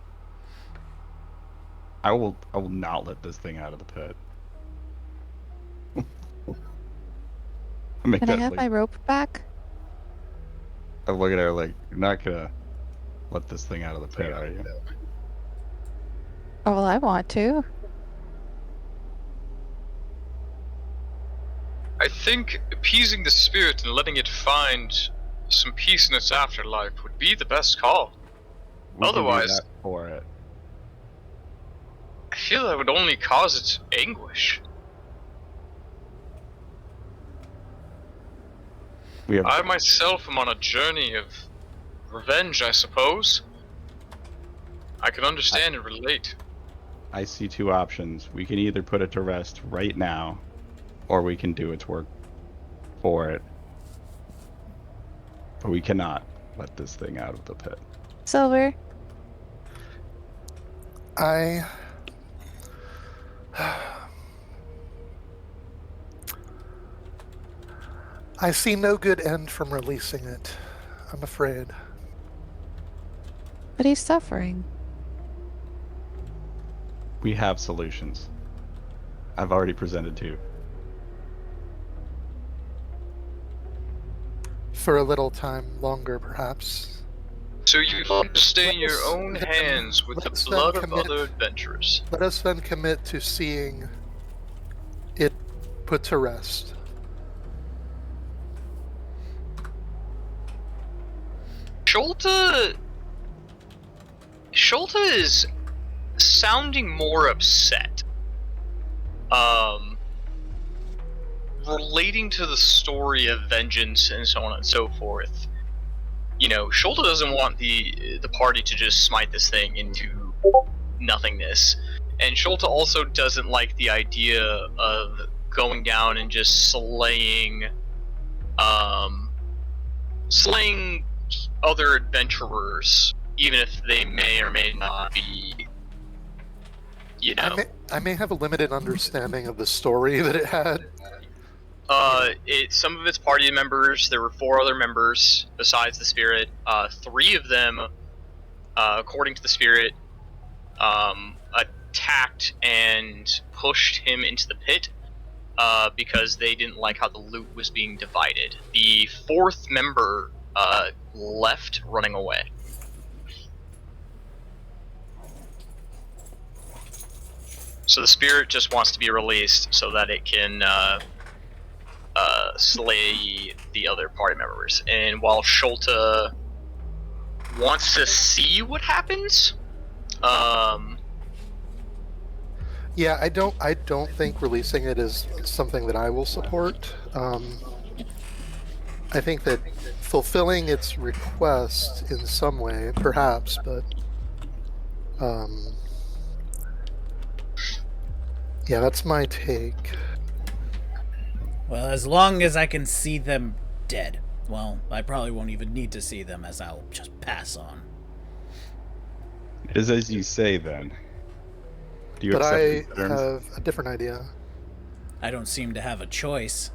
I will not let this thing out of the pit. Can I have my rope back? I look at her like, you're not gonna let this thing out of the pit, are you? Oh, well, I want to. I think appeasing the spirit and letting it find some peace in its afterlife would be the best call. We can do Otherwise- that for it. I feel that would only cause its anguish. We have I myself am on a journey of revenge, I suppose. I can understand and relate. I see two options. We can either put it to rest right now, or we can do its work for it. But we cannot let this thing out of the pit. Silver, I see no good end from releasing it, I'm afraid. but he's suffering. We have solutions. I've already presented two. For a little time longer, perhaps. So you want to stay in your Let's own then- hands with the let's then blood of commit- other adventurers. Let us then commit to seeing it put to rest. Schulte is sounding more upset. Relating to the story of vengeance and so on and so forth. You know, Schulte doesn't want the party to just smite this thing into nothingness. And Schulte also doesn't like the idea of going down and just slaying other adventurers, even if they may or may not be, you know. I may have a limited understanding of the story that it had. Some of its party members, there were 4 other members besides the spirit. 3 of them, according to the spirit, attacked and pushed him into the pit because they didn't like how the loot was being divided. The 4th member left running away. So the spirit just wants to be released so that it can slay the other party members. And while Schulte wants to see what happens, Yeah, I don't think releasing it is something that I will support. I think that fulfilling its request in some way, perhaps, but yeah, that's my take. Well, as long as I can see them dead. Well, I probably won't even need to see them, as I'll just pass on. It is as you say, then. Do you But accept I these terms? have a different idea. I don't seem to have a choice.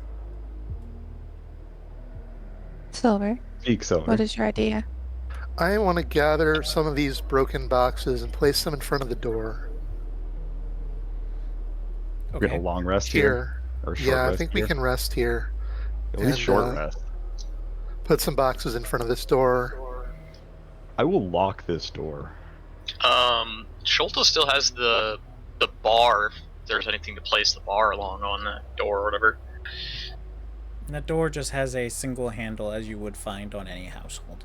Silver, Speak, Silver. what is your idea? I want to gather some of these broken boxes and place them in front of the door. We have a long rest here? Here. Or short Yeah, I rest think here? we can rest here. At least and, short rest. put some boxes in front of this door. I will lock this door. Sholta still has the bar. If there's anything to place the bar along on that door or whatever. And that door just has a single handle, as you would find on any household.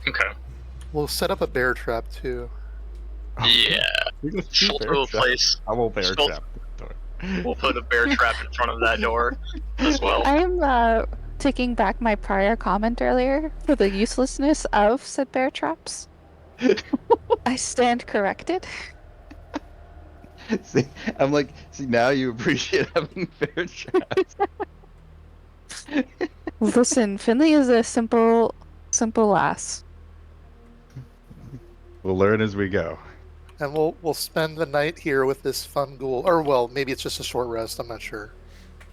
Okay. We'll set up a bear trap too. Yeah. We can see Sholta bear will trap. place. I will bear Sholta- trap this door. We'll put a bear trap in front of that door as well. I'm taking back my prior comment earlier for the uselessness of said bear traps. I stand corrected. See, I'm like, see, now you appreciate having bear traps. Listen, Finley is a simple lass. We'll learn as we go. And we'll spend the night here with this fun ghoul. Or well, maybe it's just a short rest, I'm not sure.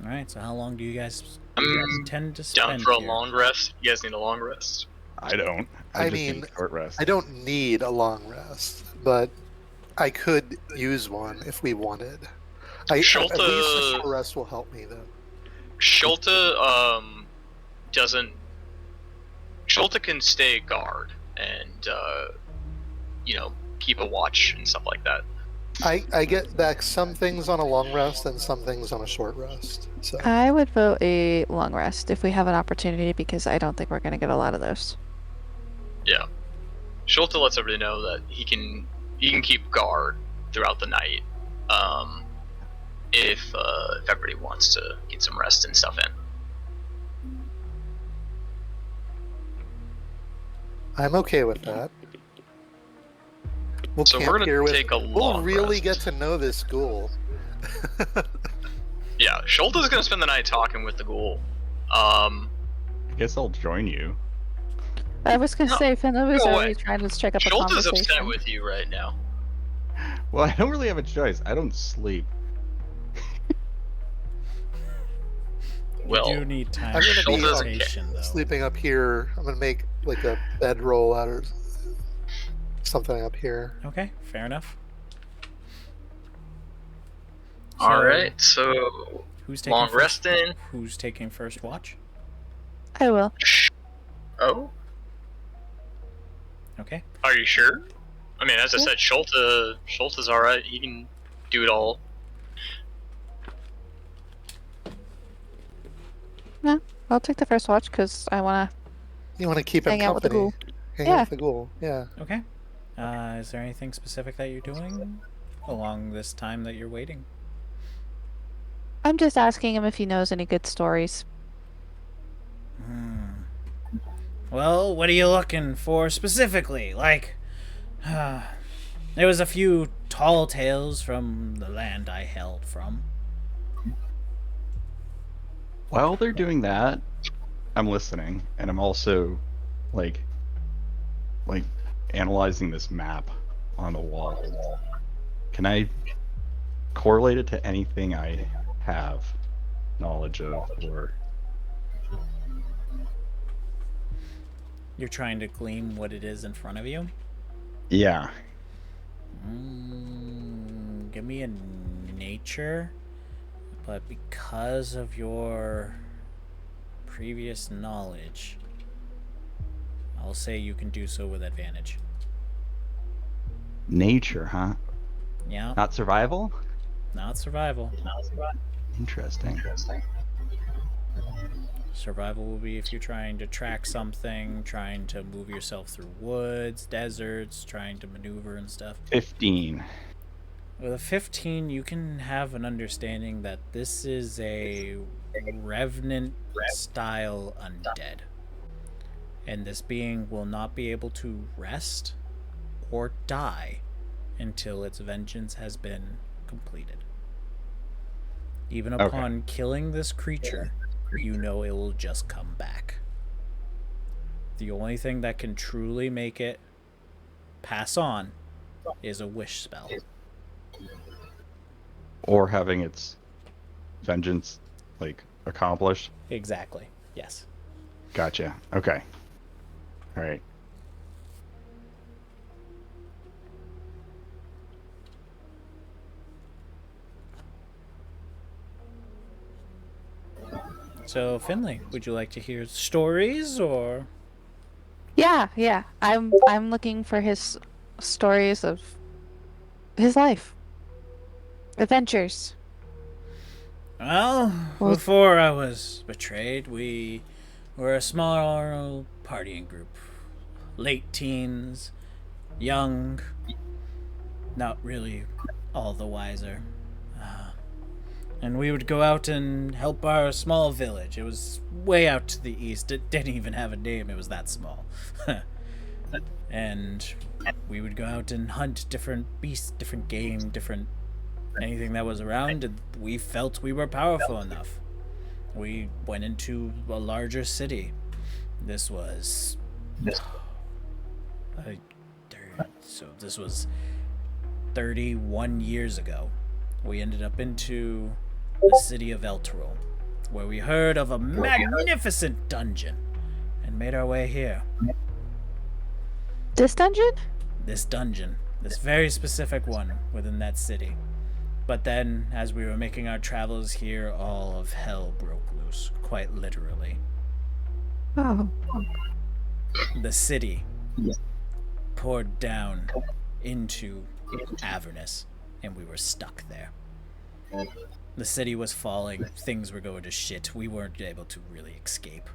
Alright, so how long do you guys I'm tend to spend down for a here? long rest. You guys need a long rest. I don't. I just mean, need a short rest. I don't need a long rest, but I could use one if we wanted. At least a Sholta- short rest will help me though. Sholta doesn't. Sholta can stay guard and keep a watch and stuff like that. I get back some things on a long rest and some things on a short rest. So I would vote a long rest if we have an opportunity because I don't think we're going to get a lot of those. Yeah. Sholta lets everybody know that he can keep guard throughout the night. If everybody wants to get some rest and stuff in. I'm okay with that. We'll So camp we're gonna here with. take a We'll long really rest. get to know this ghoul. Yeah, Sholta's gonna spend the night talking with the ghoul. I guess I'll join you. I was going to No, say, Finley was go already away. trying to strike up a Sholta's conversation. upset with you right now. Well, I don't really have a choice. I don't sleep. Well, You do need time I'm for gonna be meditation, though. sleeping up here. I'm gonna make like a bedroll out of something up here. Okay, fair enough. Alright, so Who's taking long first, resting. Who's taking first watch? I will. Oh, Okay. are you sure? I mean, as I Yeah. said, Sholta's alright. He can do it all. No, I'll take the first watch because I want to You want to keep him hang out with the company. ghoul. Hang Yeah. out with the ghoul. Yeah. Okay. Is there anything specific that you're doing along this time that you're waiting? I'm just asking him if he knows any good stories. Well, what are you looking for specifically? Like, there was a few tall tales from the land I hailed from. While they're doing that, I'm listening, and I'm also like analyzing this map on the wall. Can I correlate it to anything I have knowledge of, or You're trying to glean what it is in front of you? yeah? Give me a nature, but because of your previous knowledge, I'll say you can do so with advantage. Nature, huh? Yeah, Not survival? not survival. Interesting. Survival will be if you're trying to track something, trying to move yourself through woods, deserts, trying to maneuver and stuff. 15. With a 15, you can have an understanding that this is a revenant-style undead. And this being will not be able to rest or die until its vengeance has been completed. Even upon killing this creature, you know it will just come back. The only thing that can truly make it pass on is a wish spell. Or having its vengeance, like, accomplished. Exactly. Yes. Gotcha. Okay. Alright. So, Finley, would you like to hear stories or? Yeah. I'm looking for his stories of his life, adventures. Well, Well, before I was betrayed, we were a small partying group. Late teens, young, not really all the wiser. And we would go out and help our small village. It was way out to the east. It didn't even have a name, it was that small. And we would go out and hunt different beasts, different game, different anything that was around, and we felt we were powerful enough. We went into a larger city. This was so this was 31 years ago. We ended up into the city of Elturel, where we heard of a magnificent dungeon and made our way here. this dungeon? This dungeon, this very specific one within that city. But then, as we were making our travels here, all of hell broke loose, quite literally. Oh, The city poured down into Avernus, and we were stuck there. The city was falling, things were going to shit. We weren't able to really escape.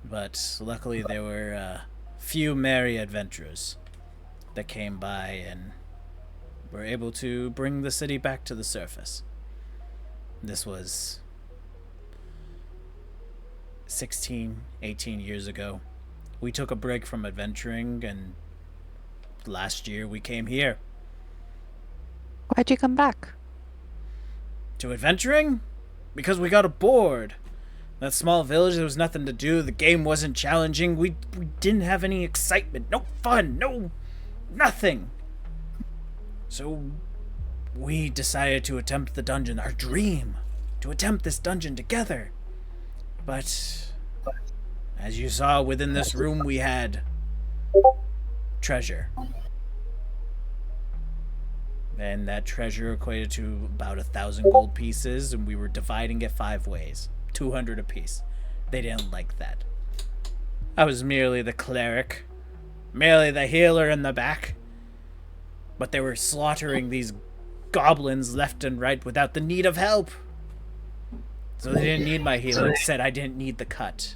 But luckily there were a few merry adventurers that came by and were able to bring the city back to the surface. This was 16, 18 years ago. We took a break from adventuring, and last year we came here. why'd you come back? To adventuring? Because we got bored. That small village, there was nothing to do. The game wasn't challenging. We didn't have any excitement. No fun. No nothing. So we decided to attempt the dungeon. Our dream. To attempt this dungeon together. But as you saw within this room, we had treasure. And that treasure equated to about 1,000 gold pieces, and we were dividing it 5 ways. 200 apiece. They didn't like that. I was merely the cleric. Merely the healer in the back. But they were slaughtering these goblins left and right without the need of help. So they didn't need my healing. Said I didn't need the cut.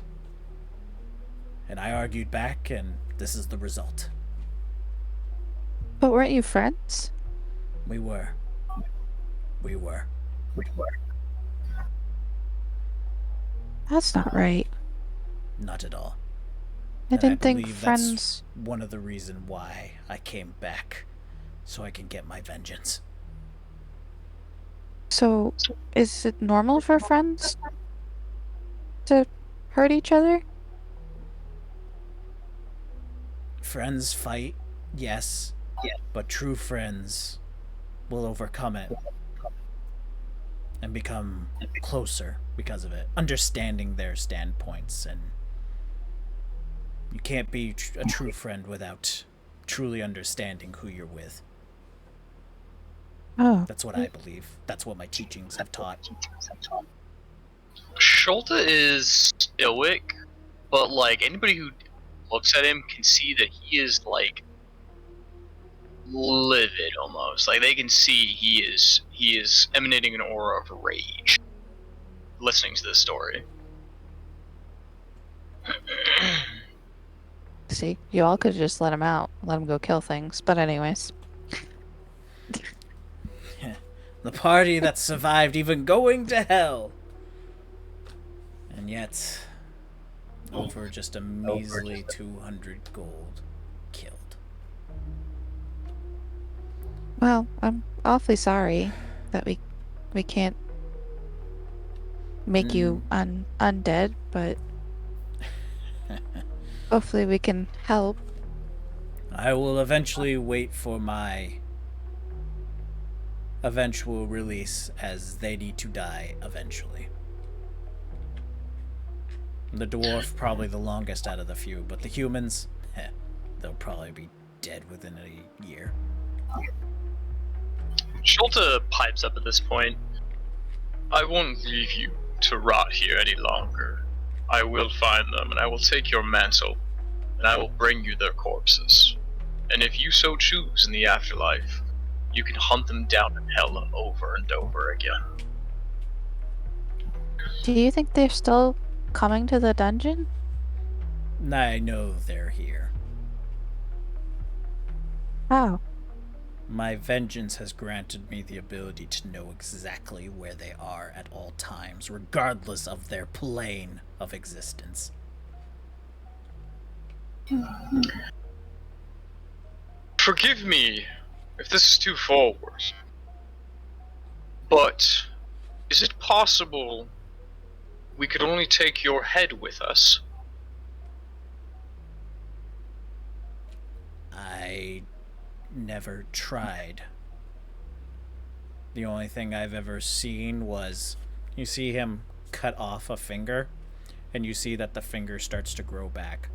And I argued back, and this is the result. But weren't you friends? We were. That's not right. Not at all. I And didn't think believe friends. That's one of the reasons why I came back. So I can get my vengeance. So, is it normal for friends to hurt each other? Friends fight, yes. But true friends will overcome it. And become closer because of it. Understanding their standpoints. And you can't be a true friend without truly understanding who you're with. Oh, That's what I believe. That's what my teachings have taught. Schulte is stoic, but like anybody who looks at him can see that he is like livid almost. Like they can see he is emanating an aura of rage listening to this story. see, you all could just let him out, let him go kill things. But anyways, The party that survived even going to hell. And yet, over just a measly 200 gold killed. well, I'm awfully sorry that we can't make you undead, but hopefully we can help. I will eventually wait for my eventual release, as they need to die eventually. The dwarf probably the longest out of the few, but the humans, they'll probably be dead within a year. Schulte pipes up at this point. I won't leave you to rot here any longer, I will find them, and I will take your mantle, and I will bring you their corpses. And if you so choose in the afterlife, you can hunt them down in hell over and over again. Do you think they're still coming to the dungeon? I know they're here. Oh. My vengeance has granted me the ability to know exactly where they are at all times, regardless of their plane of existence. Forgive me if this is too forward, but is it possible we could only take your head with us? I never tried. The only thing I've ever seen was you see him cut off a finger, and you see that the finger starts to grow back.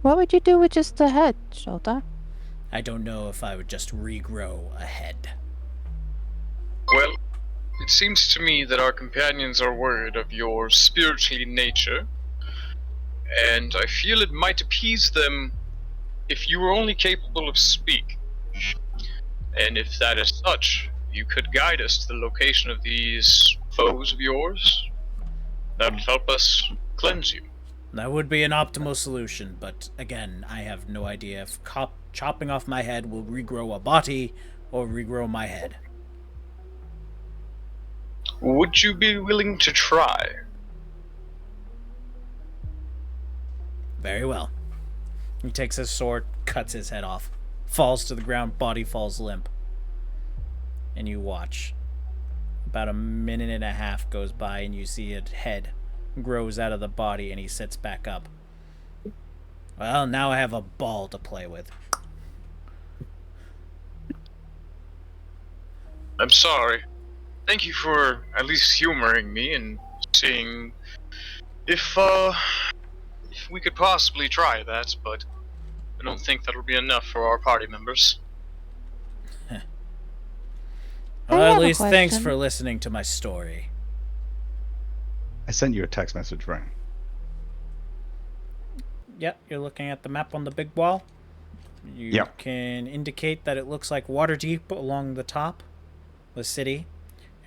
What would you do with just the head, Shota? I don't know if I would just regrow a head. Well, it seems to me that our companions are worried of your spiritual nature, and I feel it might appease them if you were only capable of speak. And if that is such, you could guide us to the location of these foes of yours. That would help us cleanse you. That would be an optimal solution, but again, I have no idea if chopping off my head will regrow a body or regrow my head. Would you be willing to try? Very well. He takes his sword, cuts his head off, falls to the ground, body falls limp. And you watch. About a minute and a half goes by and you see a head grows out of the body and he sits back up. Well, now I have a ball to play with. I'm sorry. Thank you for at least humoring me and seeing if we could possibly try that, but I don't think that'll be enough for our party members. I Well, at have a least thanks question. for listening to my story. I sent you a text message, right? Yep, you're looking at the map on the big wall. You Yep. can indicate that it looks like Waterdeep along the top, the city,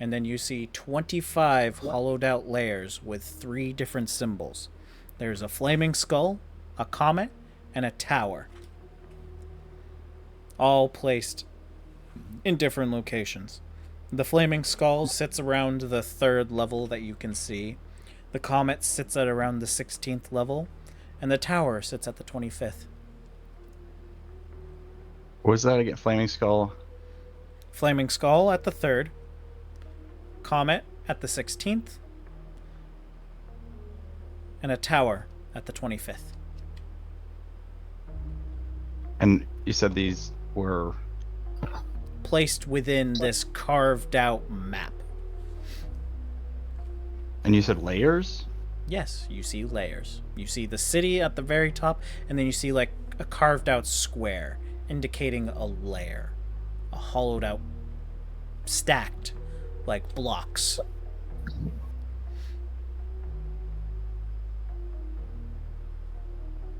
and then you see 25 hollowed out layers with 3 different symbols. There's a flaming skull, a comet, and a tower. All placed in different locations. The flaming skull sits around the 3rd level that you can see. The comet sits at around the 16th level, and the tower sits at the 25th. What was that again? Flaming Skull? Flaming skull at the 3rd, comet at the 16th, and a tower at the 25th. And you said these were... Placed within this carved out map. And you said layers? Yes, you see layers. You see the city at the very top, and then you see like a carved out square indicating a layer. A hollowed out, stacked like blocks.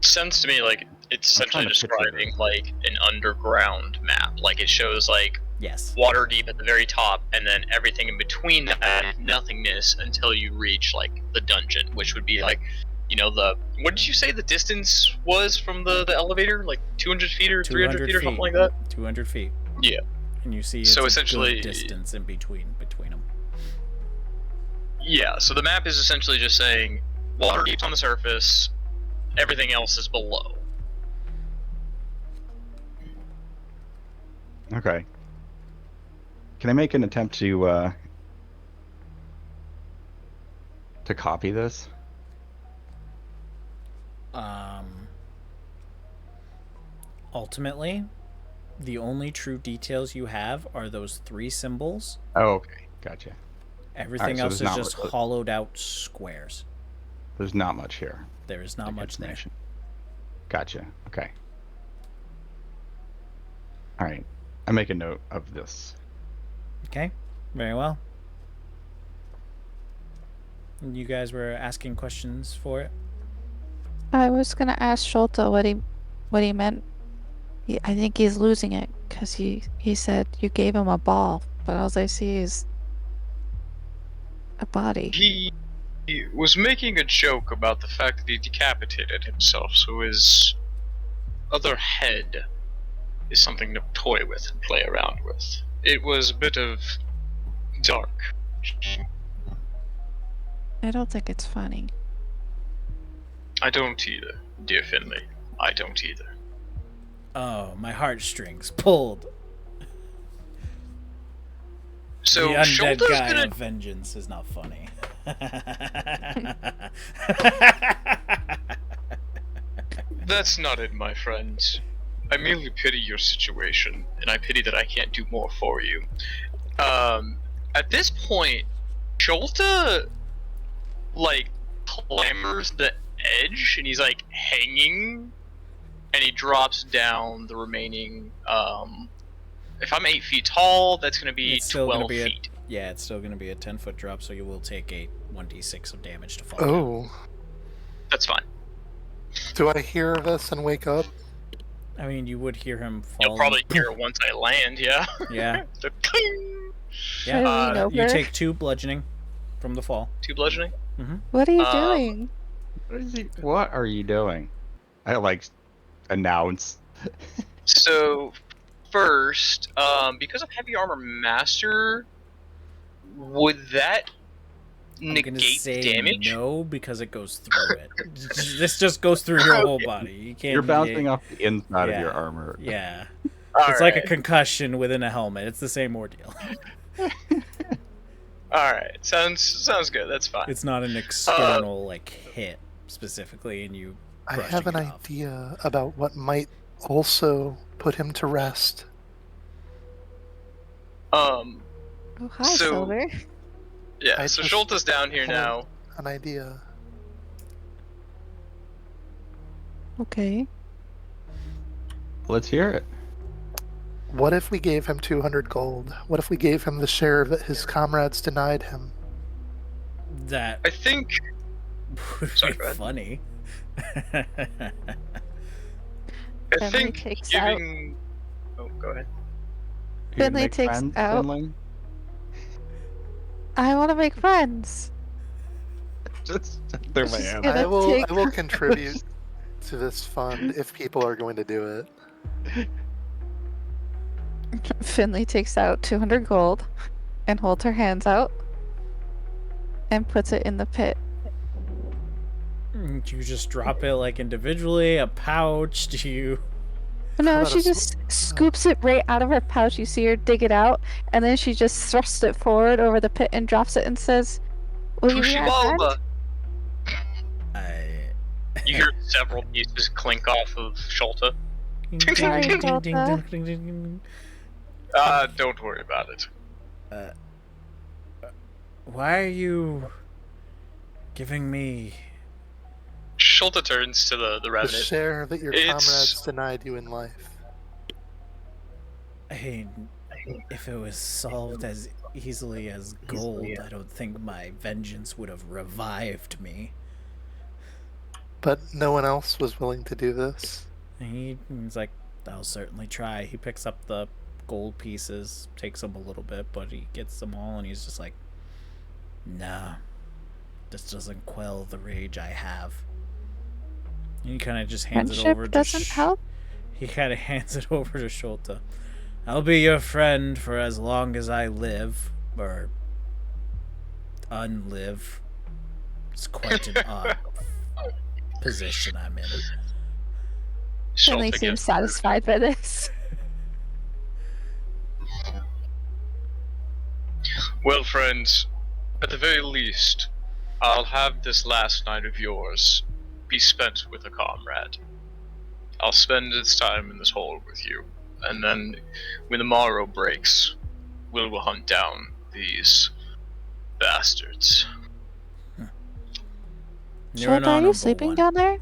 Sounds to me like it's I'm trying essentially to picture describing this. like an underground map. Like it shows like Yes. water deep at the very top, and then everything in between that nothingness until you reach like the dungeon, which would be like, you know, the what did you say the distance was from the elevator? Like 200 feet or 300 feet or something like that? 200 feet. Yeah. And you see it's So a essentially- good distance in between them. Yeah. So the map is essentially just saying water deep on the surface, everything else is below. Okay. Can I make an attempt to copy this? Ultimately, the only true details you have are those 3 symbols. Oh, okay. Gotcha. Everything so else is there's not just much- hollowed out squares. There's not much here. There is not like much there. information. Gotcha. Okay. All right. I make a note of this. Okay, very well. You guys were asking questions for it. I was gonna ask Sholta what he meant. I think he's losing it because he said you gave him a ball, but all I see is a body. He was making a joke about the fact that he decapitated himself, so his other head is something to toy with and play around with. It was a bit of dark. I don't think it's funny. I don't either, dear Finley. I don't either. Oh, my heartstrings pulled. So the undead Shoulder's guy gonna of vengeance is not funny. That's not it, my friend. I merely pity your situation, and I pity that I can't do more for you. At this point, Jolta, like, clambers the edge, and he's, like, hanging, and he drops down the remaining, if I'm 8 feet tall, that's gonna be It's still 12 gonna be feet. Yeah, it's still going to be a 10-foot drop, so you will take a 1d6 of damage to fall. Oh, That's fine. do I hear this and wake up? I mean, you would hear him fall. You'll probably hear it once I land, yeah? Yeah. The cling! Should Yeah. I lean over? You take 2 bludgeoning from the fall. 2 bludgeoning? What are you doing? What are you doing? I like announce. So, first, because of Heavy Armor Master, would that I'm gonna negate say damage? no, because it goes through it. This just goes through your whole body. You can't. You're bouncing off the inside of your Yeah. armor. Yeah. All It's like a right. concussion within a helmet. It's the same ordeal. Alright, sounds good, that's fine. It's not an external like hit specifically, and you. I brushing have an it off. idea about what might also put him to rest. Um, Oh, hi, so- Silver. yeah, I so just Schulta's down here had now. An idea. Okay. Let's hear it. What if we gave him 200 gold? What if we gave him the share that his comrades denied him? That I think would Sorry, be go ahead. funny. I Finley think takes giving Oh, go ahead. You Finley make takes friends, out- Finley? I want to make friends. Just throw my Just hand. gonna I will take- contribute to this fund if people are going to do it. Finley takes out 200 gold and holds her hands out and puts it in the pit. You just drop it like individually, a pouch. Do you? No, about she a just scoops it right out of her pouch. You see her dig it out, and then she just thrusts it forward over the pit and drops it and says, "Will you be our friend?" Pushibalba! I. You hear several pieces clink off of Schulta. Sorry, Delta. Don't worry about it. Why are you giving me? Schulta turns to the The Revenant. share that your It's- comrades denied you in life. I mean, if it was solved as easily as gold, I don't think my vengeance would have revived me. But no one else was willing to do this. He's like, I'll certainly try. He picks up the gold pieces, takes them a little bit, but he gets them all, and he's just like, nah, this doesn't quell the rage I have. And he kind of just hands it Friendship over to doesn't help. He kind of hands it over to Schulta. I'll be your friend for as long as I live, or unlive. It's quite an odd position I'm in. Finley Schulta seems gives satisfied by this. Well, friends, at the very least, I'll have this last night of yours be spent with a comrade. I'll spend its time in this hole with you, and then when the morrow breaks, we'll hunt down these bastards. You're an Schulta, are you honorable sleeping one. down there?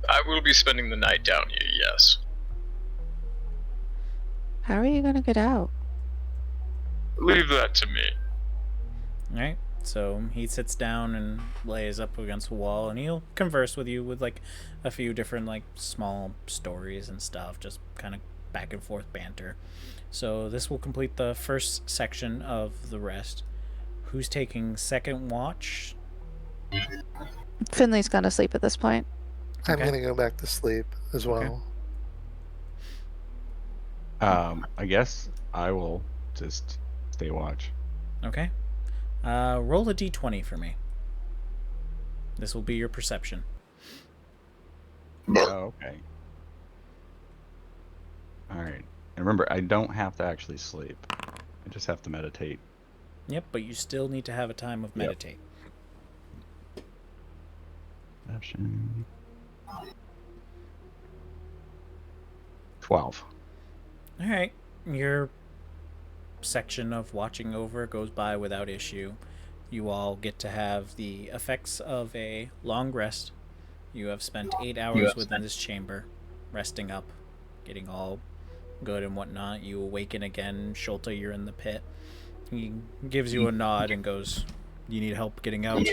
I will be spending the night down here, yes. How are you gonna get out? Leave that to me. All right. So he sits down and lays up against a wall, and he'll converse with you with like a few different like small stories and stuff, just kind of back and forth banter. So this will complete the first section of the rest. Who's taking second watch? Finley's gonna sleep at this point. I'm Okay. gonna go back to sleep as well. I guess I will just stay watch. Okay. Roll a d20 for me. This will be your perception. Oh, okay. All right. And remember, I don't have to actually sleep. I just have to meditate. Yep, but you still need to have a time of meditate. Perception. 12. All right. Your section of watching over goes by without issue. You all get to have the effects of a long rest. You have spent 8 hours within this chamber, resting up, getting all good and whatnot. You awaken again. Sholta, you're in the pit. He gives you a nod and goes, "You need help getting out?"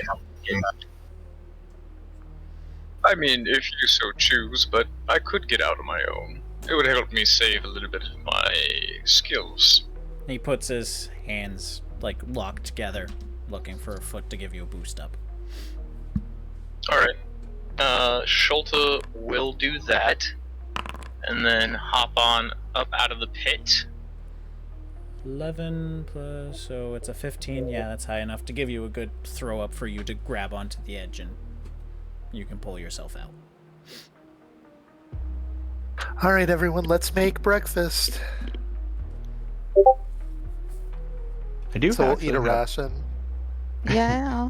I mean, if you so choose, but I could get out on my own. It would help me save a little bit of my skills. He puts his hands like locked together, looking for a foot to give you a boost up. Alright. Sholta will do that, and then hop on up out of the pit. 11 plus, so it's a 15. Yeah, that's high enough to give you a good throw up for you to grab onto the edge and you can pull yourself out. All right, everyone, let's make breakfast. I do So we'll actually eat a have- ration. Yeah.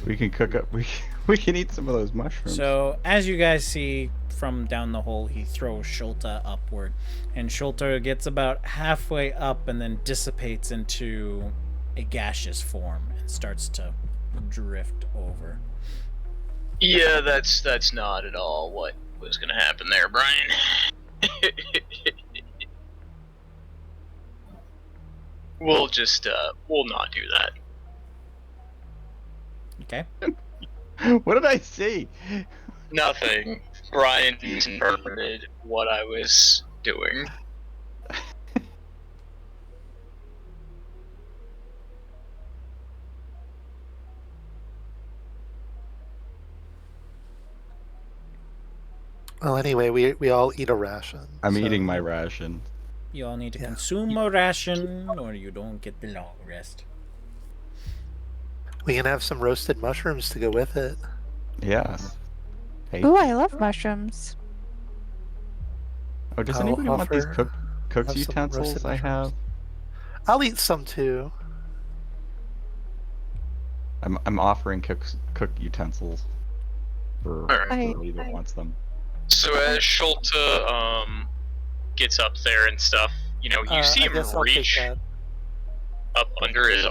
We can cook up. We can eat some of those mushrooms. So, as you guys see from down the hole, he throws Sholta upward. And Sholta gets about halfway up and then dissipates into a gaseous form and starts to drift over. Yeah, that's not at all what was gonna happen there, Brian. We'll just, we'll not do that. Okay? What did I see? Nothing. Brian interpreted what I was doing. Well, anyway, we all eat a ration. I'm so- eating my ration. You all need to Yeah. consume a ration or you don't get the long rest. We can have some roasted mushrooms to go with it. Yes. Hey. Ooh, I love mushrooms. Oh, does I'll anybody want these offer- cooked have some utensils roasted I have? mushrooms. I'll eat some too. I'm offering cooked utensils for Alright. anybody that wants them. So as Sholta, gets up there and stuff, you know, you see I him guess I'll take reach that. up under his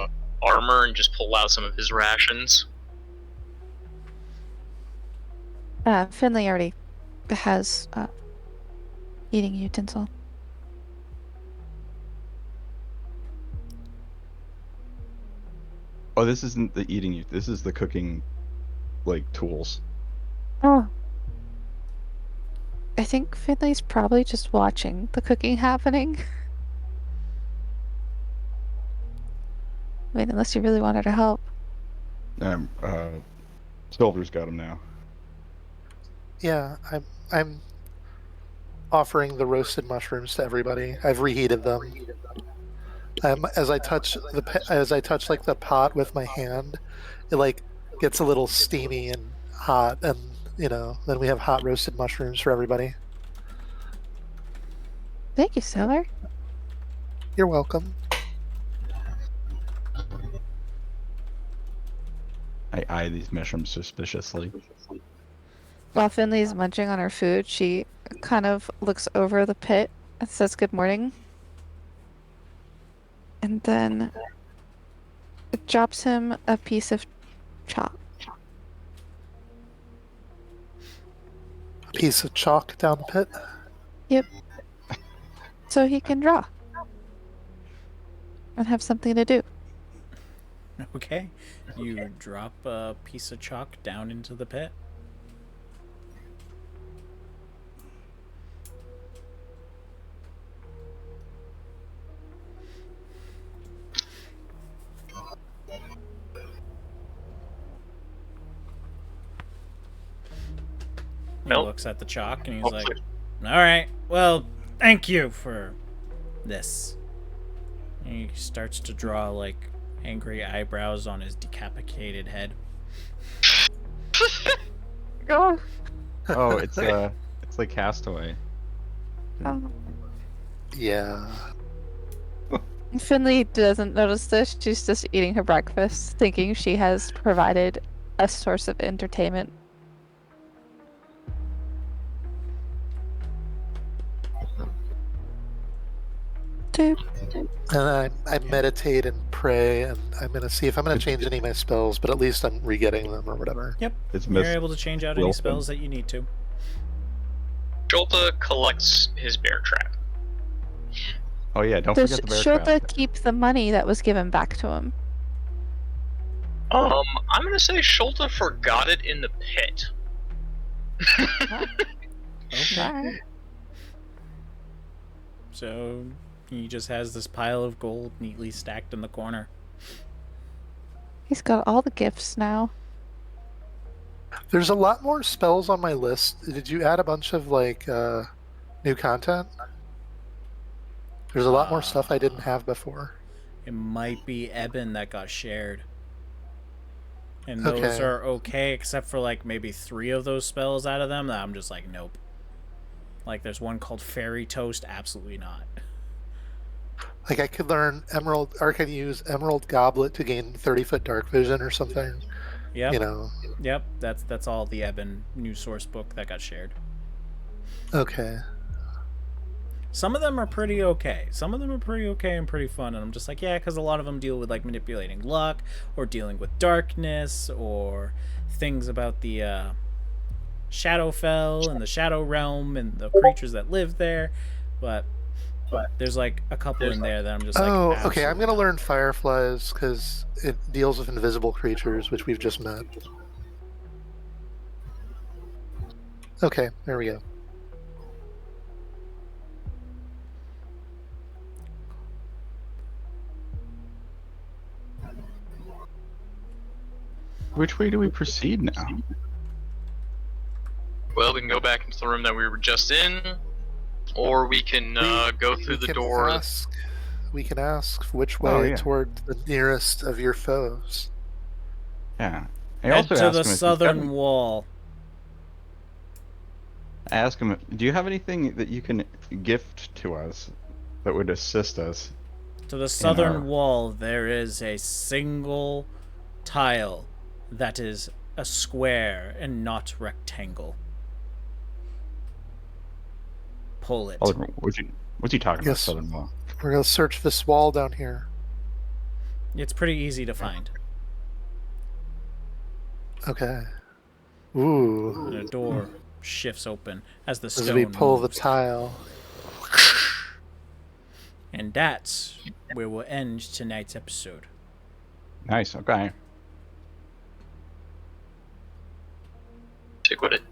armor and just pull out some of his rations. Finley already has eating utensil. Oh, this isn't the eating. This is the cooking, like tools. Oh. I think Finley's probably just watching the cooking happening. I mean, unless you really wanted to help. Silver's got them now. Yeah, I'm offering the roasted mushrooms to everybody. I've reheated them. As I touch like the pot with my hand, it like gets a little steamy and hot, and then we have hot roasted mushrooms for everybody. Thank you, Silver. You're welcome. I eye these mushrooms suspiciously. While Finley's munching on her food, she kind of looks over the pit and says good morning. And then drops him a piece of chalk. A piece of chalk down the pit. So he can draw. and have something to do. Okay. You drop a piece of chalk down into the pit. He Nope. looks at the chalk and he's like, all right, well, thank you for this. And he starts to draw, like, angry eyebrows on his decapitated head. Oh, Oh, it's like Castaway. oh. Yeah. Finley doesn't notice this. She's just eating her breakfast, thinking she has provided a source of entertainment. Doop. And I meditate and pray, and I'm gonna see if I'm gonna change any of my spells, but at least I'm re-getting them or whatever. Yep. It's You're able to change out any Wilson. spells that you need to. Jolta collects his bear trap. Oh yeah, don't Does forget the bear Shota trap. keep the money that was given back to him? I'm gonna say Sholta forgot it in the pit. Okay. Alright. So he just has this pile of gold neatly stacked in the corner. He's got all the gifts now. There's a lot more spells on my list. Did you add a bunch of like new content? There's a lot more stuff I didn't have before. It might be Eben that got shared. And those Okay. are okay, except for like maybe 3 of those spells out of them that I'm just like, nope. Like there's one called Fairy Toast, absolutely not. Like I could learn Emerald, or I could use Emerald Goblet to gain 30-foot dark vision or something. Yep. You know. Yep, that's all the Eben new source book that got shared. Okay. Some of them are pretty okay. Some of them are pretty okay and pretty fun. And I'm just like, yeah, because a lot of them deal with like manipulating luck or dealing with darkness or things about the Shadowfell and the Shadow Realm and the creatures that live there. But there's like a couple in there that I'm just like, Oh, okay. I'm absolutely gonna not. learn Fireflies because it deals with invisible creatures, which we've just met. Okay, there we go. Which way do we proceed now? Well, we can go back into the room that we were just in, or we can go through the can door. We can ask which way Oh, yeah. toward the nearest of your foes. Yeah. I Head also to asked the him if he's southern got- wall. I asked him, do you have anything that you can gift to us that would assist us? To the southern our- wall, there is a single tile that is a square and not rectangle. Pull it. Oh, what's he talking about? Yes. Southern Wall. We're gonna search this wall down here. It's pretty easy to find. Okay. Ooh. And a door shifts open as the As stone we pull the moves. tile. And that's where we'll end tonight's episode. Nice. Okay. Take what it